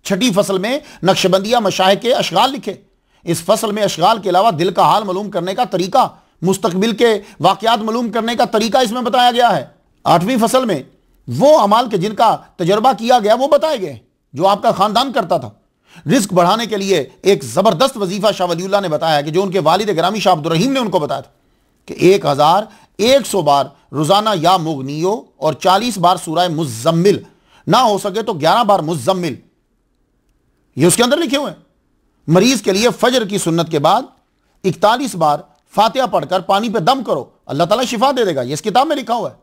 6ठी फसल में नक्शबंदिया मशाइख के अशगाल लिखे। इस फसल में अशगाल के अलावा दिल का हाल मालूम करने का तरीका, मुस्तकबिल के वाक़यात मालूम करने का तरीका इसमें बताया गया है। 8वीं फसल में वो अमाल के जिनका तजर्बा किया गया वो बताए गए, जो आपका खानदान करता था। रिस्क बढ़ाने के लिए एक जबरदस्त वजीफा शाह वलीउल्लाह ने बताया कि जो उनके वालिद ग्रामी शाह अब्दुर रहीम ने उनको बताया था कि 1100 बार रोजाना या मुगनियो और 40 बार सूरह मुज़म्मिल, ना हो सके तो 11 बार मुज़म्मिल, ये उसके अंदर लिखे हुए हैं। मरीज के लिए फजर की सुन्नत के बाद 41 बार फातिहा पढ़कर पानी पे दम करो, अल्लाह ताला शिफा दे देगा, ये इस किताब में लिखा हुआ है।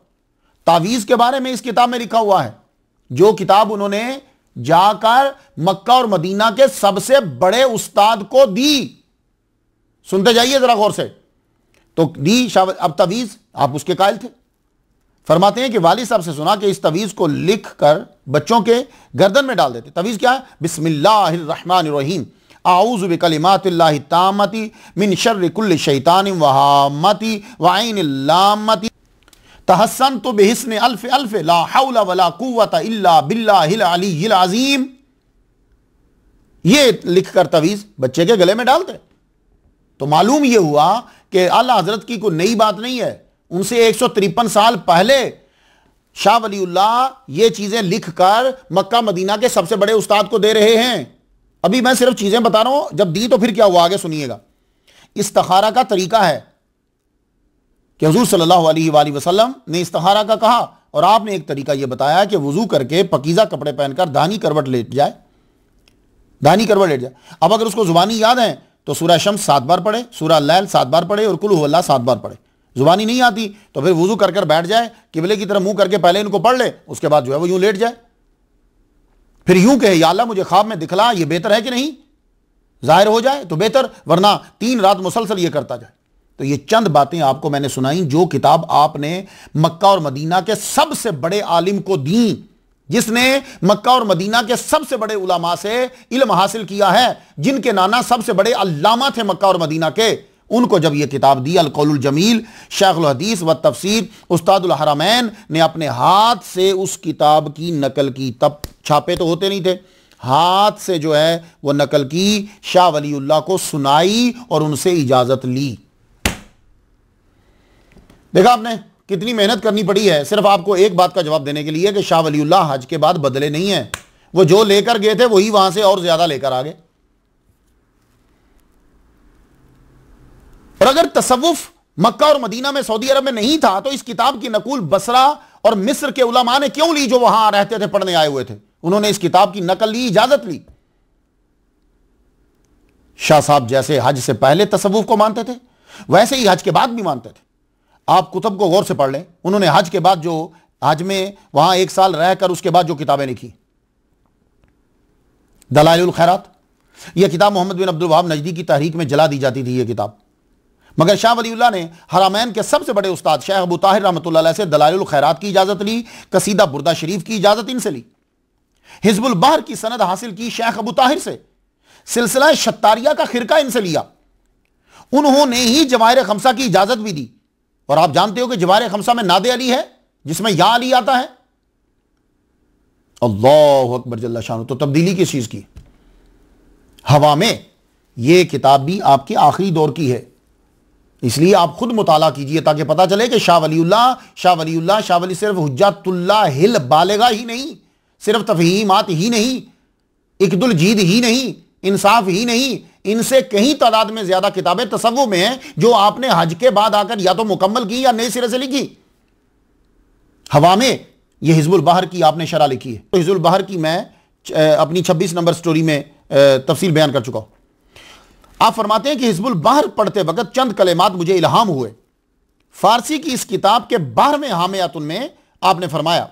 तावीज़ के बारे में इस किताब में लिखा हुआ है, जो किताब उन्होंने जाकर मक्का और मदीना के सबसे बड़े उस्ताद को दी। सुनते जाइए जरा गौर से। तो दी शाह, अब तवीज़ आप उसके कायल थे। फरमाते हैं कि वालिद साहब से सुना कि इस तवीज़ को लिख कर बच्चों के गर्दन में डाल देते। तवीज़ क्या है? बिस्मिल्लाहिर्रहमानिर्रहीम, आऊज़ु बिकलिमातिल्लाहि ताम्मति मिन शर्रि कुल्लि शैतानिन व हाम्मति व ऐनिल लाम्मति तहस्सनतु बिहिस्नि अल्फ अल्फ ला हौला वला कुव्वता इल्ला बिल्लाहिल अलिय्यिल अज़ीम। ये लिखकर तवीज़ बच्चे के गले में डालते। तो मालूम यह हुआ कि आला हजरत की कोई नई बात नहीं है, उनसे 153 साल पहले शाह वलीउल्लाह ये चीजें लिखकर मक्का मदीना के सबसे बड़े उस्ताद को दे रहे हैं। अभी मैं सिर्फ चीजें बता रहा हूं, जब दी तो फिर क्या हुआ आगे सुनिएगा। इस्तिखारा का तरीका है कि हुजूर सल्लल्लाहु अलैहि वसल्लम ने इस्तिखारा का कहा, और आपने एक तरीका यह बताया कि वजू करके पकीजा कपड़े पहनकर दानी करवट लेट जाए, दानी करवट लेट जाए। अब अगर उसको जुबानी याद है तो सूरह शम्स 7 बार पढ़े, सूरह लैल 7 बार पढ़े और कुल हुवल्लाह 7 बार पढ़े। जुबानी नहीं आती तो फिर वजू कर बैठ जाए, किबले की तरफ मुंह करके पहले इनको पढ़ ले, उसके बाद जो है वो यूं लेट जाए, फिर यूं कहे या अल्लाह मुझे ख्वाब में दिखला, ये बेहतर है कि नहीं? जाहिर हो जाए तो बेहतर, वरना 3 रात मुसलसल ये करता जाए। तो ये चंद बातें आपको मैंने सुनाई, जो किताब आपने मक्का और मदीना के सबसे बड़े आलिम को दी, जिसने मक्का और मदीना के सबसे बड़े उलमा से इल्म हासिल किया है, जिनके नाना सबसे बड़े अल्लामा थे मक्का और मदीना के, उनको जब यह किताब दी अल कौलुल जमील शेखुल हदीस व तफसीर उस्तादुल हरमैन ने अपने हाथ से उस किताब की नकल की। तब छापे तो होते नहीं थे, हाथ से जो है वो नकल की, शाह वलीउल्लाह को सुनाई और उनसे इजाजत ली। देखा आपने कितनी मेहनत करनी पड़ी है सिर्फ आपको एक बात का जवाब देने के लिए कि शाह वलीउल्लाह हज के बाद बदले नहीं है, वो जो लेकर गए थे वही वहां से और ज्यादा लेकर आ गए। और अगर तसव्वुफ मक्का और मदीना में सऊदी अरब में नहीं था तो इस किताब की नकूल बसरा और मिस्र के उलमा ने क्यों ली, जो वहां रहते थे, पढ़ने आए हुए थे? उन्होंने इस किताब की नकल ली, इजाजत ली। शाह साहब जैसे हज से पहले तसव्वुफ को मानते थे, वैसे ही हज के बाद भी मानते थे। आप कुतुब को गौर से पढ़ लें, उन्होंने हज के बाद जो हज में वहां 1 साल रहकर उसके बाद जो किताबें लिखी, दलाइलुल खैरात, यह किताब मोहम्मद बिन अब्दुल वहाब नजदी की तहरीक में जला दी जाती थी यह किताब, मगर शाह वलीउल्लाह ने हरमैन के सबसे बड़े उस्ताद शेख अबू ताहिर रहमतुल्लाह अलैह से दलाइलुल खैरात की इजाजत ली, कसीदा बुर्दा शरीफ की इजाजत इनसे ली, हिज़्बुल बहर की सनद हासिल की शेख अबू ताहिर से, सिलसिला शत्तारिया का खिरका इनसे लिया। उन्होंने ही जवाहिर खमसा की इजाजत भी दी। और आप जानते हो कि जवाहिर खमसा में नादे अली है, जिसमें या अली आता है। अल्लाहु अकबर जल्ला शान। तो तब्दीली किस चीज की? हवा में। यह किताब भी आपके आखिरी दौर की है, इसलिए आप खुद मुताला कीजिए ताकि पता चले कि शाह वली सिर्फ हुज्जतुल्लाहिल बालिगा ही नहीं, सिर्फ तफहीमात ही नहीं, इकदुल जीद ही नहीं, इंसाफ ही नहीं, इनसे कहीं तादाद में ज्यादा किताबें तसव्वुफ में हैं जो आपने हज के बाद आकर या तो मुकम्मल की या नए सिरे से लिखी। हवा में यह हिज़्बुल बहर की आपने शरह लिखी है। तो हिज़्बुल बहर की मैं अपनी 26 नंबर स्टोरी में तफसील बयान कर चुका हूं। आप फरमाते हैं कि हिज़्बुल बहर पढ़ते वक्त चंद कलेमात मुझे इल्हाम हुए। फारसी की इस किताब के 12वें हामियातुन में आपने फरमाया,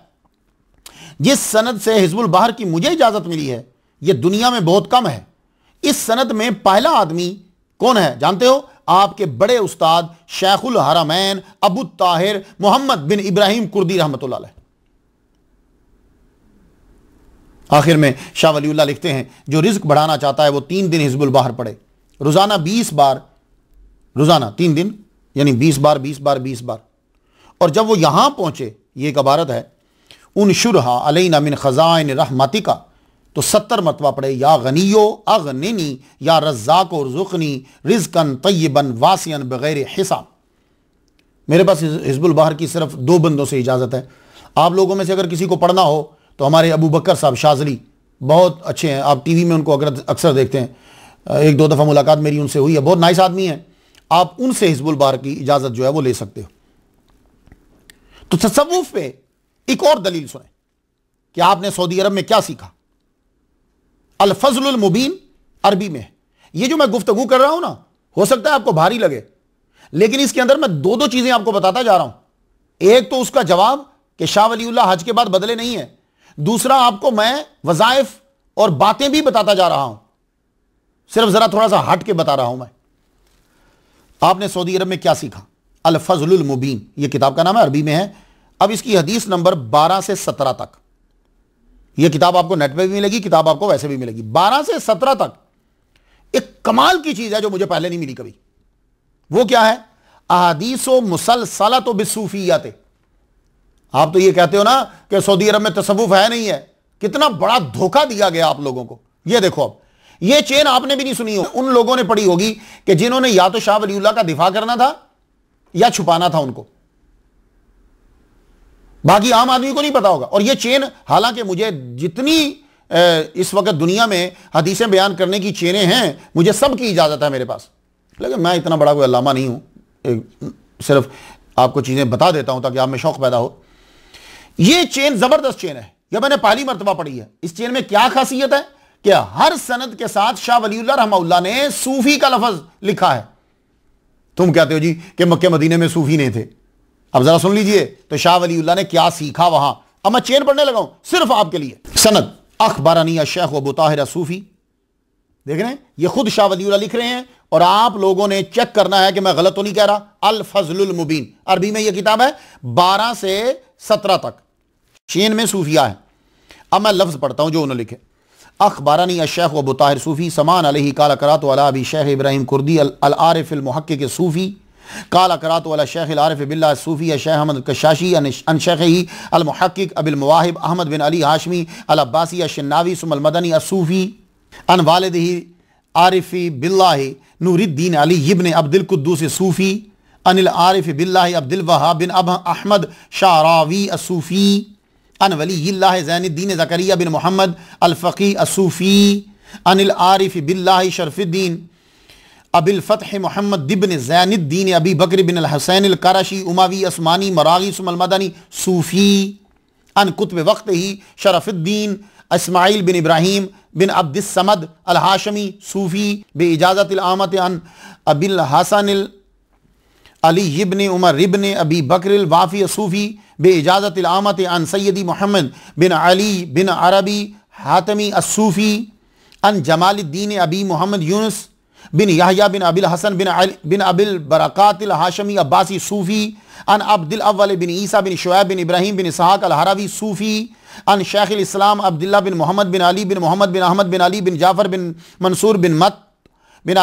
जिस सनद से हिज़्बुल बहर की मुझे इजाजत मिली है यह दुनिया में बहुत कम है। इस सनद में पहला आदमी कौन है जानते हो? आपके बड़े उस्ताद शेखुल हरमैन अबू ताहिर मोहम्मद बिन इब्राहिम कुर्दी रहमतुल्लाह अलैह। आखिर में शाह वलीउल्लाह लिखते हैं, जो रिज्क बढ़ाना चाहता है वो 3 दिन हिज़्बुल बहर पढ़े, रोजाना 20 बार, रोजाना 3 दिन यानी 20 बार 20 बार 20 बार। और जब वो यहां पहुंचे, ये एक इबारत है, उन शुरहा अलैना मिन खजाइन रहमतिका, तो 70 मरतबा पढ़े, या गनियो अगनिनी या रज़्ज़ाक़ो उर्ज़ुक़नी रिज़्क़न तय्यबन वासियन बगैर हिसाब। मेरे पास हिज़्बुल बहर की सिर्फ 2 बंदों से इजाज़त है। आप लोगों में से अगर किसी को पढ़ना हो तो हमारे अबू बकर साहब शाज़ली बहुत अच्छे हैं, आप टीवी में उनको अक्सर देखते हैं, 1-2 दफ़ा मुलाकात मेरी उनसे हुई है, बहुत नाइस आदमी है। आप उनसे हिज़्बुल बहर की इजाज़त जो है वो ले सकते हो। तो तसव्वुफ पे एक और दलील सुने कि आपने सऊदी अरब में क्या सीखा। अल फज़लुल मुबीन अरबी में। ये जो मैं गुफ्तगू कर रहा हूं ना, हो सकता है आपको भारी लगे, लेकिन इसके अंदर मैं 2 चीजें आपको बताता जा रहा हूं। एक तो उसका जवाब कि शाह वलीउल्लाह हज के बाद बदले नहीं है, दूसरा आपको मैं वज़ाइफ और बातें भी बताता जा रहा हूं, सिर्फ जरा थोड़ा सा हट के बता रहा हूं मैं। आपने सऊदी अरब में क्या सीखा? अल फज़लुल मुबीन, यह किताब का नाम है, अरबी में है। अब इसकी हदीस नंबर 12 से 17 तक, यह किताब आपको नेट पे भी मिलेगी, किताब आपको वैसे भी मिलेगी। 12 से 17 तक एक कमाल की चीज है जो मुझे पहले नहीं मिली कभी। वो क्या है? अहादीसो मुसलसलतो बिसूफिय्यत। आप तो ये कहते हो ना कि सऊदी अरब में तसव्वुफ है नहीं है, कितना बड़ा धोखा दिया गया आप लोगों को। ये देखो, अब ये चेन आपने भी नहीं सुनी हो, उन लोगों ने पढ़ी होगी कि जिन्होंने या तो शाह वलीउल्लाह का दिफा करना था या छुपाना था उनको, बाकी आम आदमी को नहीं पता होगा। और ये चेन, हालांकि मुझे जितनी इस वक्त दुनिया में हदीसें बयान करने की चेनें हैं, मुझे सब की इजाजत है मेरे पास, लेकिन मैं इतना बड़ा कोई अल्लामा नहीं हूं, सिर्फ आपको चीजें बता देता हूं ताकि आप में शौक पैदा हो। ये चेन जबरदस्त चेन है, यह मैंने पहली मरतबा पढ़ी है। इस चेन में क्या खासियत है कि हर सनद के साथ शाह वलीउल्लाह रहमतुल्लाह ने सूफी का लफ्ज लिखा है। तुम कहते हो जी कि मक्के मदीने में सूफी नहीं थे, अब जरा सुन लीजिए तो शाह वलीउल्लाह ने क्या सीखा वहां। अब मैं चेन पढ़ने लगा हूं सिर्फ आपके लिए। सनद अखबारानी शेख अबू ताहिर सूफी, देख रहे हैं, ये खुद शाह वलीउल्लाह लिख रहे हैं और आप लोगों ने चेक करना है कि मैं गलत तो नहीं कह रहा। अल फज़लुल मुबीन, अरबी में यह किताब है, 12 से 17 तक चेन में सूफिया है। अब मैं लफ्ज पढ़ता हूं जो उन्होंने लिखे। अखबारानी शेख अबू ताहिर सूफी समान अलैहि काला करातु अला अबी शेख इब्राहिम कुर्दी अल आरिफ अल मुहक्किक सूफी काला करातु अला शेख अल आरिफ बिल्लाह सूफी शेख अहमद कशाशी अन शेखही अल मुहक्किक अबिल मवाहिब अहमद बिन अली हाशमी अल अब्बासी अशन्नावी सुमल मदनी असूफी अन वालिदिही आरिफी बिल्लाह नूरुद्दीन अली इब्न अब्दुल कुद्दूस सूफी अनिल आरिफ बिल्लाह अब्दुल वहाब बिन अहमद शारावी असूफी अन वलीय्यिल्लाह ज़ैनुद्दीन ज़करिया बिन मोहम्मद अल फ़क़ी असूफी अनिल आरिफ बिल्लाह शरफ़ुद्दीन अबिल फ़त्ह मोहम्मद इब्न ज़ैनुद्दीन अबी बकर बिन अल हुसैन अल क़रशी उमावी अस्मानी मरागी सुमल मदनी सूफी अन कुतुब वक्त ही शरफ़ुद्दीन इस्माइल बिन इब्राहिम बिन अब्दिस समद अल हाशमी सूफी बे इजाज़त अल आमत अन अबिल हसन अली इब्न उमर इब्न अबी बकर अल वाफ़ी सूफी बे इजाज़त अल आमत अन सैयदी मोहम्मद बिन अली बिन अरबी हातमी असूफी अन जमालुद्दीन अबी मोहम्मद यूनुस बिन याहया बिन अबिल हसन बिन अबिल बरक़ात अल हाशमी अब्बासी सूफी अन अब्दुल अव्वल बिन ईसा बिन शुएब बिन इब्राहिम बिन इसहाक़ अल हरवी सूफी अन शेख इस्लाम अब्दुल्ला बिन मोहम्मद बिन अली बिन मोहम्मद बिन अहमद बिन अली बिन जाफर बिन मंसूर बिन मत बिन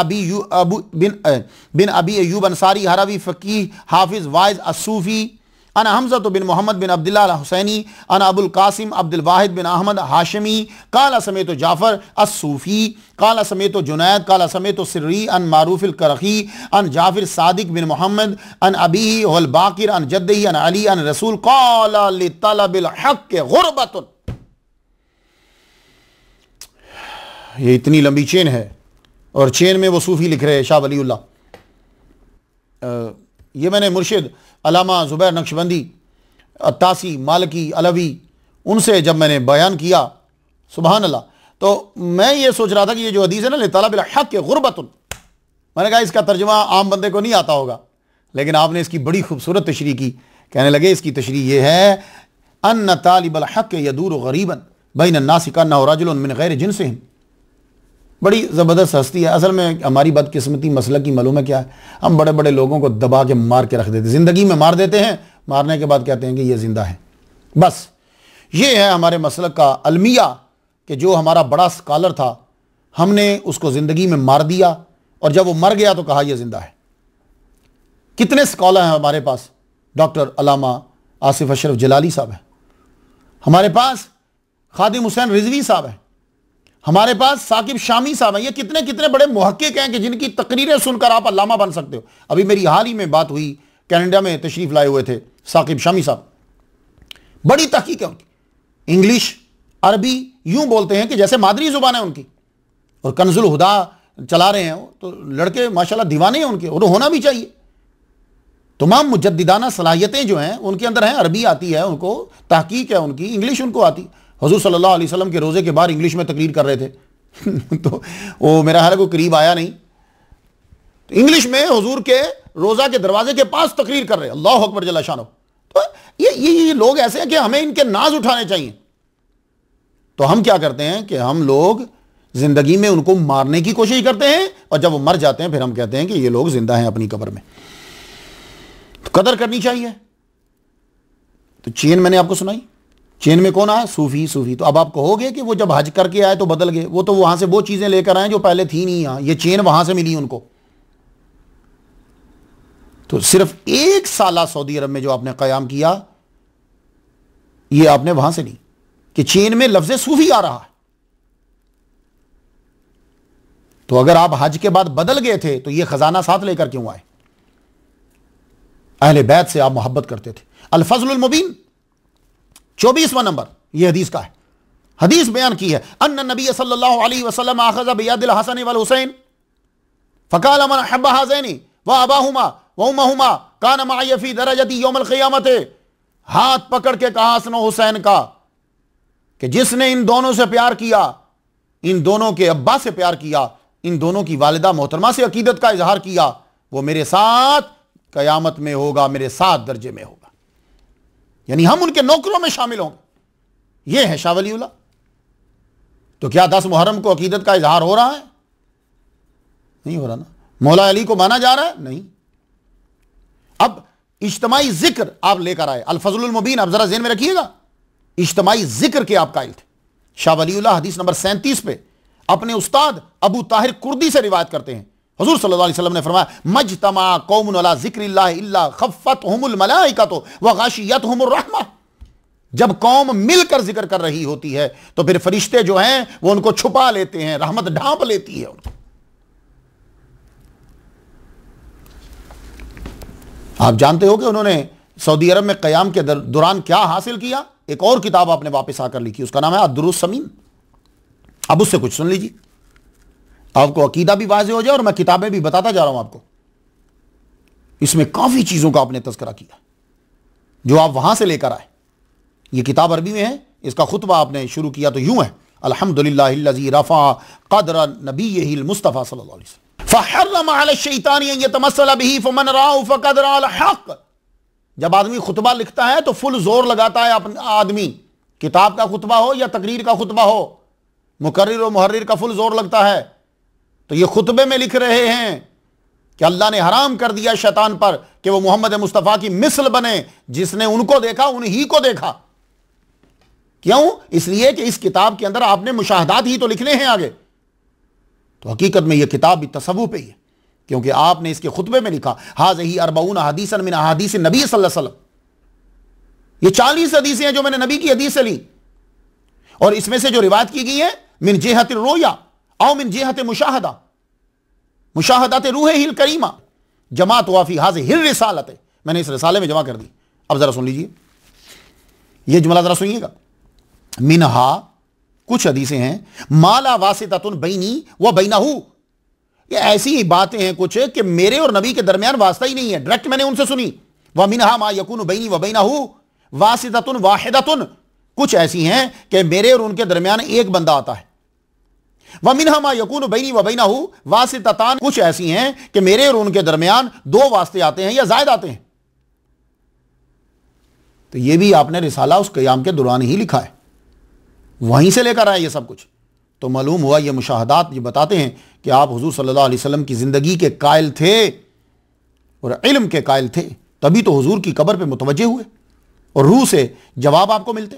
अबी अयूब अंसारी हरवी फ़कीह हाफिज़ वाइज असूफ़ी अन हमज़ा बिन मोहम्मद बिन अब्दुल्ला अल हुसैनी अन अबुल कासिम अब्दुल वाहिद बिन अहमद हाशमी काला समेत जाफ़र असूफ़ी काला समेत जुनैद काला समेत सिर्री अन मारूफ़ अल करखी अन जाफ़िर सादिक बिन मोहम्मद अन अबी वल बाकिर अन जद्दी अन अली अन रसूल क़ाला लितलबिल हक़्क़ गुरबतुन। ये इतनी लंबी चेन है और चेन में वो सूफ़ी लिख रहे हैं शाह वलीउल्लाह। ये मैंने मुर्शिद अलामा ज़ुबैर नक्शबंदी अत्तासी मालकी अलवी उनसे जब मैंने बयान किया, सुबहान अल्लाह, तो मैं ये सोच रहा था कि ये जो हदीस है ना तलबिल हक़्क़ गुरबतुन, मैंने कहा इसका तर्जुमा आम बंदे को नहीं आता होगा, लेकिन आपने इसकी बड़ी खूबसूरत तशरीह की। कहने लगे इसकी तशरीह ये है अन्न तालिबल हक़्क़ यदूरु गरीबन बैन अन्नास कअन्नहु रजुलुन मिन गैरि जिन्सिहिम। बड़ी ज़बरदस्त हस्ती है। असल में हमारी बदकिस्मती मसला की मालूम है क्या है, हम बड़े बड़े लोगों को दबा के मार के रख देते, ज़िंदगी में मार देते हैं, मारने के बाद कहते हैं कि ये ज़िंदा है। बस ये है हमारे मसलक का अलमिया कि जो हमारा बड़ा स्कॉलर था हमने उसको ज़िंदगी में मार दिया और जब वो मर गया तो कहा यह ज़िंदा है। कितने स्कॉलर हैं हमारे पास, डॉक्टर अलामा आसिफ अशरफ जलाली साहब हैं, हमारे पास खादिम हुसैन रिजवी साहब हैं, हमारे पास साकिब शामी साहब हैं। ये कितने कितने बड़े मुहक्किक हैं कि जिनकी तकरीरें सुनकर आप अल्लामा बन सकते हो। अभी मेरी हाल ही में बात हुई, कनाडा में तशरीफ लाए हुए थे साकिब शामी साहब, बड़ी तहकीक है उनकी, इंग्लिश अरबी यूं बोलते हैं कि जैसे मादरी जुबान है उनकी, और कंजुल हुदा चला रहे हैं, तो लड़के माशाल्लाह दीवाने हैं उनके, और होना भी चाहिए। तमाम मुजद्दिदाना सलाहियतें जो हैं उनके अंदर हैं, अरबी आती है उनको, तहकीक है उनकी, इंग्लिश उनको आती। हुजूर सल्लल्लाहु अलैहि वसल्लम के रोज़े के बाहर इंग्लिश में तकरीर कर रहे थे तो वो मेरा ख्याल है कोई करीब आया नहीं, तो इंग्लिश में हुजूर के रोज़ा के दरवाजे के पास तकरीर कर रहे हैं, अल्लाह अकबर जल्ला शानो। तो ये लोग ऐसे हैं कि हमें इनके नाज उठाने चाहिए। तो हम क्या करते हैं कि हम लोग जिंदगी में उनको मारने की कोशिश करते हैं और जब वो मर जाते हैं फिर हम कहते हैं कि ये लोग जिंदा हैं अपनी कब्र में। तो कदर करनी चाहिए। तो चेन मैंने आपको सुनाई, चेन में कौन आया? सूफी। सूफी तो अब आप कहोगे कि वो जब हज करके आए तो बदल गए, वो तो वहां से वो चीजें लेकर आए जो पहले थी नहीं, यहां ये चेन वहां से मिली उनको। तो सिर्फ 1 साल सऊदी अरब में जो आपने कयाम किया ये आपने वहां से ली कि चेन में लफ्ज़ सूफी आ रहा है। तो अगर आप हज के बाद बदल गए थे तो ये खजाना साथ लेकर क्यों आए? अहले बैत से आप मोहब्बत करते थे। अल फज़लुल मुबीन 24वां नंबर ये हदीस का है। हदीस बयान की है अन्ना नबी सल्लल्लाहु अलैहि वसल्लम अखज़ बियदिल हसन वल हुसैन फ़क़ाल मन अहब्ब हाज़ैनि व अबाहुमा व उम्महुमा कान मअय फ़ी दरजती यौमल क़ियामत। हाथ पकड़ के कहा हसन हुसैन का कि जिसने इन दोनों से प्यार किया, इन दोनों के अब्बा से प्यार किया, इन दोनों की वालिदा मोहतरमा से अकीदत का इजहार किया, वो मेरे साथ कयामत में होगा, मेरे साथ दर्जे में होगा, यानी हम उनके नौकरों में शामिल होंगे। यह है शाह वलीउल्लाह। तो क्या 10 मुहर्रम को अकीदत का इजहार हो रहा है? नहीं हो रहा ना। मौला अली को माना जा रहा है? नहीं। अब इज्तिमाई जिक्र आप लेकर आए, अल फज़लुल मुबीन, आप जरा ज़हन में रखिएगा, इज्तिमाई जिक्र के आप कायल थे। शाह वलीउल्लाह हदीस नंबर 37 पे अपने उस्ताद अबू ताहिर कुर्दी से रिवायत करते हैं, हुजूर सल्लल्लाहु अलैहि वसल्लम ने फरमाया मजतमा कौमुन अला ज़िक्रिल्लाह इल्ला खफ़्फ़तहुमुल मलाइकतु व गाशियतहुमुर रहमा। जब कौम मिलकर जिक्र कर रही होती है तो फिर फरिश्ते जो हैं वो उनको छुपा लेते हैं, रहमत ढांप लेती है उनको। आप जानते हो कि उन्होंने सऊदी अरब में क़याम के दौरान क्या हासिल किया? एक और किताब आपने वापस आकर लिखी, उसका नाम है अद-दुरूस समीन। अब उससे कुछ सुन लीजिए, आपको अकीदा भी वाज़ेह हो जाए और मैं किताबें भी बताता जा रहा हूं आपको। इसमें काफी चीजों का आपने तज़किरा किया जो आप वहां से लेकर आए। ये किताब अरबी में है, इसका खुतबा आपने शुरू किया तो यूं है अल्हम्दुलिल्लाहिल्लज़ी रफ़ा क़द्र नबिय्यिहिल मुस्तफ़ा सल्लल्लाहु अलैहि वसल्लम फ़हर्रम अला शैतानी अन यतमस्सल बिही फ़मन राहु फ़क़द रअल हक़। जब आदमी खुतबा लिखता है तो फुल जोर लगाता है आदमी, किताब का खुतबा हो या तकरीर का खुतबा हो, मुकर्रिर और मुहर्रिर का फुल जोर लगता है। तो ये खुतबे में लिख रहे हैं कि अल्लाह ने हराम कर दिया शैतान पर कि वो मोहम्मद मुस्तफ़ा की मिसल बने, जिसने उनको देखा उन्हीं को देखा। क्यों? इसलिए कि इस किताब के अंदर आपने मुशाहदात ही तो लिखने हैं आगे। तो हकीकत में यह किताब भी तसव्वुफ पे ही है, क्योंकि आपने इसके खुतबे में लिखा हाज़िही अर्बऊन हदीसन मिन अहादीस नबी सल्लल्लाहु अलैहि वसल्लम। ये 40 हदीसें हैं जो मैंने नबी की हदीस से ली, और इसमें से जो रिवायत की गई है मिन जिहत रोया औ मिन जिहत मुशाहदा, मुशाहदात रूह हिल करीमा जमात वाफी हाज़िहिर रिसालत, मैंने इस रिसाले में जमा कर दी। अब जरा सुन लीजिए, यह जुमला जरा सुनिएगा। मिनहा, कुछ हदीसें हैं, माला वासिततुन बैनी व बैनहू, ये ऐसी बातें हैं कुछ कि मेरे और नबी के दरमियान वास्ता ही नहीं है, डायरेक्ट मैंने उनसे सुनी। व मिनहा मा यकूनु बैनी व बैनहू वासिततुन वाहिदतुन, कुछ ऐसी हैं कि मेरे और उनके दरमियान एक बंदा आता है। व मिनहा मा यकूनु बैनी व बैनहू वासिततान, कुछ ऐसी हैं कि मेरे और उनके दरमियान 2 वास्ते आते हैं या जायद आते हैं। तो यह भी आपने रिसाला उस क़याम के दौरान ही लिखा है, वहीं से लेकर आए ये सब कुछ। तो मालूम हुआ ये मुशाहदात ये बताते हैं कि आप हुजूर सल्लल्लाहु अलैहि वसल्लम की ज़िंदगी के कायल थे और इल्म के कायल थे, तभी तो हुजूर की कब्र पे मुतवज्जे हुए और रूह से जवाब आपको मिलते,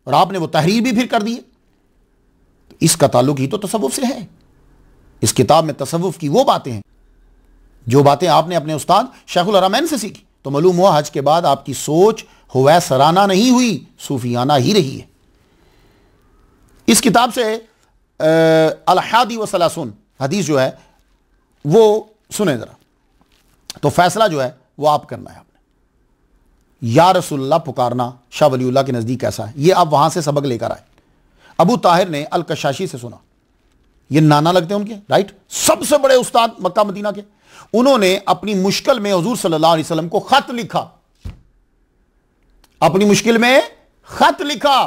और आपने वो तहरीर भी फिर कर दी है। तो इसका ताल्लुक ही तो तसव्वुफ से है। इस किताब में तसव्वुफ की वो बातें हैं जो बातें आपने अपने उस्ताद शेखुल हरमैन से सीखी। तो मालूम हुआ हज के बाद आपकी सोच हुवैसराना नहीं हुई, सूफियाना ही रही है। इस किताब से अल-हादी व सलासून हदीस जो है वो सुने जरा, तो फैसला जो है वो आप करना है। आपने या रसूलुल्लाह पुकारना शाह वलीउल्लाह के नज़दीक कैसा है, ये आप वहां से सबक लेकर आए। अबू ताहिर ने अल कशाशी से सुना, ये नाना लगते हैं उनके, राइट, सबसे बड़े उस्ताद मक्का मदीना के। उन्होंने अपनी मुश्किल में हुजूर सल्लल्लाहु अलैहि वसल्लम को खत लिखा, अपनी मुश्किल में खत लिखा।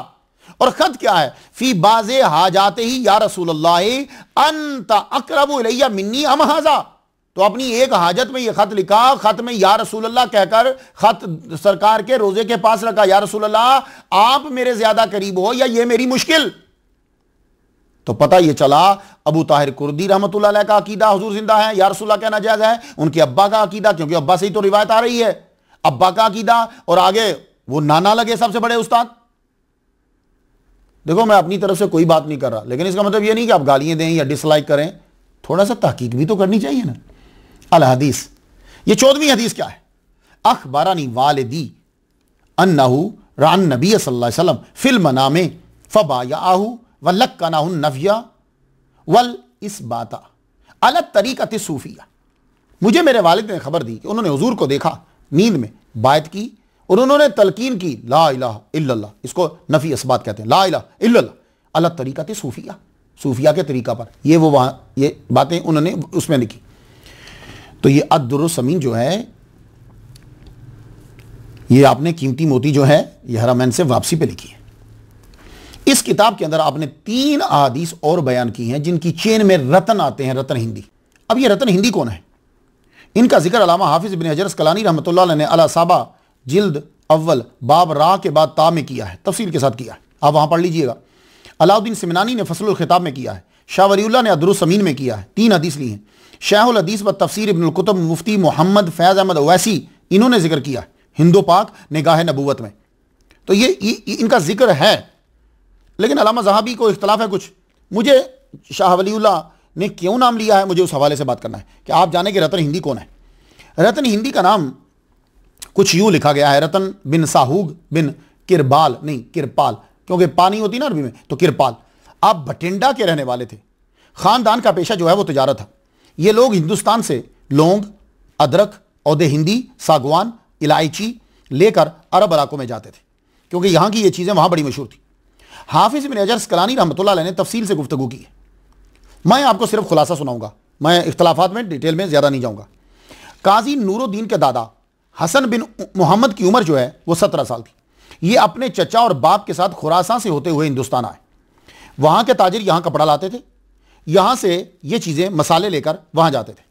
और खत क्या है? फी बाज़े हाजाते ही या रसूलल्लाह अंत अक़रबु इलैया मिन्नी अम हाज़ा, तो अपनी एक हाजत में यह खत लिखा, खत में या रसूलल्लाह कहकर खत सरकार के रोजे के पास रखा, या रसूलल्लाह आप मेरे ज्यादा करीब हो या ये मेरी मुश्किल। तो पता यह चला अबू ताहिर कुर्दी रहमतुल्लाह अलैह का अकीदा हुजूर जिंदा है, या रसूलल्लाह कहना जायज़ है। उनके अब्बा का अकीदा, क्योंकि अब्बा से ही तो रिवायत आ रही है, अब्बा का अकीदा, और आगे वो नाना लगे सबसे बड़े उस्ताद। देखो मैं अपनी तरफ से कोई बात नहीं कर रहा, लेकिन इसका मतलब ये नहीं कि आप गालियां दें या डिसलाइक करें, थोड़ा सा तहकीक भी तो करनी चाहिए ना। अल हदीस, ये 14वीं हदीस क्या है? अखबारानी वालिदी अन्नहु रान नबी सल्लल्लाहु अलैहि वसल्लम फिल मनामे फबायाहु वलक्कनाहु नफिया वल इसबाता अला तरीक़त सूफिया। मुझे मेरे वालिद ने खबर दी कि उन्होंने हुजूर को देखा नींद में, बायत की, और उन्होंने तलकीन की ला इलाहा इल्लल्लाह, इसको नफी इसबात कहते हैं, ला इलाहा इल्लल्लाह अला तरीक़त सूफिया, सूफिया के तरीका पर। ये वो वहाँ ये बातें उन्होंने उसमें लिखी। तो ये अद-दुर्र-उस-समीन जो है, ये आपने कीमती मोती जो है ये हरमैन से वापसी पे लिखी है। इस किताब के अंदर आपने 3 अहादीस और बयान की हैं जिनकी चेन में रतन आते हैं, रतन हिंदी। अब ये रतन हिंदी कौन है? इनका जिक्र अल्लामा हाफिज इब्न हजर अस्कलानी रहमतुल्लाह अलैह ने अला साबा जिल्द अव्वल बाब रा के बाद ता में किया है, तफसील के साथ किया है, आप वहां पढ़ लीजिएगा। अलाउद्दीन सिमनानी ने फसलुल खिताब में किया है, शाह वलीउल्लाह ने अद-दुर्र-उस-समीन में किया है। 3 हदीस ली हैं। शाहुल हदीस व तफसीर इब्नुल कुतुब मुफ्ती मोहम्मद फैज़ अहमद ओवैसी इन्होंने जिक्र किया है हिंदो पाक निगाह नबूवत में। तो ये इनका जिक्र है, लेकिन अल्लामा ज़हाबी को इख्तलाफ है कुछ। मुझे शाह वलीउल्लाह ने क्यों नाम लिया है, मुझे उस हवाले से बात करना है कि आप जाने कि रतन हिंदी कौन है। रतन हिंदी का नाम कुछ यूं लिखा गया है, रतन बिन साहूग बिन किरबाल, नहीं किरपाल, क्योंकि पानी होती ना अरबी में, तो किरपाल। आप भटिंडा के रहने वाले थे, खानदान का पेशा जो है वो तिजारत था। ये लोग हिंदुस्तान से लौंग, अदरक, औदे हिंदी, सागवान, इलायची लेकर अरब इलाकों में जाते थे, क्योंकि यहाँ की ये चीज़ें वहाँ बड़ी मशहूर थी। हाफिज इब्न हजर अस्कलानी रहमतुल्लाह अलैह ने तफसील से गुफ्तगू की है, मैं आपको सिर्फ खुलासा सुनाऊंगा, मैं इख्तलाफात में डिटेल में ज़्यादा नहीं जाऊँगा। काजी नूरुद्दीन के दादा हसन बिन मोहम्मद की उम्र जो है वो 17 साल थी। ये अपने चचा और बाप के साथ खुरासान से होते हुए हिंदुस्तान आए। वहाँ के ताजिर यहाँ कपड़ा लाते थे, यहाँ से ये चीज़ें मसाले लेकर वहाँ जाते थे,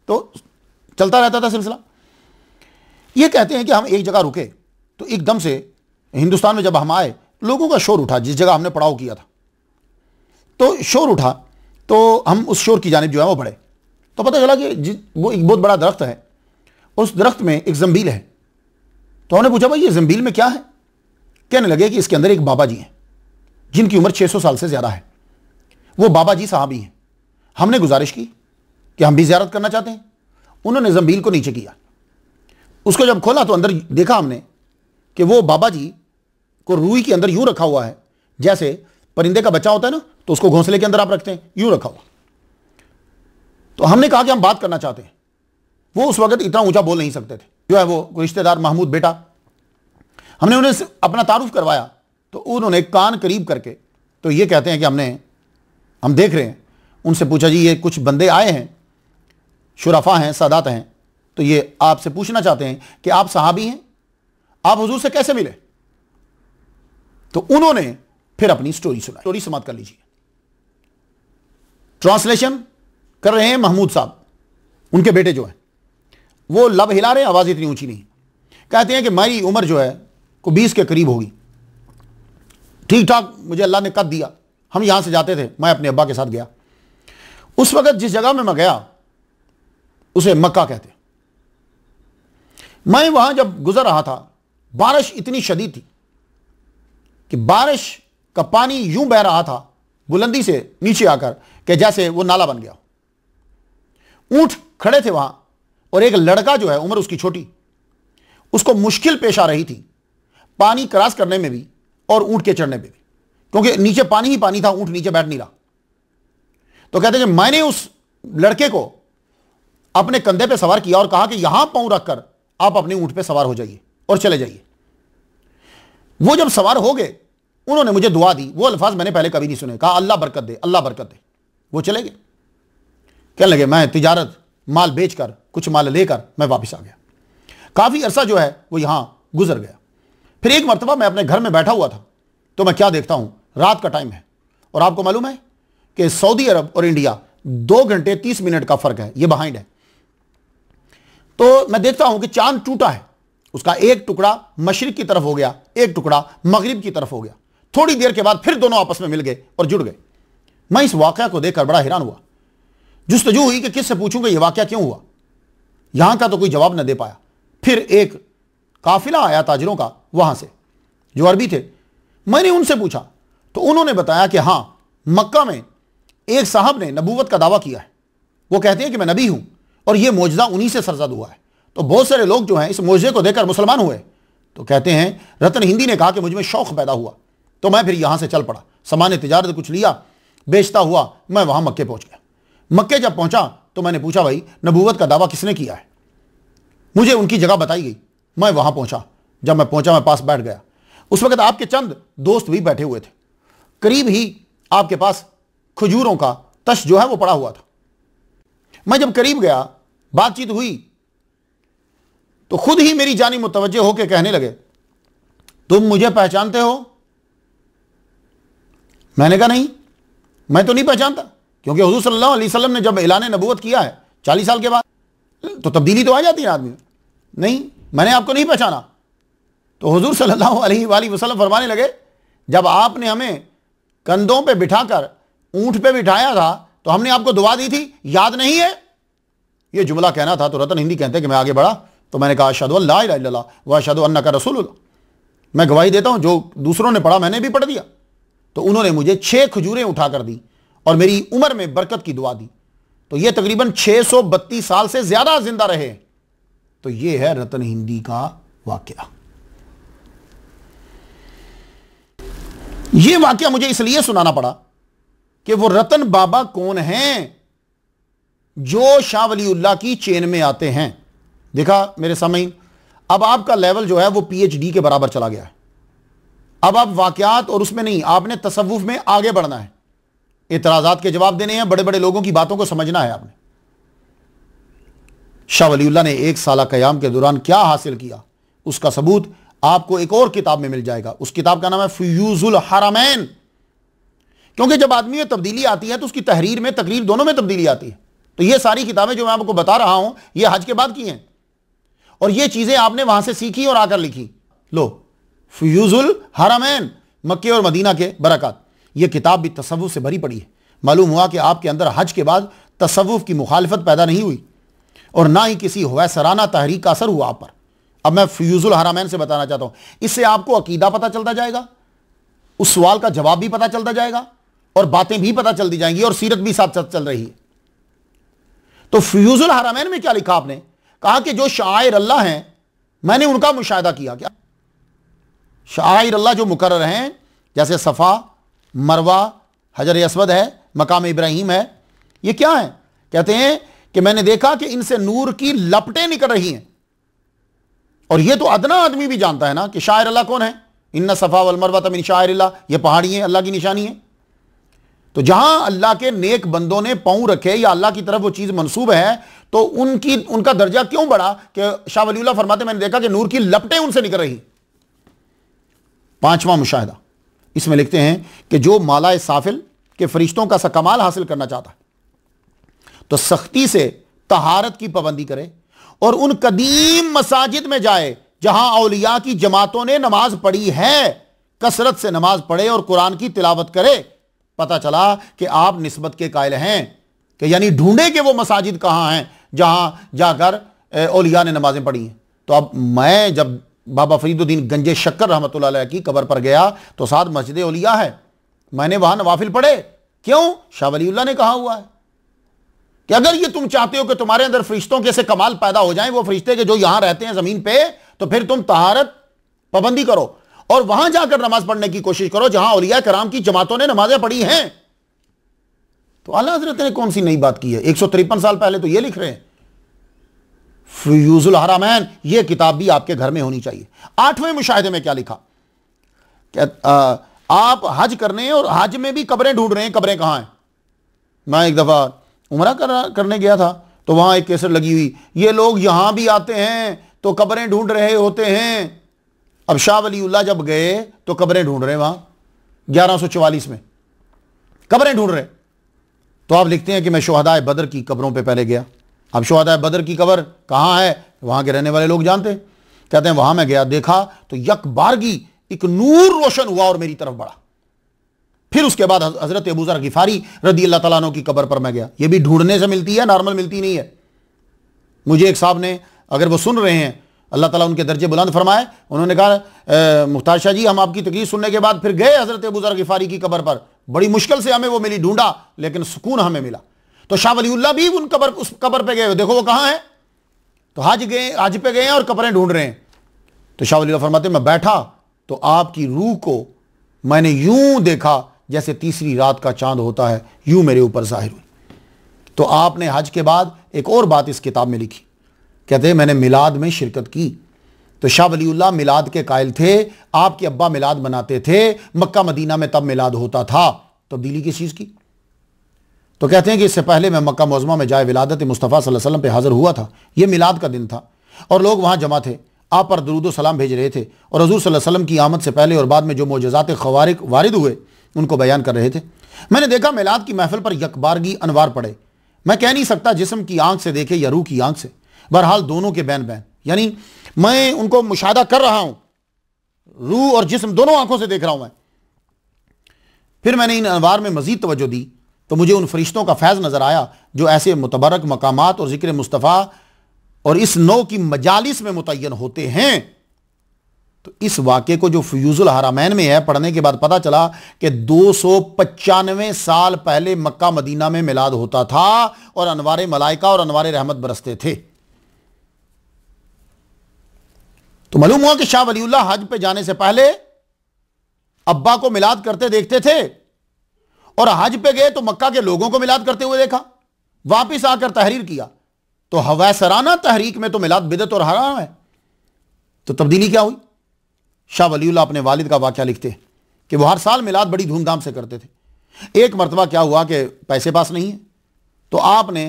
तो चलता रहता था सिलसिला। ये कहते हैं कि हम एक जगह रुके तो एकदम से हिंदुस्तान में जब हम आए, लोगों का शोर उठा, जिस जगह हमने पड़ाव किया था तो शोर उठा, तो हम उस शोर की जानिब जो है वो बढ़े, तो पता चला कि वो एक बहुत बड़ा दरख्त है, उस दरख्त में एक जंबील है। तो हमने पूछा भाई ये जंबील में क्या है? कहने लगे कि इसके अंदर एक बाबा जी हैं, जिनकी उम्र 600 साल से ज़्यादा है। वो बाबा जी साहबी हैं। हमने गुजारिश की कि हम भी ज़ियारत करना चाहते हैं। उन्होंने ज़ंबील को नीचे किया। उसको जब खोला तो अंदर देखा हमने कि वो बाबा जी को रूई के अंदर यूं रखा हुआ है जैसे परिंदे का बच्चा होता है ना, तो उसको घोंसले के अंदर आप रखते हैं, यूं रखा हुआ। तो हमने कहा कि हम बात करना चाहते हैं। वो उस वक्त इतना ऊंचा बोल नहीं सकते थे। जो है वो रिश्तेदार महमूद बेटा, हमने उन्हें अपना तारुफ करवाया तो उन्होंने कान करीब करके तो ये कहते हैं कि हम देख रहे हैं। उनसे पूछा, जी ये कुछ बंदे आए हैं, शुरफा हैं, सादात हैं, तो ये आपसे पूछना चाहते हैं कि आप सहाबी हैं, आप हुजूर से कैसे मिले? तो उन्होंने फिर अपनी स्टोरी सुनाई। स्टोरी समाप्त कर लीजिए। ट्रांसलेशन कर रहे हैं महमूद साहब, उनके बेटे जो हैं, वो लब हिला रहे हैं, आवाज इतनी ऊंची नहीं। कहते हैं कि मेरी उम्र जो है को 20 के करीब होगी, ठीक ठाक मुझे अल्लाह ने कद दिया। हम यहां से जाते थे, मैं अपने अब्बा के साथ गया। उस वक्त जिस जगह में मैं गया उसे मक्का कहते। मैं वहां जब गुजर रहा था, बारिश इतनी शदीद थी कि बारिश का पानी यूं बह रहा था बुलंदी से नीचे आकर कि जैसे वो नाला बन गया। ऊंट खड़े थे वहां और एक लड़का जो है, उम्र उसकी छोटी, उसको मुश्किल पेश आ रही थी पानी क्रॉस करने में भी और ऊंट के चढ़ने में भी, क्योंकि नीचे पानी ही पानी था, ऊंट नीचे बैठ नहीं रहा। तो कहते हैं कि मैंने उस लड़के को अपने कंधे पे सवार किया और कहा कि यहां पांव रखकर आप अपने ऊंट पे सवार हो जाइए और चले जाइए। वो जब सवार हो गए, उन्होंने मुझे दुआ दी। वो अल्फाज मैंने पहले कभी नहीं सुने। कहा अल्लाह बरकत दे, अल्लाह बरकत दे। वो चले गए। कहने लगे मैं तिजारत माल बेचकर कुछ माल लेकर मैं वापस आ गया। काफी अरसा जो है वो यहां गुजर गया। फिर एक मरतबा मैं अपने घर में बैठा हुआ था तो मैं क्या देखता हूं, रात का टाइम है और आपको मालूम है कि सऊदी अरब और इंडिया 2 घंटे 30 मिनट का फर्क है, ये बिहाइंड है। तो मैं देखता हूं कि चांद टूटा है, उसका एक टुकड़ा मशरिक की तरफ हो गया, एक टुकड़ा मगरिब की तरफ हो गया। थोड़ी देर के बाद फिर दोनों आपस में मिल गए और जुड़ गए। मैं इस वाकया को देखकर बड़ा हैरान हुआ। जुस्तजू हुई कि किससे पूछूंगा यह वाकया क्यों हुआ। यहां का तो कोई जवाब न दे पाया। फिर एक काफिला आया ताजिरों का वहां से, जो अरबी थे। मैंने उनसे पूछा तो उन्होंने बताया कि हां, मक्का में एक साहब ने नबूवत का दावा किया है। वो कहते हैं कि मैं नबी हूं और यह मौजज़ा उन्हीं से सरजद हुआ है। तो बहुत सारे लोग जो हैं इस मौजज़े को देखकर मुसलमान हुए। तो कहते हैं रतन हिंदी ने कहा कि मुझ में शौक पैदा हुआ, तो मैं फिर यहां से चल पड़ा। सामान्य तिजारत कुछ लिया, बेचता हुआ मैं वहां मक्के पहुंच गया। मक्के जब पहुंचा तो मैंने पूछा, भाई नबूवत का दावा किसने किया है? मुझे उनकी जगह बताई गई। मैं वहां पहुंचा। जब मैं पहुंचा, मैं पास बैठ गया। उस वक्त आपके चंद दोस्त भी बैठे हुए थे। करीब ही आपके पास खजूरों का तश जो है वो पड़ा हुआ था। मैं जब करीब गया, बातचीत हुई, तो खुद ही मेरी जानी मुतवज्जे होकर कहने लगे, तुम मुझे पहचानते हो? मैंने कहा नहीं, मैं तो नहीं पहचानता, क्योंकि हुजूर सल्लल्लाहु अलैहि वसल्लम ने जब ऐलान नबूवत किया है 40 साल के बाद, तो तब्दीली तो आ जाती है आदमी में। नहीं, मैंने आपको नहीं पहचाना। तो हुजूर सल्लल्लाहु अलैहि वसल्लम फरमाने लगे, जब आपने हमें कंधों पे बिठाकर ऊंट पे बिठाया था तो हमने आपको दुआ दी थी, याद नहीं है? ये जुमला कहना था। तो रतन हिंदी कहते हैं कि मैं आगे बढ़ा तो मैंने कहा, अशहदु अल्ला इलाहा इल्लल्लाह व अशहदु अन्नका रसूलुल्लाह, मैं गवाही देता हूं जो दूसरों ने पढ़ा मैंने भी पढ़ दिया। तो उन्होंने मुझे 6 खजूरें उठाकर दी और मेरी उम्र में बरकत की दुआ दी। तो ये तकरीबन 632 साल से ज्यादा जिंदा रहे। तो ये है रतन हिंदी का वाकया। ये वाकया मुझे इसलिए सुनाना पड़ा कि वो रतन बाबा कौन हैं जो शाह वलीउल्लाह की चेन में आते हैं। देखा मेरे सामईन, अब आपका लेवल जो है वो पीएचडी के बराबर चला गया है। अब आप वाकयात और उसमें नहीं, आपने तसव्वुफ में आगे बढ़ना है, इतराजात के जवाब देने हैं, बड़े बड़े लोगों की बातों को समझना है आपने। शाह वलीउल्लाह ने 1 साल क़याम के दौरान क्या हासिल किया, उसका सबूत आपको एक और किताब में मिल जाएगा। उस किताब का नाम है फ़ुयूज़ुल हरमैन। क्योंकि जब आदमी में तब्दीली आती है तो उसकी तहरीर में, तकरीर दोनों में तब्दीली आती है। तो ये सारी किताबें जो मैं आपको बता रहा हूं, ये हज के बाद की हैं और ये चीजें आपने वहां से सीखी और आकर लिखी। लो, फ़ुयूज़ुल हरमैन, मक्के और मदीना के बरक़ात। ये किताब भी तसव्वुफ़ से भरी पड़ी है। मालूम हुआ कि आपके अंदर हज के बाद तसव्वुफ़ की मुखालफत पैदा नहीं हुई और ना ही किसी हुवैसराना तहरीक का असर हुआ आप पर। अब मैं फ़ुयूज़ुल हरमैन से बताना चाहता हूं, इससे आपको अकीदा पता चलता जाएगा, उस सवाल का जवाब भी पता चलता जाएगा और बातें भी पता चलती जाएंगी और सीरत भी साथ साथ चल रही है। तो फ्यूजुल हरमैन में क्या लिखा आपने? कहा कि जो शायर अल्लाह हैं मैंने उनका मुशाहिदा किया। क्या शायर अल्लाह जो मुकर्रर हैं, जैसे सफ़ा, मरवा, हजर अस्वद है, मकाम इब्राहिम है, ये क्या है? कहते हैं कि मैंने देखा कि इनसे नूर की लपटें निकल रही हैं। और ये तो अदना आदमी भी जानता है ना कि शायर अल्लाह कौन है। इन्ना सफ़ा वल मरवा मिन शायर अल्लाह, ये पहाड़ी है, अल्लाह की निशानी है। तो जहां अल्लाह के नेक बंदों ने पांव रखे या अल्लाह की तरफ वो चीज मंसूब है, तो उनका दर्जा क्यों बढ़ा कि शाह वलीउल्लाह फरमाते मैंने देखा कि नूर की लपटें उनसे निकल रही। पांचवा मुशाहिदा इसमें लिखते हैं कि जो माला साफिल के फरिश्तों का सा कमाल हासिल करना चाहता है तो सख्ती से तहारत की पाबंदी करे और उन कदीम मसाजिद में जाए जहां औलिया की जमातों ने नमाज पढ़ी है, कसरत से नमाज पढ़े और कुरान की तिलावत करे। पता चला कि आप निस्बत के कायल हैं, कि यानी ढूंढे कि वो मसाजिद कहां हैं जहां जाकर औलिया ने नमाजें पढ़ी हैं। तो अब मैं जब बाबा फरीदुद्दीन गंजे शक्कर रहमतुल्लाह अलैह की कब्र पर गया तो साथ मस्जिद औलिया है, मैंने वहां नवाफिल पढ़े। क्यों? शाह वलीउल्लाह ने कहा हुआ है कि अगर ये तुम चाहते हो कि तुम्हारे अंदर फरिश्तों के से कमाल पैदा हो जाएं, वो फरिश्ते के जो यहां रहते हैं जमीन पे, तो फिर तुम तहारत पाबंदी करो और वहां जाकर नमाज पढ़ने की कोशिश करो जहां औलिया कराम की जमातों ने नमाजें पढ़ी हैं। तो आला हजरत ने कौन सी नई बात की है? 153 साल पहले तो ये लिख रहे हैं। फ्यूजुल हरमैन, ये किताब भी आपके घर में होनी चाहिए। आठवें मुशाहिदे में क्या लिखा? आप हज करने और हज में भी कब्रें ढूंढ रहे हैं। कब्रें कहां हैं? मैं एक दफा उमरा करने गया था तो वहां एक कैसेट लगी हुई, ये लोग यहां भी आते हैं तो कब्रें ढूंढ रहे होते हैं। अब शाह वलीउल्लाह जब गए तो कब्रें ढूंढ रहे, वहां 1144 में कब्रें ढूंढ रहे। तो आप लिखते हैं कि मैं शुहदाए बदर की कब्रों पे पहले गया। अब शुहदाए बदर की कब्र कहां है? वहां के रहने वाले लोग जानते हैं। कहते हैं वहां मैं गया, देखा तो यक बारगी एक नूर रोशन हुआ और मेरी तरफ बढ़ा। फिर उसके बाद हजरत अबू ज़र गिफारी रदी अल्लाह तआला अन्हु की कब्र पर मैं गया। ये भी ढूंढने से मिलती है, नॉर्मल मिलती नहीं है। मुझे एक साहब ने, अगर वो सुन रहे हैं, अल्लाह ताला उनके दर्जे बुलंद फरमाए, उन्होंने कहा मुख्तार शाह जी हम आपकी तकरीर सुनने के बाद फिर गए हजरत अबू ज़र गिफारी की कब्र पर। बड़ी मुश्किल से हमें वो मिली, ढूंढा, लेकिन सुकून हमें मिला। तो शाह वलीउल्लाह भी उस कब्र पे गए, देखो वो कहां है। तो हज पे गए हैं और कब्रें ढूंढ रहे हैं। तो शाह वलीउल्लाह फरमाते मैं बैठा तो आपकी रूह को मैंने यूं देखा जैसे तीसरी रात का चांद होता है, यूं मेरे ऊपर जाहिर हुई। तो आपने हज के बाद एक और बात इस किताब में लिखी, कहते हैं मैंने मिलाद में शिरकत की। तो शाह वलीउल्लाह मिलाद के कायल थे, आपके अब्बा मिलाद मनाते थे, मक्का मदीना में तब मिलाद होता था। तब्दीली किस चीज़ की? तो कहते हैं कि इससे पहले मैं मक्का मुअज़्ज़मा में जाए विलादत मुस्तफ़ा सल्लल्लाहु अलैहि वसल्लम पे हाजिर हुआ था। यह मिलाद का दिन था और लोग वहाँ जमा थे, आप पर दरूद व सलाम भेज रहे थे और हुज़ूर सल्लल्लाहु अलैहि वसल्लम की आमद से पहले और बाद में जो मोजज़ात ख़वारिक वारिद हुए उनको बयान कर रहे थे। मैंने देखा मिलाद की महफिल पर यकबारगी अनवार पड़े। मैं कह नहीं सकता जिस्म की आंख से देखे या रूह की आंख से, बहरहाल दोनों के बैन बैन, यानी मैं उनको मुशाहदा कर रहा हूं, रूह और जिस्म दोनों आंखों से देख रहा हूं मैं। फिर मैंने इन अनवार में मजीद तवज्जो दी तो मुझे उन फरिश्तों का फैज़ नजर आया जो ऐसे मुतबरक मकामात और जिक्र मुस्तफ़ा और इस नौ की मजालिस में मुतय्यन होते हैं। तो इस वाक़े को जो फ्यूजुल हरमैन में है, पढ़ने के बाद पता चला कि 295 साल पहले मक्का मदीना में मिलाद होता था और अनवारे मलाइका और अनवारे रहमत बरसते थे। तो मालूम हुआ कि शाह वलीउल्लाह हज पे जाने से पहले अब्बा को मिलाद करते देखते थे और हज पे गए तो मक्का के लोगों को मिलाद करते हुए देखा। वापिस आकर तहरीर किया तो हवैसराना तहरीक में तो मिलाद बिदअत और हराम है। तो तब्दीली क्या हुई? शाह वलीउल्लाह अपने वालिद का वाक़या लिखते हैं कि वो हर साल मिलाद बड़ी धूमधाम से करते थे। एक मरतबा क्या हुआ कि पैसे पास नहीं है तो आपने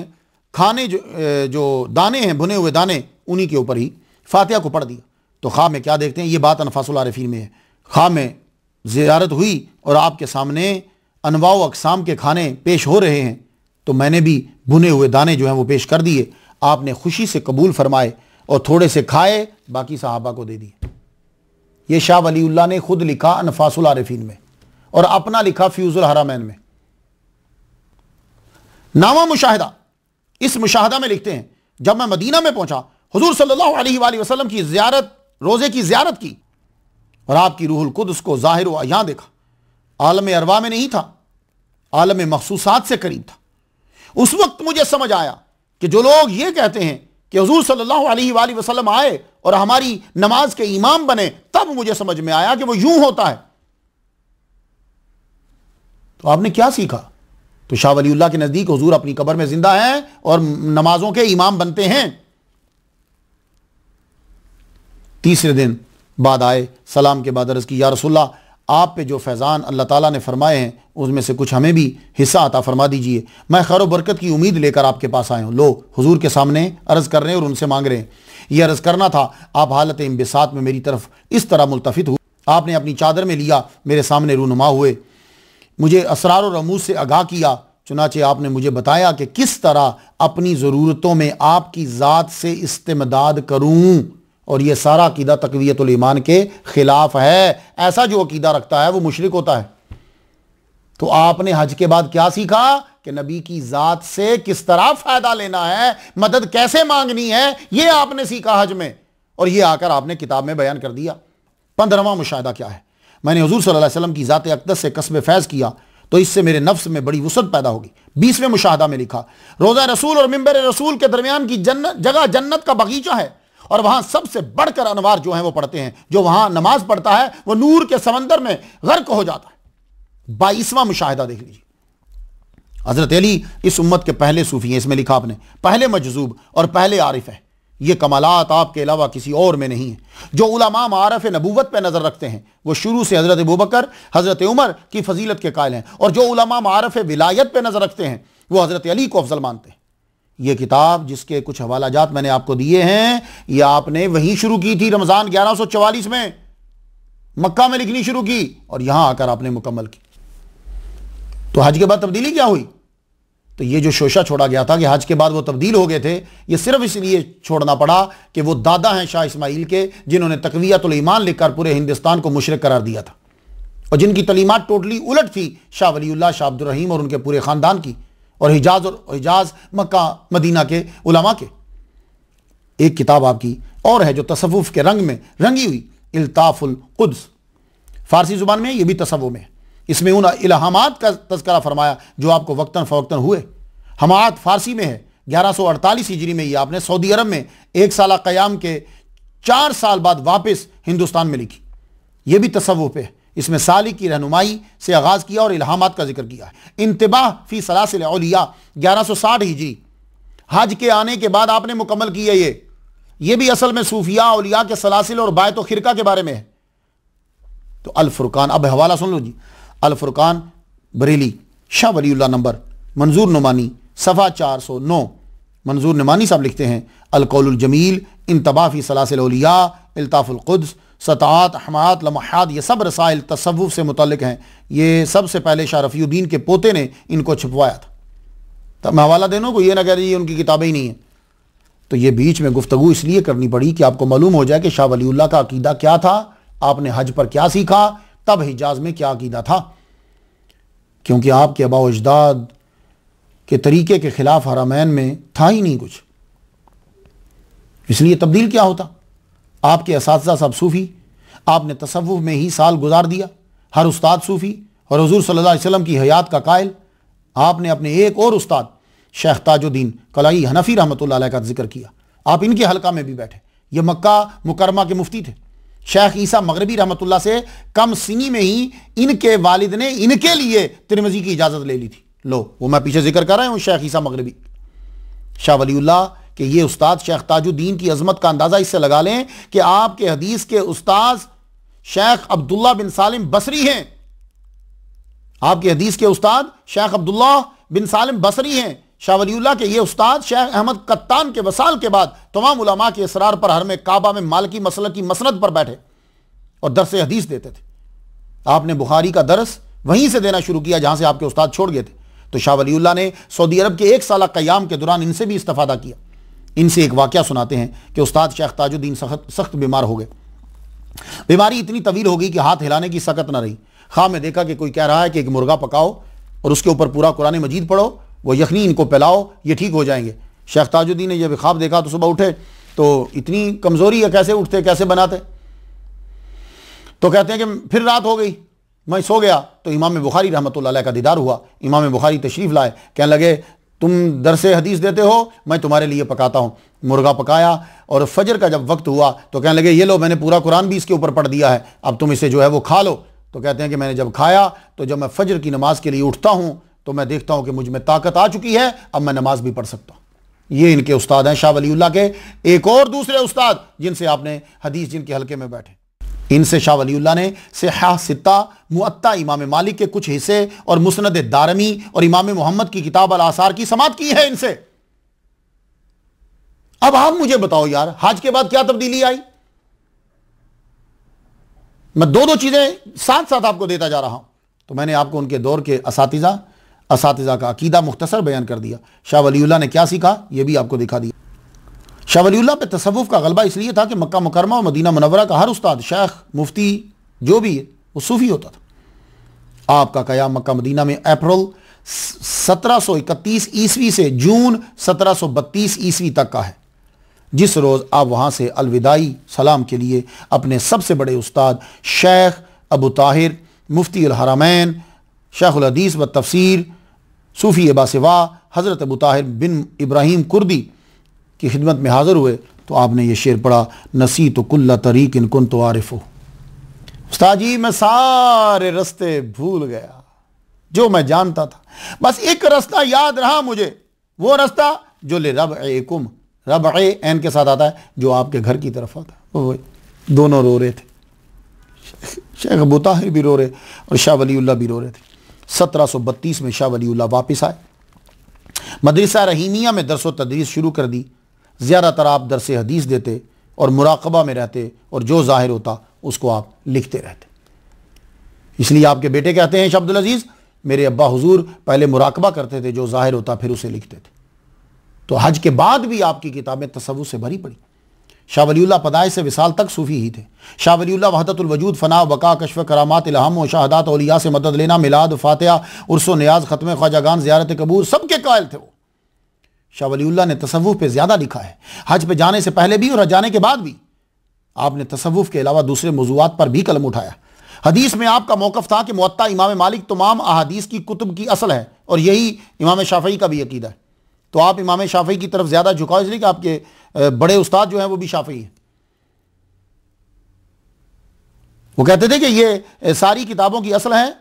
खाने जो दाने हैं, भुने हुए दाने, उन्हीं के ऊपर ही फातिहा को पढ़ दिया। तो ख्वाह में क्या देखते हैं, ये बात अनफासुल आरिफीन में है। ख्वाह में ज़ियारत हुई और आपके सामने अनवा व अक़साम के खाने पेश हो रहे हैं, तो मैंने भी भुने हुए दाने जो हैं वो पेश कर दिए। आपने खुशी से कबूल फरमाए और थोड़े से खाए, बाकी सहाबा को दे दिए। ये शाह वलीउल्लाह ने खुद लिखा अनफासुल आरिफीन में और अपना लिखा फ्यूजुल हरमैन में। नामा मुशाहिदा, इस मुशाहिदा में लिखते हैं जब मैं मदीना में पहुंचा, हुजूर सल्लल्लाहु अलैहि वसल्लम की ज़ियारत, रोज़े की ज़ियारत की और आपकी रूहुल कुद्स को ज़ाहिर व अयां देखा। आलम अरवा में नहीं था, आलम मखसूसात से करीब था। उस वक्त मुझे समझ आया कि जो लोग ये कहते हैं कि हुजूर सल्लल्लाहु अलैहि वसल्लम आए और हमारी नमाज के इमाम बने, तब मुझे समझ में आया कि वो यूं होता है। तो आपने क्या सीखा? तो शाह वलीउल्लाह के नजदीक हुजूर अपनी कब्र में जिंदा हैं और नमाजों के इमाम बनते हैं। तीसरे दिन बाद आए, सलाम के बाद अर्ज की, या रसूलल्लाह, आप पे जो फैज़ान अल्लाह ताला ने फरमाए हैं उसमें से कुछ हमें भी हिस्सा अता फरमा दीजिए। मैं खैर बरकत की उम्मीद लेकर आपके पास आया हूँ। लो, हुजूर के सामने अर्ज़ कर रहे हैं और उनसे मांग रहे हैं। यह अर्ज़ करना था, आप हालत इंबिसात में मेरी तरफ इस तरह मुल्तफित हुए, आपने अपनी चादर में लिया, मेरे सामने रूनुमा हुए, मुझे असरार और रमूज से आगाह किया। चुनाचे आपने मुझे बताया कि किस तरह अपनी ज़रूरतों में आपकी ज़ात से इस्तिमदाद करूँ, और यह सारा अकीदा तक़वियतुल ईमान के खिलाफ है। ऐसा जो अकीदा रखता है वो मुशरिक होता है। तो आपने हज के बाद क्या सीखा कि नबी की ज़ात से किस तरह फ़ायदा लेना है, मदद कैसे मांगनी है, यह आपने सीखा हज में, और यह आकर आपने किताब में बयान कर दिया। 15वां मुशाहिदा क्या है? मैंने हुजूर सल्लल्लाहु अलैहि वसल्लम की ज़ात अक़दस से कसब फैज़ किया तो इससे मेरे नफ्स में बड़ी वुसअत पैदा होगी। 20वें मुशाहिदा में लिखा, रोज़ा रसूल और मिंबर रसूल के दरमियान की जगह जन्नत का बगीचा है, और वहां सबसे बढ़कर अनवार जो हैं वो पढ़ते हैं। जो वहां नमाज पढ़ता है वो नूर के समंदर में गर्क हो जाता है। 22वां मुशाहिदा देख लीजिए। हजरत अली इस उम्मत के पहले सूफी हैं। इसमें लिखा आपने, पहले मजजूब और पहले आरिफ है। ये कमालात आपके अलावा किसी और में नहीं है। जो उलमा मारफ नबूवत पे नजर रखते हैं वो शुरू से हजरत अबू बकर, हजरत उमर की फजीलत के कायल हैं, और जो उलमा मारफ विलायत पे नजर रखते हैं वो हजरत अली को अफजल मानते हैं। ये किताब जिसके कुछ हवालाजात मैंने आपको दिए हैं, ये आपने वहीं शुरू की थी, रमजान 1144 में मक्का में लिखनी शुरू की, और यहां आकर आपने मुकम्मल की। तो हज के बाद तब्दीली क्या हुई? तो ये जो शोशा छोड़ा गया था कि हज के बाद वो तब्दील हो गए थे, ये सिर्फ इसलिए छोड़ना पड़ा कि वो दादा हैं शाह इस्माइल के, जिन्होंने तक़वियतुल ईमान लिखकर पूरे हिंदुस्तान को मुशरिक करार दिया था, और जिनकी तलीमात टोटली उलट थी शाह वलीउल्लाह, शाह अब्दुर रहीम और उनके पूरे ख़ानदान की, और हिजाज मक्का मदीना के उलमा के। एक किताब आपकी और है जो तसव्वुफ के रंग में रंगी हुई, इल्ताफुल कुद्स, फारसी जुबान में, ये भी तसव्वुफ में। इसमें उन इल्हामात का तज़किरा फरमाया जो आपको वक्तन फ़वक्तन हुए। हमात फारसी में है, 1148 हिजरी में ये आपने सऊदी अरब में 1 साल क़याम के 4 साल बाद वापस हिंदुस्तान में लिखी। ये भी तसव्वुफ पे है। इसमें सालिक की रहनुमाई से आगाज़ किया और इल्हामात का जिक्र किया है। इंतिबाह फ़ी सलासिल औलिया 1160 हिजरी, हज के आने के बाद आपने मुकम्मल की है। ये भी असल में सूफिया औलिया के सलासिल और बायत व खिरका के बारे में है। तो अल फुरकान, अब हवाला सुन लो जी। अल फुरकान बरेली, शाह वलीउल्लाह नंबर, मंजूर नुमानी, सफ़ा 409। मंजूर नुमानी साहब लिखते हैं, अल कौलुल जमील, इंतिबाह फ़ी सलासिल औलिया, इल्ताफुल कुद्स, सतात, हमात, लम्हात, ये सब रसाइल तसव्वुफ से मुतल्लिक हैं। ये सबसे पहले शाह रफ़ीउद्दीन के पोते ने इनको छपवाया था। तब मैं हवाला देने को ये ना कह रही उनकी किताबें ही नहीं हैं। तो ये बीच में गुफ्तगू इसलिए करनी पड़ी कि आपको मालूम हो जाए कि शाह वलीउल्लाह का अकीदा क्या था, आपने हज पर क्या सीखा, तब हिजाज में क्या अकीदा था। क्योंकि आपके आबा अजदाद के तरीके के खिलाफ हरमैन में था ही नहीं कुछ, इसलिए तब्दील क्या होता। आपके असातिज़ा सब सूफ़ी, आपने तसव्वुफ में ही साल गुजार दिया, हर उस्ताद सूफ़ी, और हुज़ूर सल्लल्लाहु अलैहि वसल्लम की हयात का कायल। आपने अपने एक और उस्ताद शेख ताजुद्दीन कलाई हनफी रहमतुल्लाह अलैह का जिक्र किया। आप इनके हल्का में भी बैठे। ये मक्का मुकरमा के मुफ्ती थे। शेख ईसा मगरबी रहमतुल्लाह से कम सिनी में ही इनके वालिद ने इनके लिए तिरमिज़ी की इजाज़त ले ली थी। लो, वो मैं पीछे जिक्र कर रहा हूँ, शेख ईसा मगरबी। शाह वलीउल्लाह कि ये उस्ताद शेख ताजुद्दीन की अजमत का अंदाज़ा इससे लगा लें कि आपके हदीस के उस्ताद शेख अब्दुल्ला बिन सालिम बसरी हैं। आपके हदीस के उस्ताद शेख अब्दुल्ला बिन सालिम बसरी हैं। शाह वलीउल्लाह के ये उस्ताद शेख अहमद कत्तान के वसाल के बाद तमाम उलमा के इसरार पर हर में काबा में मालिकी मसलक की मसनद पर बैठे और दरस हदीस देते थे। आपने बुखारी का दरस वहीं से देना शुरू किया जहां से आपके उस्ताद छोड़ गए थे। तो शाह वलीउल्लाह ने सऊदी अरब के 1 साल क़याम के दौरान इनसे भी इस्तिफ़ादा किया। इनसे एक वाक़या सुनाते हैं कि उस्ताद शेख ताजुद्दीन सख्त बीमार हो गए। बीमारी इतनी तवील हो गई कि हाथ हिलाने की सकत ना रही। ख़्वाब में देखा कि कोई कह रहा है कि एक मुर्गा पकाओ और उसके ऊपर पूरा कुरान मजीद पढ़ो, वो यखनी इनको पिलाओ, ये ठीक हो जाएंगे। शेख ताजुद्दीन ने जब ख्वाब देखा तो सुबह उठे तो इतनी कमज़ोरी है, कैसे उठते कैसे बनाते। तो कहते हैं कि फिर रात हो गई, मैं सो गया तो इमाम बुखारी रहमतुल्लाह अलैह का दीदार हुआ। इमाम बुखारी तशरीफ़ लाए, कहने लगे तुम दरसे हदीस देते हो, मैं तुम्हारे लिए पकाता हूँ। मुर्गा पकाया और फजर का जब वक्त हुआ तो कहने लगे ये लो, मैंने पूरा कुरान भी इसके ऊपर पढ़ दिया है, अब तुम इसे जो है वो खा लो। तो कहते हैं कि मैंने जब खाया तो जब मैं फजर की नमाज के लिए उठता हूँ तो मैं देखता हूँ कि मुझ में ताकत आ चुकी है, अब मैं नमाज भी पढ़ सकता हूँ। ये इनके उस्ताद हैं शाह वलीउल्लाह के। एक और दूसरे उस्ताद जिनसे आपने हदीस जिनके हल्के में बैठे, इनसे शाह वलीउल्लाह ने सिहा सित्ता, मुअत्ता इमाम मालिक के कुछ हिस्से और मुस्नद दारमी और इमाम मोहम्मद की किताब अल आसार की समात की है इनसे। अब आप मुझे बताओ यार, हज के बाद क्या तब्दीली आई? मैं दो चीजें साथ साथ आपको देता जा रहा हूं। तो मैंने आपको उनके दौर के असातिज़ा का अकीदा मुख्तसर बयान कर दिया। शाह वलीउल्लाह ने क्या सीखा यह भी आपको दिखा दिया। शाह वलीउल्लाह पे तसव्वुफ का गलबा इसलिए था कि मक्का मुकरमा और मदीना मुनव्वरा का हर उस्ताद, शेख, मुफ्ती जो भी है वो सूफी होता था। आपका क़याम मक्का मदीना में अप्रैल 1731 ईस्वी से जून 1732 ईस्वी तक का है, जिस रोज़ आप वहाँ से अलविदाई सलाम के लिए अपने सबसे बड़े उस्ताद शेख अबू ताहिर मुफ्ती अल हरमैन शेखुल हदीस व तफसीर सूफ़ी बासिवा हज़रत अबू ताहिर बिन इब्राहीम कुर्दी की खिदमत में हाज़िर हुए तो आपने ये शेर पढ़ा, नसी तो कुल्ला तरीक इन कुन तो आरिफ हो। उस्ताद जी मैं सारे रास्ते भूल गया जो मैं जानता था, बस एक रास्ता याद रहा मुझे, वो रास्ता जो ले रब-ए-कुम, रब-ए-ऐन के साथ आता है, जो आपके घर की तरफ आता है। वो दोनों रो रहे थे, शेख अबू ताहिर भी रो रहे और शाह वलीउल्लाह भी रो रहे थे। 1732 में शाह वलीउल्लाह वापस आए, मदरसा रहीमिया में दरस व तदरीस शुरू कर दी। ज़्यादातर आप दरस हदीस देते और मुराक़बा में रहते और जो ज़ाहिर होता उसको आप लिखते रहते। इसलिए आपके बेटे कहते हैं शाह अब्दुल अजीज़, मेरे अब्बा हुजूर पहले मुराक़बा करते थे, जो ज़ाहिर होता फिर उसे लिखते थे। तो हज के बाद भी आपकी किताबें तसव्वुफ़ से भरी पड़ी। शाह वलीउल्लाह पैदाइश से विसाल तक सूफ़ी ही थे। शाह वलीउल्लाह वहदतुल वजूद, फ़ना, बका, कश्फ, करामात, इल्हाम व शहादात, औलिया से मदद लेना, मिलाद, फातिहा, उर्स व नियाज़, ख़त्म ख्वाजागान, ज़ियारत कबूर, सबके कायल थे वो। शाह वलीउल्लाह ने तसव्वुफ़ पे ज़्यादा लिखा है, हज पे जाने से पहले भी और जाने के बाद भी। आपने तसव्वुफ़ के अलावा दूसरे मौज़ूआत पर भी कलम उठाया। हदीस में आपका मौक़िफ़ था कि मुअत्ता इमाम मालिक तमाम अहादीस की कुतुब की असल है, और यही इमाम शाफ़ई का भी अकीदा है। तो आप इमाम शाफ़ई की तरफ ज़्यादा झुकाव इसलिए कि आपके बड़े उस्ताद जो हैं वो भी शाफ़ई हैं। वो कहते थे कि ये सारी किताबों की असल है,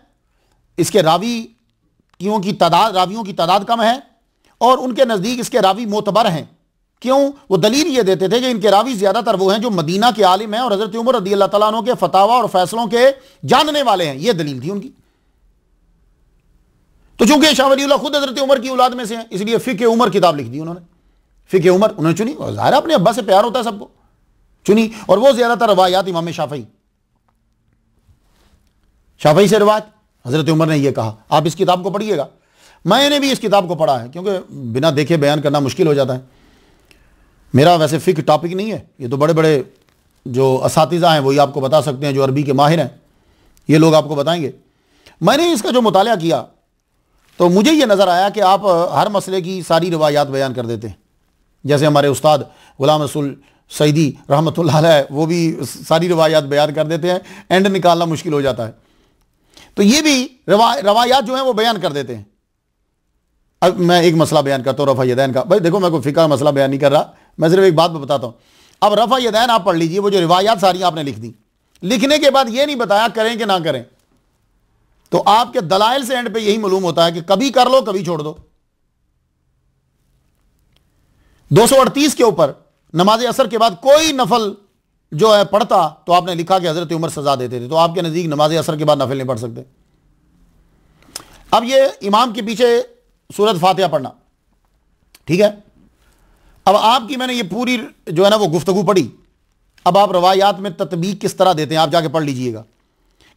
इसके रावियों की तादाद कम है और उनके नज़दीक इसके रावी मोतबर हैं। क्यों? वो दलील ये देते थे कि इनके रावी ज़्यादातर वो हैं जो मदीना के आलिम हैं और हज़रत उमर रज़ी अल्लाह तआला अन्हु के फतावा और फैसलों के जानने वाले हैं। ये दलील थी उनकी। तो चूंकि शाह वलीउल्लाह खुद हज़रत उमर की औलाद में से हैं, इसलिए फ़िक़्ह उमर किताब लिख दी उन्होंने। फ़िक़्ह उमर उन्होंने चुनी, और ज़ाहिर अपने अब्बा से प्यार होता है सबको, चुनी। और वो ज़्यादातर रवायात इमाम शाफ़ई से रवायत हज़रत उमर ने यह कहा। आप इस किताब को पढ़िएगा, मैंने भी इस किताब को पढ़ा है, क्योंकि बिना देखे बयान करना मुश्किल हो जाता है। मेरा वैसे फ़िक़्ह टॉपिक नहीं है, ये तो बड़े बड़े जो असातिज़ा हैं वही आपको बता सकते हैं, जो अरबी के माहिर हैं, ये लोग आपको बताएंगे। मैंने इसका जो मुताला किया तो मुझे ये नज़र आया कि आप हर मसले की सारी रिवायात बयान कर देते हैं। जैसे हमारे उस्ताद गुलाम रसूल सईदी रहमतुल्लाह अलैह, वो भी सारी रिवायात बयान कर देते हैं, एंड निकालना मुश्किल हो जाता है। तो ये भी रवायात जो हैं वो बयान कर देते हैं। अब मैं एक मसला बयान करता हूँ रफ़ा यदैन का। भाई देखो, मैं कोई फ़िक़्ह का मसला बयान नहीं कर रहा, मैं सिर्फ एक बात बताता हूँ। अब रफ़ा यदैन आप पढ़ लीजिए, वो जो रिवायात सारी आपने लिख दी, लिखने के बाद ये नहीं बताया करें कि ना करें। तो आपके दलाइल से एंड पे यही मालूम होता है कि कभी कर लो कभी छोड़ दो। 238 के ऊपर नमाज असर के बाद कोई नफल जो है पढ़ता तो आपने लिखा कि हज़रत उमर सजा देते थे। तो आपके नज़दीक नमाज असर के बाद नफल नहीं पढ़ सकते। अब ये इमाम के पीछे सूरत फातिहा पढ़ना, ठीक है। अब आपकी मैंने ये पूरी जो है ना वो गुफ्तगू पढ़ी। अब आप रवायात में तत्बीक किस तरह देते हैं, आप जाके पढ़ लीजिएगा।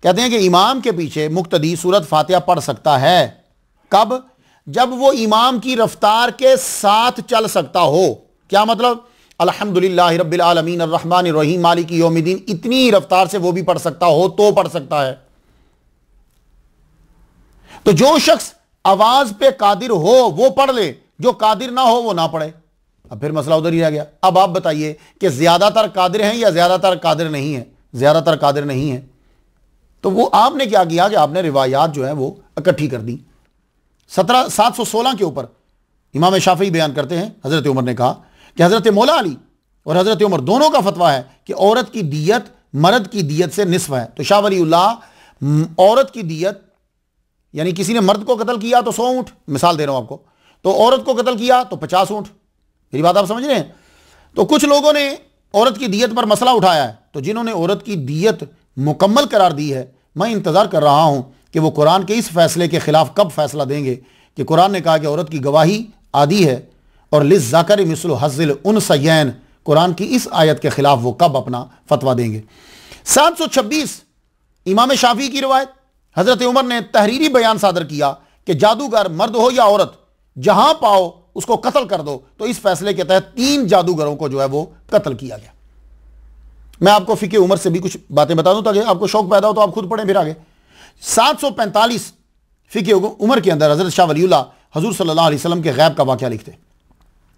कहते हैं कि इमाम के पीछे मुक्तदी सूरत फातिहा पढ़ सकता है। कब? जब वो इमाम की रफ्तार के साथ चल सकता हो। क्या मतलब? अल्हम्दुलिल्लाहि रब्बिल आलमीन अर्रहमानिर रहीम मालिकी यौमिद्दीन, इतनी रफ्तार से वो भी पढ़ सकता हो तो पढ़ सकता है। तो जो शख्स आवाज पे कादिर हो वो पढ़ ले, जो कादिर ना हो वो ना पढ़े। अब फिर मसला उधर ही रह गया। अब आप बताइए कि ज्यादातर कादिर हैं या ज्यादातर कादिर नहीं है? ज्यादातर कादिर नहीं है। तो वो आपने क्या किया कि आपने रिवायात जो है वो इकट्ठी कर दी। 716 के ऊपर इमाम शाफी बयान करते हैं, हजरत उमर ने कहा कि हजरत मौला अली और हजरत उमर दोनों का फतवा है कि औरत की दियत मर्द की दियत से निस्फ है। तो शाह वलीउल्लाह औरत की दियत, यानी किसी ने मर्द को कत्ल किया तो 100 ऊंट, मिसाल दे रहा हूं आपको, तो औरत को कत्ल किया तो 50 ऊंट। मेरी बात आप समझ रहे हैं? तो कुछ लोगों ने औरत की दियत पर मसला उठाया है, तो जिन्होंने औरत की दियत मुकम्मल करार दी है, मैं इंतजार कर रहा हूं कि वो कुरान के इस फैसले के खिलाफ कब फैसला देंगे कि कुरान ने कहा कि औरत की गवाही आदि है और लिज़्ज़ाकरि मिस्लु हज़्ज़िल उनसयैन, कुरान की इस आयत के खिलाफ वो कब अपना फतवा देंगे। 726 इमाम शाफी की रिवायत, हजरत उमर ने तहरीरी बयान सादर किया कि जादूगर मर्द हो या औरत, जहां पाओ उसको कत्ल कर दो। तो इस फैसले के तहत 3 जादूगरों को जो है वो कत्ल किया गया। मैं आपको फिके उमर से भी कुछ बातें बता दूं ताकि आपको शौक पैदा हो तो आप खुद पढ़ें फिर आगे। 745 फिके उमर के अंदर हजरत शाह वलीउल्लाह हुजूर सल्लल्लाहु अलैहि वसल्लम के गैब का वाक़या लिखते।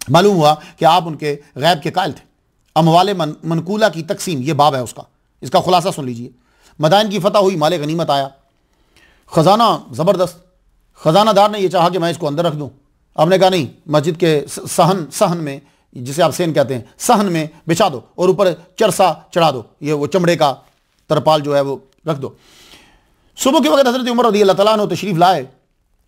मालूम हुआ कि आप उनके गैब के कायल थे। अमवाले मनकूला की तकसीम, ये बाब है उसका, इसका खुलासा सुन लीजिए। मदाइन की फतह हुई, माले गनीमत आया, खजाना ज़बरदस्त। खजानादार ने यह चाहा कि मैं इसको अंदर रख दूं, आपने कहा नहीं, मस्जिद के सहन में, जिसे आप सेन कहते हैं, सहन में बिछा दो और ऊपर चरसा चढ़ा दो, ये वो चमड़े का तरपाल जो है वो रख दो। सुबह के वक्त हजरत उमर रज़ियल्लाहु तआला अन्हु तशरीफ लाए।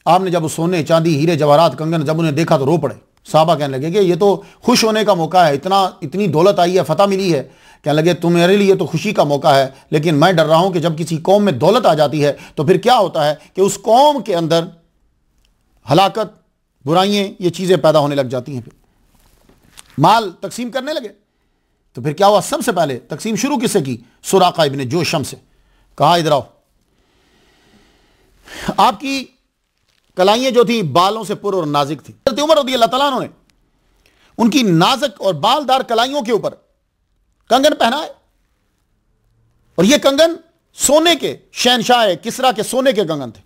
आपने जब सोने चांदी हीरे जवाहरात कंगन जब उन्हें देखा तो रो पड़े। साहबा कहने लगे कि ये तो खुश होने का मौका है, इतनी दौलत आई है, फतह मिली है। कहने लगे तुम्हारे लिए तो खुशी का मौका है, लेकिन मैं डर रहा हूं कि जब किसी कौम में दौलत आ जाती है तो फिर क्या होता है कि उस कौम के अंदर हलाकत, बुराइयां, ये चीज़ें पैदा होने लग जाती हैं। फिर माल तकसीम करने लगे तो फिर क्या हुआ? सबसे पहले तकसीम शुरू किससे की? सुराका इब्न जोशम से। कहा इधर आओ, आपकी कलाइयां जो थी बालों से पुर और नाजुक थी। हज़रत उमर रज़ियल्लाहु तआला अन्हु ने उनकी नाजुक और बालदार कलाइयों के ऊपर कंगन पहनाए, और ये कंगन सोने के, शहनशाह किसरा के सोने के कंगन थे।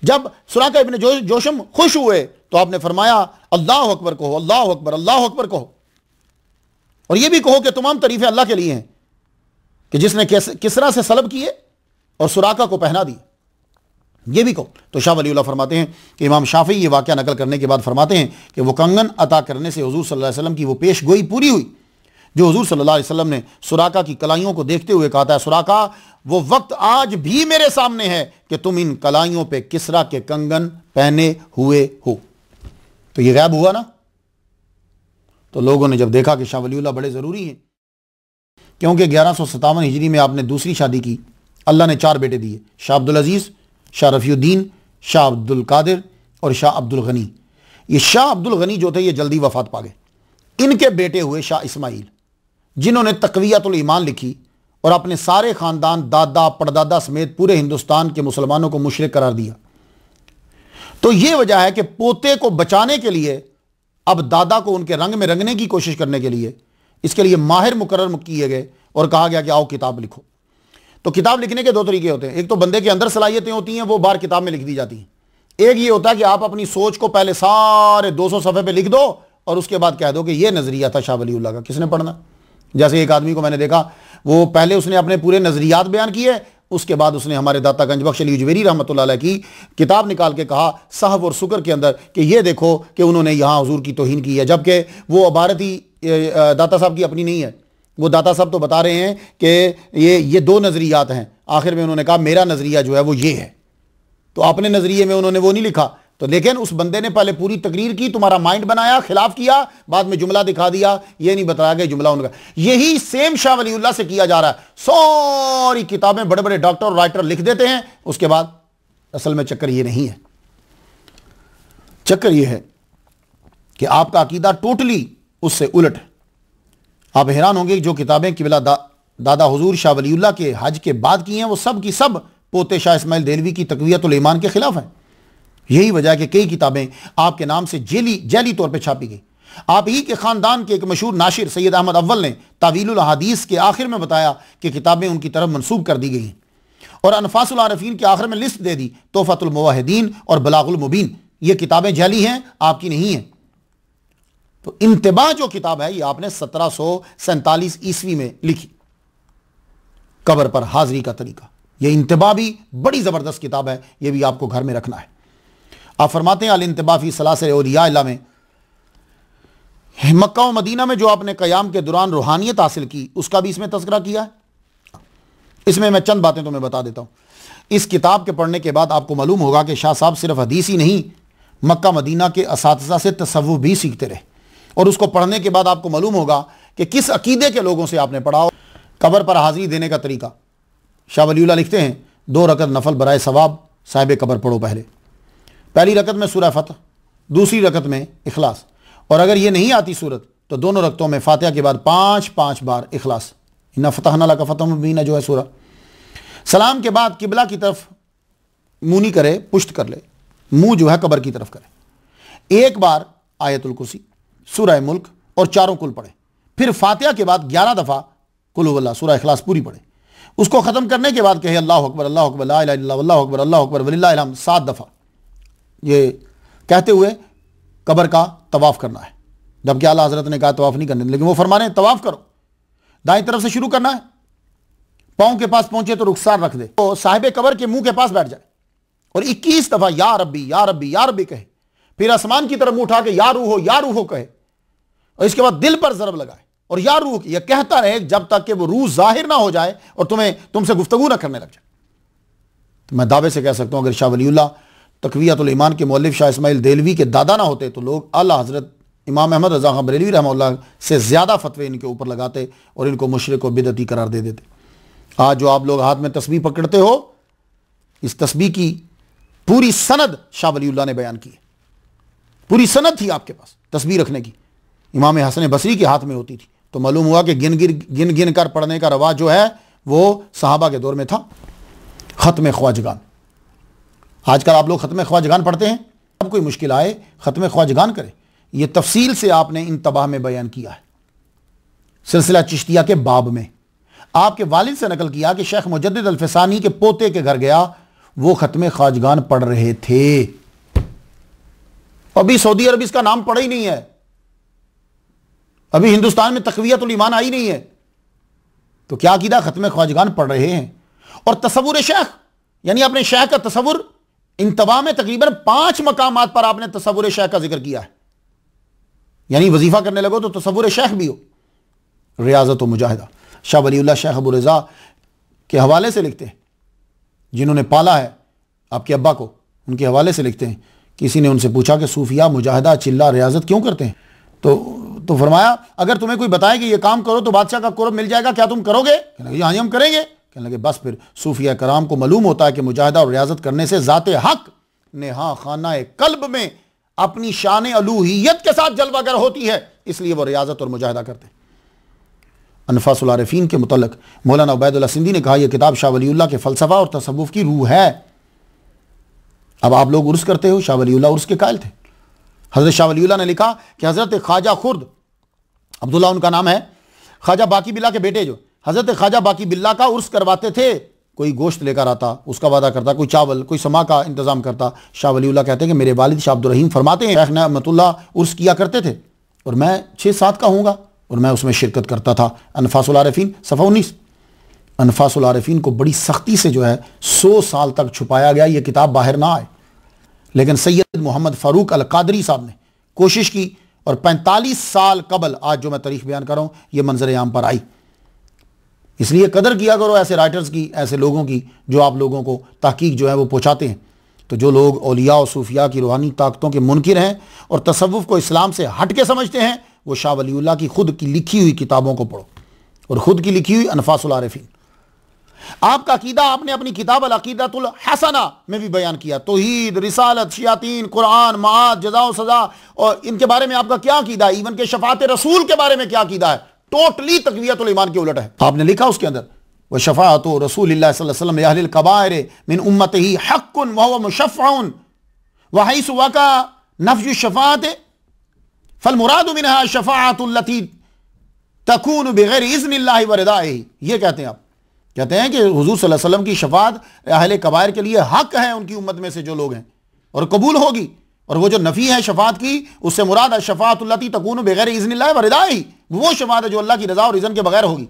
जब सुराका इब्न जोशम खुश हुए तो आपने फरमाया अल्लाह अकबर कहो, अल्लाह अकबर, अल्लाह अकबर कहो, और यह भी कहो कि तमाम तारीफें अल्लाह के लिए हैं कि जिसने किसरा से सलब किए और सुराका को पहना दिए, ये भी कहो। तो शाह वलीउल्लाह फरमाते हैं कि इमाम शाफी ये वाक़या नकल करने के बाद फरमाते हैं कि वो कंगन अता करने से हुजूर सल्लल्लाहु अलैहि वसल्लम की वो पेश गोई पूरी हुई जो हुजूर सल्लल्लाहु अलैहि वसल्लम ने सुराका की कलाइयों को देखते हुए कहा था, सुराका वो वक्त आज भी मेरे सामने है कि तुम इन कलाइयों पे किसरा के कंगन पहने हुए हो। तो ये गैब हुआ ना। तो लोगों ने जब देखा कि शाह वलीउल्लाह बड़े ज़रूरी हैं, क्योंकि 1157 हिजरी में आपने दूसरी शादी की, अल्लाह ने 4 बेटे दिए, शाह अब्दुल अजीज़, शाह रफ़ीउद्दीन, शाह अब्दुल कादिर और शाह अब्दुल गनी। ये शाह अब्दुल गनी जो थे ये जल्दी वफात पा गए। इनके बेटे हुए शाह इस्माइल, जिन्होंने तक़वियतुल ईमान लिखी और अपने सारे ख़ानदान, दादा परदादा समेत पूरे हिंदुस्तान के मुसलमानों को मुशरिक करार दिया। तो ये वजह है कि पोते को बचाने के लिए अब दादा को उनके रंग में रंगने की कोशिश करने के लिए इसके लिए माहिर मुकर्रर किए गए और कहा गया कि आओ किताब लिखो। तो किताब लिखने के 2 तरीके होते हैं। एक तो बंदे के अंदर सलाहियतें होती हैं, वो बाहर किताब में लिख दी जाती हैं। एक ये होता है कि आप अपनी सोच को पहले सारे 200 सफ़े पे लिख दो और उसके बाद कह दो कि ये नज़रिया था शाह वलीउल्लाह का, किसने पढ़ना। जैसे एक आदमी को मैंने देखा, वो पहले उसने अपने पूरे नज़रियात बयान किए, उसके बाद उसने हमारे दाता गंजबख्श अली उजवेरी रहमतुल्लाह अलैह की किताब निकाल के कहा साहब और शुक्र के अंदर कि ये देखो कि उन्होंने यहाँ हुजूर की तौहीन की है, जबकि वो इबारत ही दाता साहब की अपनी नहीं है। वो दाता साहब तो बता रहे हैं कि ये 2 नज़रियात हैं। आखिर में उन्होंने कहा मेरा नज़रिया जो है वो ये है। तो अपने नज़रिए में उन्होंने वो नहीं लिखा, तो लेकिन उस बंदे ने पहले पूरी तकरीर की, तुम्हारा माइंड बनाया, खिलाफ किया, बाद में जुमला दिखा दिया, ये नहीं बताया गया जुमला उनका। यही सेम शाह वलीउल्लाह से किया जा रहा है। सारी किताबें बड़े बड़े डॉक्टर और राइटर लिख देते हैं, उसके बाद असल में चक्कर ये नहीं है। चक्कर ये है कि आपका अकीदा टोटली उससे उलट है। आप हैरान होंगे जो किताबें किबला दादा हुजूर शाह वलीउल्लाह के हज के बाद की हैं, वो सब की सब पोते शाह इस्माइल देलवी की तक़वियतुल ईमान के खिलाफ हैं। यही वजह कि कई किताबें आपके नाम से जैली तौर पे छापी गई। आप ही के ख़ानदान के एक मशहूर नाशिर सैयद अहमद अव्वल ने तावीलुल अहादीस के आखिर में बताया कि किताबें उनकी तरफ मंसूब कर दी गई, और अनफासुल आरिफीन के आखिर में लिस्ट दे दी, तोहफ़तुल मुवाहिदीन और बलागुल मुबीन। ये किताबें जैली हैं, आपकी नहीं हैं। तो इंतिबाह जो किताब है ये आपने 1747 ईस्वी में लिखी, कब्र पर हाजिरी का तरीका। ये इंतबा भी बड़ी ज़बरदस्त किताब है, ये भी आपको घर में रखना है। आप फरमाते हैं अल इंतबा फी सलासिल औलिया इल्ला में, मक्का और मदीना में जो आपने क़याम के दौरान रूहानियत हासिल की उसका भी इसमें तज़किरा किया है। इसमें मैं चंद बातें तुम्हें बता देता हूँ। इस किताब के पढ़ने के बाद आपको मालूम होगा कि शाह साहब सिर्फ हदीस ही नहीं, मक्का मदीना के असातिज़ा से तसव्वुफ़ भी सीखते रहे। और उसको पढ़ने के बाद आपको मालूम होगा कि किस अकीदे के लोगों से आपने पढ़ा हो। कब्र पर हाज़िरी देने का तरीका, शाह वलीउल्लाह लिखते हैं 2 रकत नफल बराए सवाब साहिब कब्र पढ़ो। पहली रकत में सूरह फतह, दूसरी रकत में इखलास, और अगर ये नहीं आती सूरत तो दोनों रकतों में फातिहा के बाद 5-5 बार इखलास, इन्ना फतहना लका फतहम मुबीना जो है सूरह। सलाम के बाद किबला की तरफ मुंह नहीं करे, पुष्ट कर ले, मुंह जो है कब्र की तरफ करे। एक बार आयतुल कुर्सी, सूरह मुल्क और 4 कुल पढ़े। फिर फातिहा के बाद 11 दफ़ा कुल हुवल्लाह सूरह इखलास पूरी पढ़े। उसको ख़त्म करने के बाद कहे अल्लाहु अकबर अल्लाहु अकबर ला इलाहा इल्लल्लाह वल्लाहु अकबर अल्लाहु अकबर वलिल्लाहिल हम्द 7 दफ़ा ये कहते हुए कब्र का तवाफ़ करना है। जबकि आला हज़रत ने कहा तवाफ़ नहीं करने, लेकिन वो फरमा रहे हैं तवाफ़ करो। दाएं तरफ से शुरू करना है, पाँव के पास पहुंचे तो रुखसार रख दे, तो साहिब कब्र के मुंह के पास बैठ जाए और 21 दफ़ा या रब्बी या रब्बी या रब्बी कहे। फिर आसमान की तरफ मुंह उठा के या रूह हो कहे, और इसके बाद दिल पर ज़रब लगाए और या रूह यह कहता रहे जब तक कि वो रूह जाहिर ना हो जाए और तुमसे गुफ्तगू ना करने लग जाए। तो मैं दावे से कह सकता हूं अगर शाह वलीउल्लाह तक़वियतुल ईमान के मौलिफ शाह इस्माइल देलवी के दादा ना होते तो लोग आला हज़रत इमाम अहमद रज़ा खां बरेलवी रहमतुल्लाह से ज़्यादा फतवे इनके ऊपर लगाते और इनको मुशरिक और बिदअती करार दे देते। आज जो आप लोग हाथ में तस्बीह पकड़ते हो, इस तस्बीह की पूरी सनद शाह वलीउल्लाह ने बयान की है। पूरी सनद थी आपके पास तस्बीह रखने की, इमाम हसन बसरी के हाथ में होती थी। तो मालूम हुआ कि गिन गिन कर पढ़ने का रवाज जो है वो सहाबा के दौर में था। ख़त्म ख्वाजगान, आजकल आप लोग ख़त्म ख्वाजगान पढ़ते हैं, अब कोई मुश्किल आए ख़त्म ख्वाजगान करें। यह तफसील से आपने इन तबाह में बयान किया है। सिलसिला चिश्तिया के बाब में आपके वालिद से नकल किया कि शेख मुजद्दिद अल-फ़सानी के पोते के घर गया, वो ख़त्म ख्वाजगान पढ़ रहे थे। अभी सऊदी अरब इसका नाम पढ़ा ही नहीं है, अभी हिंदुस्तान में तक़वियतुल ईमान आई नहीं है, तो क्या कीदा ख़त्म ख्वाजगान पढ़ रहे हैं। और तसव्वुर शेख, यानी अपने शेख का तसव्वुर, इंतबा में तकरीबन 5 मकामात पर आपने तसव्वुर शेख का जिक्र किया है। यानी वजीफा करने लगो तो तसव्वुर शेख भी हो। रियाज़त व मुजाहिदा शाह वलीउल्लाह शेख अबू रज़ा के हवाले से लिखते हैं, जिन्होंने पाला है आपके अब्बा को, उनके हवाले से लिखते हैं। किसी ने उनसे पूछा कि सूफिया मुजाहिदा चिल्ला रियाज़त क्यों करते हैं, तो फरमाया अगर तुम्हें कोई बताए कि ये काम करो तो बादशाह का कुर्ब मिल जाएगा, क्या तुम करोगे? कहने लगे हाँ हम करेंगे। कहने लगे बस फिर सूफिया कराम को मालूम होता है कि मुजाहिदा और रियाज़त करने से ज़ाते हक नेहा खाना कल्ब में अपनी शान अलूहियत के साथ जलवागर होती है, इसलिए वो रियाज़त और मुजाहिदा करते हैं। अनफासुल आरिफीन के मुतल्लिक़ मौलाना उबैदुल्लाह सिंधी ने कहा यह किताब शाह वलीउल्लाह के फ़लसफ़ा और तसव्वुफ़ की रूह है। अब आप लोग उर्स करते हो, शाह वलीउल्लाह उर्स के कायल थे। हज़रत शाह वलीउल्लाह ने लिखा कि हज़रत ख्वाजा खुर्द, अब्दुल्ला उनका नाम है, ख्वाजा बाकी बिल्ला के बेटे जो हज़रत ख्वाजा बाकी बिल्ला का उर्स करवाते थे। कोई गोश्त लेकर आता, उसका वादा करता, कोई चावल, कोई समा का इंतज़ाम करता। शाह वलीउल्लाह कहते हैं कि मेरे वालिद शाह अब्दुल रहीम फरमाते हैं शेख रहमतुल्लाह उर्स किया करते थे और मैं 6-7 का हूँगा और मैं उसमें शिरकत करता था। अनफासुल आरिफीन सफ़ा 19। अनफासुल आरिफीन को बड़ी सख्ती से जो है 100 साल तक छुपाया गया, ये किताब बाहर ना आए, लेकिन सैयद मोहम्मद फ़ारूक अल कादरी साहब ने कोशिश की और 45 साल कबल आज जो मैं तारीख बयान कर रहा हूँ ये मंजर आम पर आई। इसलिए कदर किया करो ऐसे राइटर्स की, ऐसे लोगों की जो आप लोगों को तहकीक जो है वो पहुँचाते हैं। तो जो लोग औलिया और सूफिया की रूहानी ताकतों के मुनकिर हैं और तसव्वुफ़ को इस्लाम से हट के समझते हैं, वो शाह वलीउल्लाह की खुद की लिखी हुई किताबों को पढ़ो और खुद की लिखी हुई अनफासुल आरिफीन। आपका अकीदा आपने अपनी किताब अल अकीदतुल हसना में भी बयान किया। तौहीद, रिसालत, शयातीन, कुरान, माद, जज़ा व सज़ा और इनके बारे में आपका क्या अकीदा है, इवन के शफात रसूल के बारे में क्या अकीदा है, टोटली तक़वियतुल ईमान के उलट है। आपने लिखा उसके अंदर व शफाअत रसूलिल्लाह सल्लल्लाहु अलैहि वसल्लम अहलिल कबाइर मिन उम्मतिही हक़्क़ुन व हुवा मुशफ़्फ़अन व हैसु वक़ा नफ़यु शफ़ाअत फल मुरादु मिनहा शफ़ाअतुल लती तकूनु बिग़ैरि इज़्निल्लाहि व रिदाइही। ये कहते हैं आप, कहते हैं कि हुज़ूर सल्लल्लाहु अलैहि वसल्लम की शफ़ाअत अहले कबाइर के लिए हक़ है, उनकी उम्मत में से जो लोग हैं, और कबूल होगी। और वो जो नफ़ी है शफ़ाअत की, उससे मुराद है शफ़ाअतुल लती तकूनु बिग़ैरि इज़्निल्लाहि व रिदाइही, वो शफ़ाअत है जो अल्लाह की रज़ा और इज़्न के बगैर होगी।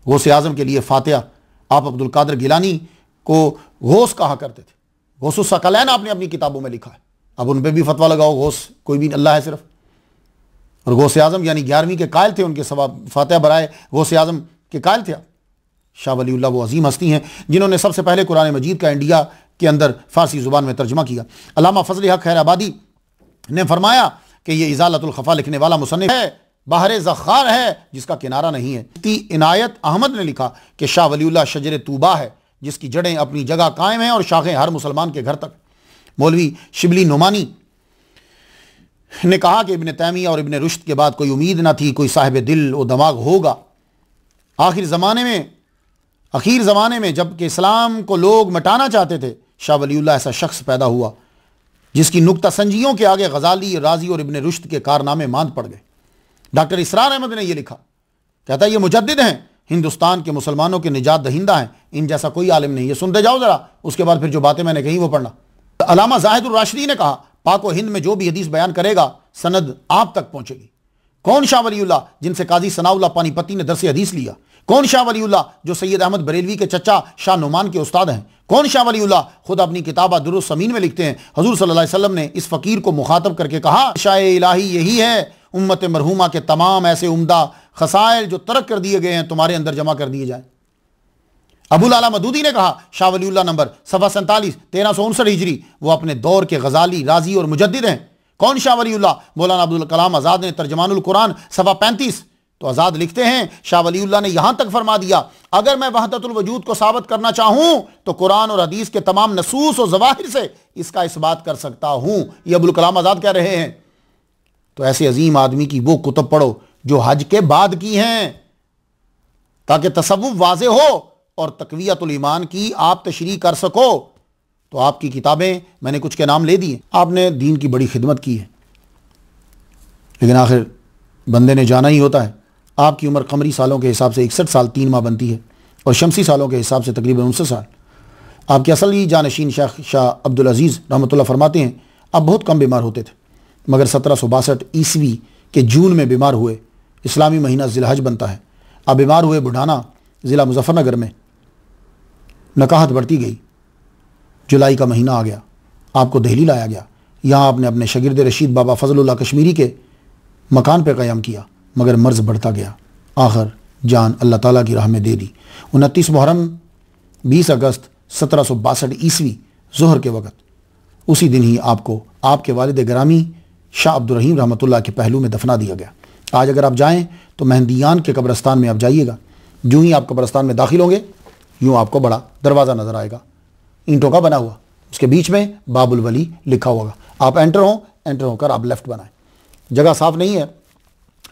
गौसे आज़म के लिए फातिहा आप अब्दुल कादिर गिलानी को गौस कहा करते थे। गौसुस सकलैन आपने अपनी किताबों में लिखा है, अब उन पर भी फतवा लगाओ गौस कोई भी अल्लाह है सिर्फ। और गौस आजम यानी 11वीं के कायल थे, उनके सवा फातिहा बराए गौस आजम के कायल थे। शाह वलीउल्लाह वो अजीम हस्ती हैं जिन्होंने सबसे पहले कुरान मजीद का इंडिया के अंदर फारसी ज़ुबान में तर्जुमा किया। अल्लामा फजल हक खैराबादी ने फरमाया कि ये इज़ालतुल खफ़ा लिखने वाला मुसन्निफ़ है, बहरे ज़ख़ार है जिसका किनारा नहीं है। इनायत अहमद ने लिखा कि शाह वलीउल्लाह शजर तूबा है जिसकी जड़ें अपनी जगह कायम हैं और शाखें हर मुसलमान के घर तक। मौलवी शिबली नुमानी ने कहा कि इब्न तैमिया और इब्न रुश्द के बाद कोई उम्मीद ना थी कोई साहिब दिल व दिमाग होगा। आखिर ज़माने में जबकि इस्लाम को लोग मिटाना चाहते थे, शाह वलीउल्लाह ऐसा शख्स पैदा हुआ जिसकी नुक्ता संजियों के आगे गजाली, राजी और इब्न रुश्द के कारनामे मांद पड़ गए। डॉक्टर इसरार अहमद ने यह लिखा, कहता है ये मुजद्दिद हैं, हिंदुस्तान के मुसलमानों के निजात दहिंदा हैं, इन जैसा कोई आलिम नहीं। ये सुनते जाओ जरा, उसके बाद फिर जो बातें मैंने कही वो पढ़ना। अल्लामा ज़ाहिदुर राशिदी ने कहा, पाक व हिंद में जो भी हदीस बयान करेगा सनद आप तक पहुंचेगी। कौन शाह वलीउल्लाह जिनसे काजी सनाउल्लाह पानीपती ने दरस हदीस लिया? कौन शाह वलीउल्लाह जो सैयद अहमद बरेलवी के चचा शाह नुमान के उस्ताद हैं? कौन शाह वलीउल्लाह खुद अपनी किताब दुरुस समीन में लिखते हैं, हुजूर सल्लल्लाहु अलैहि वसल्लम ने इस फ़कीर को मुखातब करके कहा, शाह इलाही यही है, उम्मत मरहूमा के तमाम ऐसे उम्दा खसाइल जो तरक कर दिए गए हैं तुम्हारे अंदर जमा कर दिए जाए। अबुल आला मदूदी ने कहा, शाह वलीउल्लाह नंबर सफ़ा 47 1359 हिजरी, वो अपने दौर के गजाली, राजी और मुजद्दिद हैं। कौन शाह वलीउल्लाह? मौलाना अब्दुल कलाम आज़ाद ने तर्जमानुल कुरान सफ़ा 35, तो आज़ाद लिखते हैं, शाह वलीउल्लाह ने यहां तक फरमा दिया, अगर मैं वहदतुल वजूद को साबित करना चाहूं तो कुरान और हदीस के तमाम नसूस और ज़वाहिर से इसका इस्बात कर सकता हूं। ये अब्दुल कलाम आज़ाद कह रहे हैं। तो ऐसे अजीम आदमी की वो कुतुब पढ़ो जो हज के बाद की हैं, ताकि तसव्वुफ वाज़े हो और तक़वियतुल ईमान की आप तशरीह कर सको। तो आपकी किताबें मैंने कुछ के नाम ले दिए, आपने दीन की बड़ी खिदमत की है, लेकिन आखिर बंदे ने जाना ही होता है। आपकी उम्र कमरी सालों के हिसाब से 61 साल 3 माह बनती है और शमसी सालों के हिसाब से तकरीबन 59 साल। आपके असली जानशीन शाह अब्दुल अजीज़ रहमतुल्लाह फरमाते हैं, आप बहुत कम बीमार होते थे, मगर 1762 ईस्वी के जून में बीमार हुए। इस्लामी महीना ज़िलहज बनता है। आप बीमार हुए बुढ़ाना ज़िला मुजफ्फरनगर में, नकाहत बढ़ती गई, जुलाई का महीना आ गया, आपको दिल्ली लाया गया। यहाँ आपने अपने शागिर्द रशीद बाबा फजलुल्लाह कश्मीरी के मकान पर क़याम किया, मगर मर्ज़ बढ़ता गया। आखिर जान अल्लाह ताला की राह में दे दी। 29 मुहर्रम 20 अगस्त 1762 ईस्वी ज़ोहर के वक़्त, उसी दिन ही आपको आपके वालिद ग्रामी शाह अब्दुल रहीम रहमतुल्लाह के पहलू में दफना दिया गया। आज अगर आप जाएँ तो मेहंदियान के कब्रस्तान में आप जाइएगा, जो ही आप कब्रस्तान में दाखिल होंगे यूँ आपको बड़ा दरवाज़ा नज़र आएगा, ईंटों का बना हुआ, उसके बीच में बाबुल वली लिखा होगा। आप एंटर होकर आप लेफ़्ट बनाएं। जगह साफ़ नहीं है,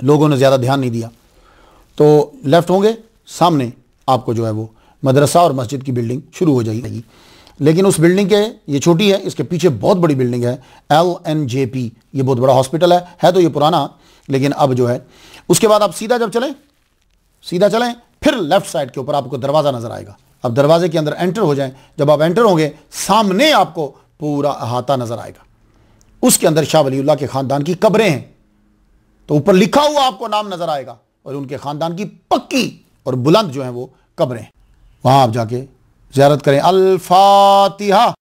लोगों ने ज़्यादा ध्यान नहीं दिया, तो लेफ़्ट होंगे, सामने आपको जो है वो मदरसा और मस्जिद की बिल्डिंग शुरू हो जाएगी। लेकिन उस बिल्डिंग के, ये छोटी है, इसके पीछे बहुत बड़ी बिल्डिंग है, LNJP, ये बहुत बड़ा हॉस्पिटल है तो ये पुराना, लेकिन अब जो है उसके बाद आप सीधा चलें, फिर लेफ़्ट साइड के ऊपर आपको दरवाज़ा नज़र आएगा। अब दरवाजे के अंदर एंटर हो जाएं, जब आप एंटर होंगे सामने आपको पूरा अहाता नज़र आएगा। उसके अंदर शाह वलीउल्लाह के ख़ानदान की कब्रें हैं, तो ऊपर लिखा हुआ आपको नाम नज़र आएगा और उनके ख़ानदान की पक्की और बुलंद जो है वो कब्रें, वहाँ आप जाके ज़ियारत करें। अल फातिहा।